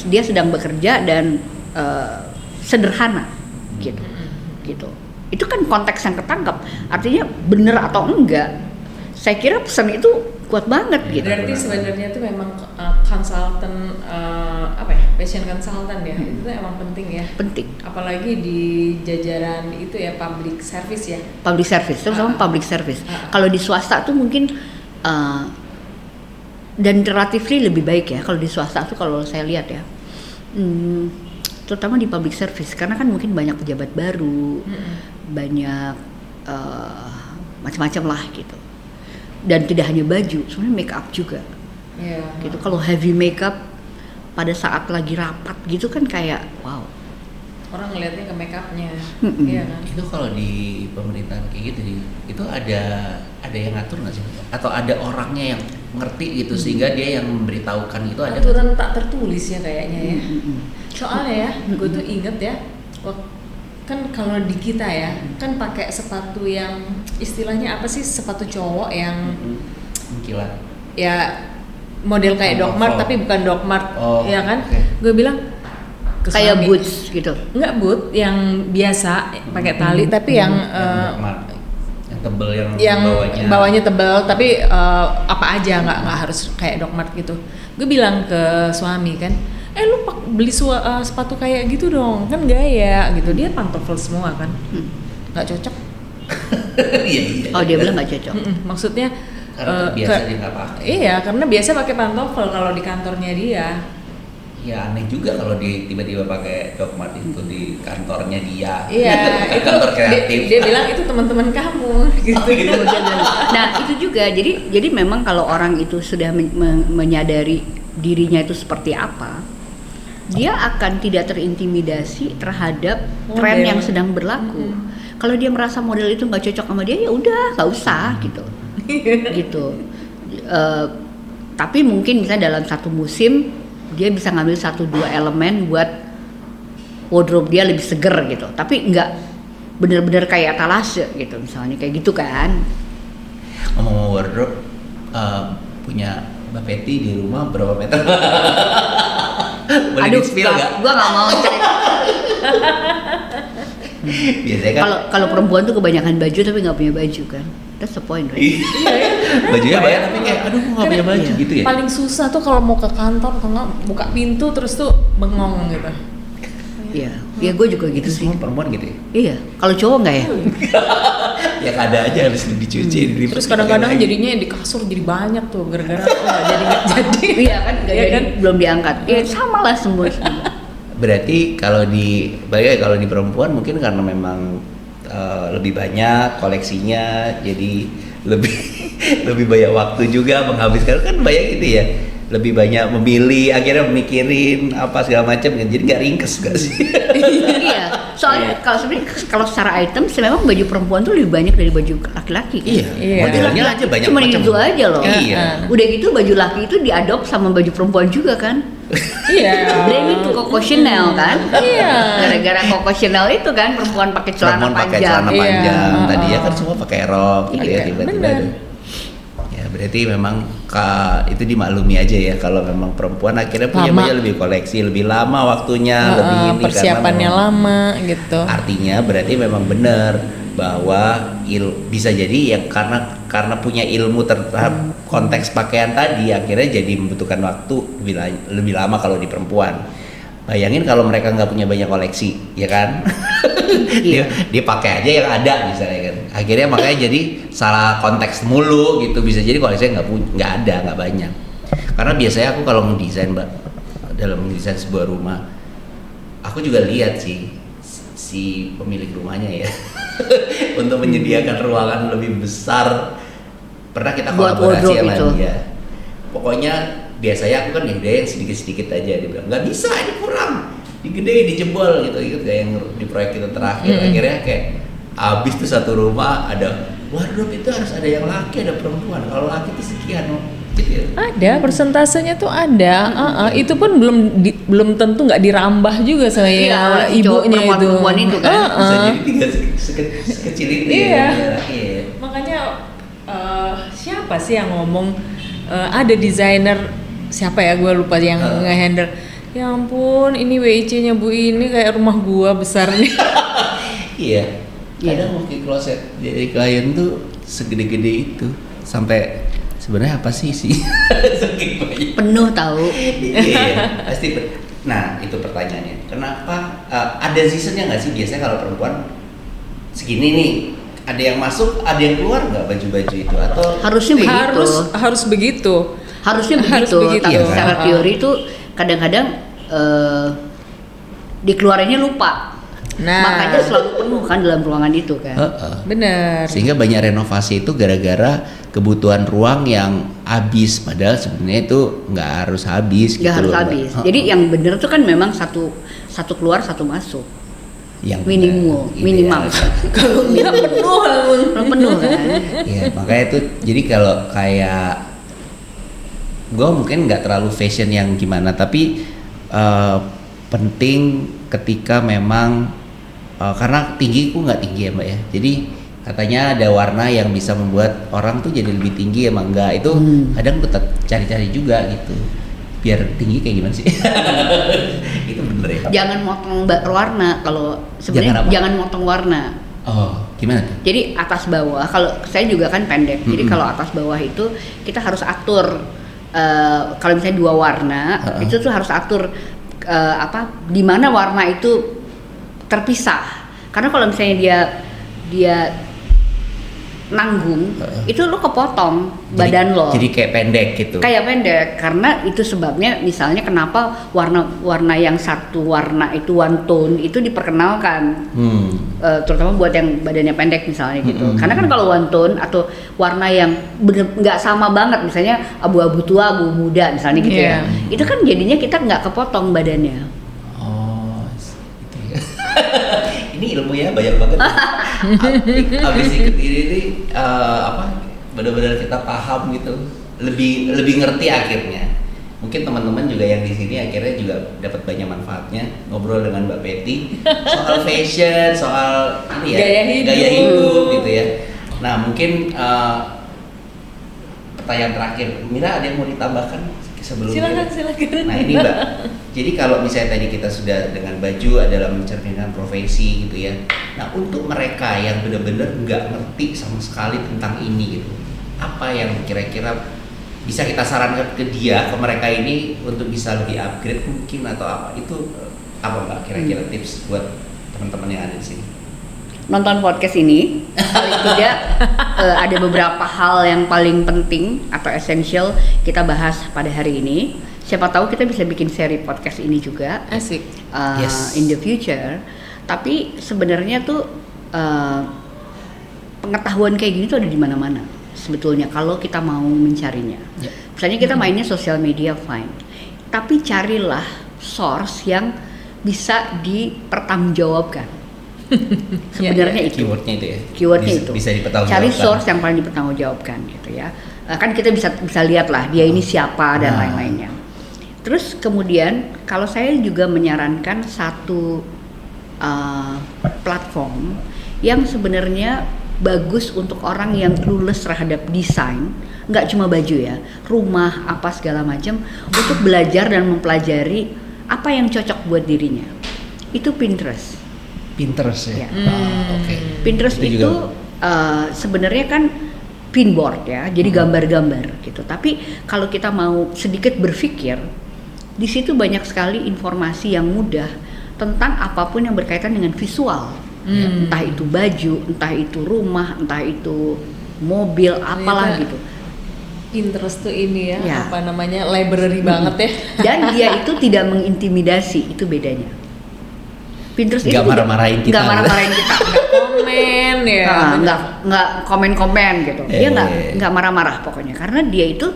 Dia sedang bekerja dan sederhana gitu. Itu kan konteks yang ketangkap. Artinya benar atau enggak, saya kira pesan itu kuat banget gitu. Berarti sebenarnya itu memang konsultan fashion consultant ya, itu emang penting ya. Penting. Apalagi di jajaran itu ya, public service ya. Public service, terutama public service. Kalau di swasta tuh mungkin dan relatively lebih baik ya kalau di swasta tuh, kalau saya lihat ya. Terutama di public service, karena kan mungkin banyak pejabat baru, banyak macam-macam lah gitu. Dan tidak hanya baju, sebenarnya make up juga. Gitu. Kalau heavy makeup pada saat lagi rapat gitu kan kayak wow. Orang ngelihatnya ke make upnya. Iya kan? Itu kalau di pemerintahan kayak gitu, itu ada yang ngatur nggak sih? Atau ada orangnya yang ngerti gitu sehingga dia yang memberitahukan itu ada? Aturan tak tertulis ya kayaknya ya. Soalnya ya, gue tuh inget ya, kan kalau di kita ya, kan pakai sepatu yang istilahnya apa sih, sepatu cowok yang mengkilat. Ya model kayak Doc Mart tapi bukan Doc Mart, ya kan? Gue bilang kayak boots gitu. Enggak boot yang biasa pakai tali, tapi yang tebel, yang bawahnya tebel, tapi apa aja, nggak harus kayak Doc Mart gitu. Gue bilang ke suami kan, lu beli sepatu kayak gitu dong, kan gaya gitu. Dia pantofel semua kan, nggak cocok. Iya. Oh dia bilang nggak cocok. Karena Maksudnya biasa dia nggak pakai. Iya, karena biasa pakai pantofel kalau di kantornya dia. Ya aneh juga kalau tiba-tiba pakai Doc Mart itu di kantornya dia. Iya, itu kantor kreatif. Dia bilang itu teman-teman kamu gitu. Nah itu juga, jadi memang kalau orang itu sudah menyadari dirinya itu seperti apa, dia akan tidak terintimidasi terhadap tren yang sedang berlaku. Kalau dia merasa model itu nggak cocok sama dia, ya udah nggak usah gitu. Tapi mungkin misalnya dalam satu musim dia bisa ngambil 1-2 elemen buat wardrobe dia lebih seger gitu, tapi nggak bener-bener kayak etalase gitu misalnya, kayak gitu kan. Ngomong wardrobe, punya Mbak Peti di rumah berapa meter? Boleh di-spill nggak? Gua nggak mau cerita. Biasanya kan kalau perempuan tuh kebanyakan baju tapi nggak punya baju kan. That's the point, right? Bajunya banyak tapi kayak aduh nggak punya baju gitu ya. Paling susah tuh kalau mau ke kantor atau nggak buka pintu terus tuh bengong gitu. Iya, ya gue juga gitu sih. Semua perempuan gitu ya? Iya, kalau cowok nggak ya? Ya ada aja harus dicuci. Terus kadang-kadang jadinya di kasur jadi banyak tuh gara-gara nggak jadi. Iya kan, belum diangkat. Iya sama lah semua. Berarti kalau di perempuan mungkin karena memang lebih banyak koleksinya, jadi lebih banyak waktu juga menghabiskan, kan banyak gitu ya, lebih banyak memilih, akhirnya memikirin apa segala macam, jadi nggak ringkes gak sih? Iya, soalnya kalau secara item memang baju perempuan tuh lebih banyak dari baju laki-laki. Iya. Modelnya aja banyak cuma macam. itu aja loh. Iya. Udah gitu baju laki itu diadop sama baju perempuan juga kan. Iya. Blame itu Coco Chanel kan? Iya. Gara-gara Coco Chanel itu kan perempuan pakai celana Perempuan pakai panjang. celana panjang. Iya. Tadinya kan semua pakai rok gitu ya, Iya, tiba-tiba benar. ada. Ya berarti memang itu dimaklumi aja ya kalau memang perempuan akhirnya punya Lama. banyak lebih koleksi, lebih lama waktunya, lebih ini persiapannya karena memang- lama gitu. Artinya berarti memang benar bahwa bisa jadi yang karena punya ilmu terhadap konteks pakaian tadi akhirnya jadi membutuhkan waktu lebih lama kalau di perempuan. Bayangin kalau mereka nggak punya banyak koleksi, ya kan? Iya. dia pakai aja yang ada misalnya kan. Akhirnya makanya jadi salah konteks mulu gitu. Bisa jadi koleksinya nggak ada, nggak banyak. Karena biasanya aku kalau mendesain, Mbak, dalam mendesain sebuah rumah, aku juga lihat sih si pemilik rumahnya ya untuk menyediakan ruangan lebih besar. Pernah kita Buat kolaborasi wardrobe sama itu. dia. Pokoknya biasanya aku kan yang sedikit-sedikit aja, dia bilang nggak bisa, ini kurang, digedein, dijebol gitu kayak yang di proyek kita terakhir. Akhirnya kayak abis tuh satu rumah ada wardrobe itu harus ada yang laki, ada perempuan. Kalau laki itu sekian gitu ya. Ada persentasenya tuh ada. Itu pun belum tentu nggak dirambah juga sama Iya, ibunya itu. perempuan itu kan. Bisa jadi tinggal sekecil itu Iya. ya. Makanya siapa sih yang ngomong ada desainer siapa ya, gue lupa yang nge-handle. Ya ampun, ini WIC-nya Bu ini kayak rumah gua besar nih. Iya. Kadang walk-in closet dari klien tuh segede-gede itu sampai sebenarnya apa sih saking banyak. Penuh tahu. Iya, pasti. Nah, itu pertanyaannya. Kenapa ada seasonnya nggak sih biasanya kalau perempuan segini nih? Ada yang masuk, ada yang keluar nggak baju-baju itu atau Harusnya begitu. Harus begitu. Harusnya Harus begitu. begitu. Tapi Iya, kan? secara teori itu kadang-kadang dikeluarinnya lupa. Nah. Makanya selalu penuh kan dalam ruangan itu kan. Bener. Sehingga banyak renovasi itu gara-gara kebutuhan ruang yang habis, padahal sebenarnya itu nggak harus habis. Nggak harus loh, Mbak. habis. Jadi yang bener tuh kan memang satu keluar satu masuk. yang Minimal. Kalau nggak penuh lamun. Penuh kan. Ya makanya itu jadi kalau kayak gue mungkin nggak terlalu fashion yang gimana, tapi penting ketika memang karena tinggiku nggak tinggi ya Mbak ya, jadi katanya ada warna yang bisa membuat orang tuh jadi lebih tinggi, emang enggak itu kadang tetap cari-cari juga gitu biar tinggi kayak gimana sih. Itu bener ya. Jangan motong warna kalau sebenarnya jangan motong warna. Oh gimana tuh? Jadi atas bawah, kalau saya juga kan pendek, jadi kalau atas bawah itu kita harus atur. Kalau misalnya dua warna, itu tuh harus atur di mana warna itu terpisah. Karena kalau misalnya dia nanggung, itu lo kepotong badan lo. Jadi kayak pendek gitu. Kayak pendek, karena itu sebabnya misalnya kenapa warna yang satu warna itu one tone itu diperkenalkan. Terutama buat yang badannya pendek misalnya gitu. Karena kan kalau one tone atau warna yang bener nggak sama banget, misalnya abu-abu tua, abu muda misalnya gitu ya, itu kan jadinya kita nggak kepotong badannya. Oh, gitu ya. Ini ilmunya banyak banget. Abis ikut ini benar-benar kita paham gitu, lebih ngerti akhirnya. Mungkin teman-teman juga yang di sini akhirnya juga dapat banyak manfaatnya ngobrol dengan Mbak Betty soal fashion, soal ini ya gaya hidup gitu ya. Nah mungkin pertanyaan terakhir, Mira ada yang mau ditambahkan sebelum Silakan. Nah ini Mbak, jadi kalau misalnya tadi kita sudah dengan baju adalah mencerminkan profesi gitu ya. Nah untuk mereka yang benar-benar nggak ngerti sama sekali tentang ini gitu, apa yang kira-kira bisa kita sarankan ke dia, ke mereka ini untuk bisa lebih upgrade mungkin atau apa? Itu apa Mbak kira-kira tips buat teman-teman yang ada di sini? Nonton podcast ini, paling tidak ada beberapa hal yang paling penting atau esensial kita bahas pada hari ini. Siapa tahu kita bisa bikin seri podcast ini juga. Asik. In the future. Tapi sebenarnya tuh pengetahuan kayak gini tuh ada di mana-mana. Sebetulnya kalau kita mau mencarinya. Misalnya kita mainnya sosial media, fine. Tapi carilah source yang bisa dipertanggungjawabkan. Sebenarnya itu keywordnya itu ya. Keywordnya itu. Bisa dipertanggungjawabkan. Cari source yang paling dipertanggungjawabkan gitu ya. Kan kita bisa lihat lah dia ini siapa dan lain-lainnya. Terus kemudian kalau saya juga menyarankan satu platform yang sebenarnya bagus untuk orang yang clueless terhadap desain, nggak cuma baju ya, rumah apa segala macam, untuk belajar dan mempelajari apa yang cocok buat dirinya. Itu Pinterest. Pinterest ya. Oke. Pinterest itu sebenarnya kan pinboard ya, jadi gambar-gambar gitu. Tapi kalau kita mau sedikit berpikir, di situ banyak sekali informasi yang mudah tentang apapun yang berkaitan dengan visual. Entah itu baju, entah itu rumah, entah itu mobil, apalah gitu. Pinterest tuh ini ya, apa namanya, library banget ya. Dan dia itu tidak mengintimidasi, itu bedanya. Pinterest nggak itu marah-marahin kita. Nggak marah-marahin kita. Nggak komen ya. Nggak komen-komen gitu. Dia nggak marah-marah pokoknya, karena dia itu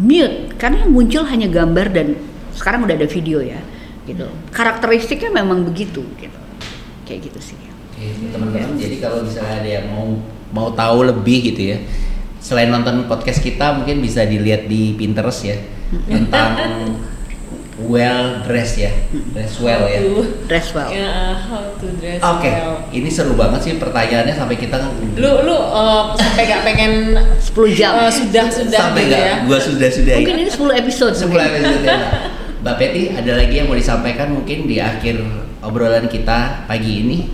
mute, karena yang muncul hanya gambar dan sekarang udah ada video ya, gitu. Karakteristiknya memang begitu, gitu. Kayak gitu sih. Oke, teman-teman, jadi kalau misalnya ada yang mau tahu lebih gitu ya, selain nonton podcast kita mungkin bisa dilihat di Pinterest ya, tentang well dress ya, dress well ya. How to dress Oke, well. ini seru banget sih pertanyaannya sampai kita lu sampai gak pengen 10 jam. sudah sampai gitu gak, ya. gua sudah Mungkin ini 10 episode. 10 episode ya. Mbak Peti, ada lagi yang mau disampaikan mungkin di akhir obrolan kita pagi ini?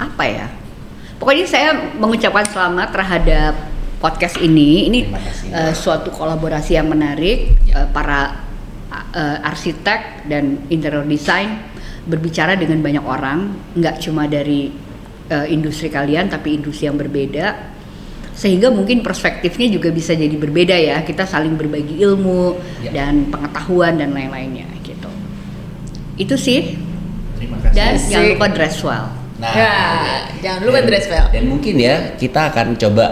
Apa ya? Pokoknya saya mengucapkan selamat terhadap podcast ini. Ini suatu kolaborasi yang menarik, para arsitek dan interior design berbicara dengan banyak orang, nggak cuma dari industri kalian tapi industri yang berbeda, sehingga mungkin perspektifnya juga bisa jadi berbeda ya. Kita saling berbagi ilmu dan pengetahuan dan lain-lainnya gitu. Itu sih. Terima kasih. Dan jangan lupa dress well. Nah, jangan lupa dress well. Dan mungkin ya kita akan coba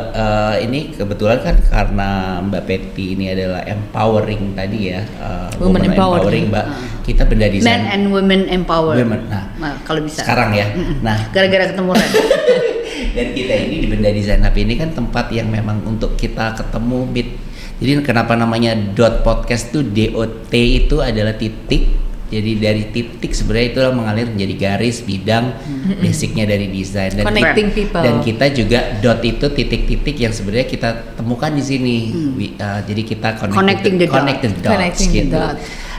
ini kebetulan kan karena Mbak Peti ini adalah empowering tadi ya, women empowering Mbak. Kita benda desain Men and women empower. Nah, kalau bisa. Sekarang ya. Nah, gara-gara ketemu Ren. Dan kita ini di Benda Desain Hub ini kan tempat yang memang untuk kita ketemu meet. Jadi kenapa namanya .podcast tuh DOT itu adalah titik. Jadi dari titik sebenarnya itu mengalir menjadi garis bidang basicnya dari desain dan connecting people. Dan kita juga dot itu titik-titik yang sebenarnya kita temukan di sini. Jadi kita Connecting the dots gitu.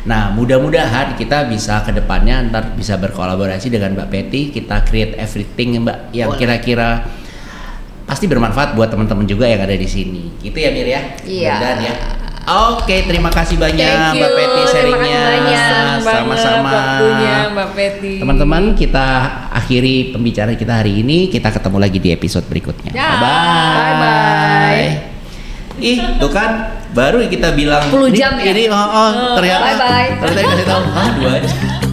Nah, mudah-mudahan kita bisa ke depannya ntar bisa berkolaborasi dengan Mbak Peti, kita create everything Mbak yang kira-kira pasti bermanfaat buat teman-teman juga yang ada di sini. Gitu ya Mir ya. Iya. Mudah-mudahan ya. Oke, terima kasih banyak Mbak Peti sharingnya. Sama-sama. Waktunya Mbak Peti. Teman-teman, kita akhiri pembicaraan kita hari ini. Kita ketemu lagi di episode berikutnya. Ya. Bye bye. Ih, tuh kan baru kita bilang 10 jam ya. Ini ternyata. Bye bye. Ternyata dikasih tahu 2 jam.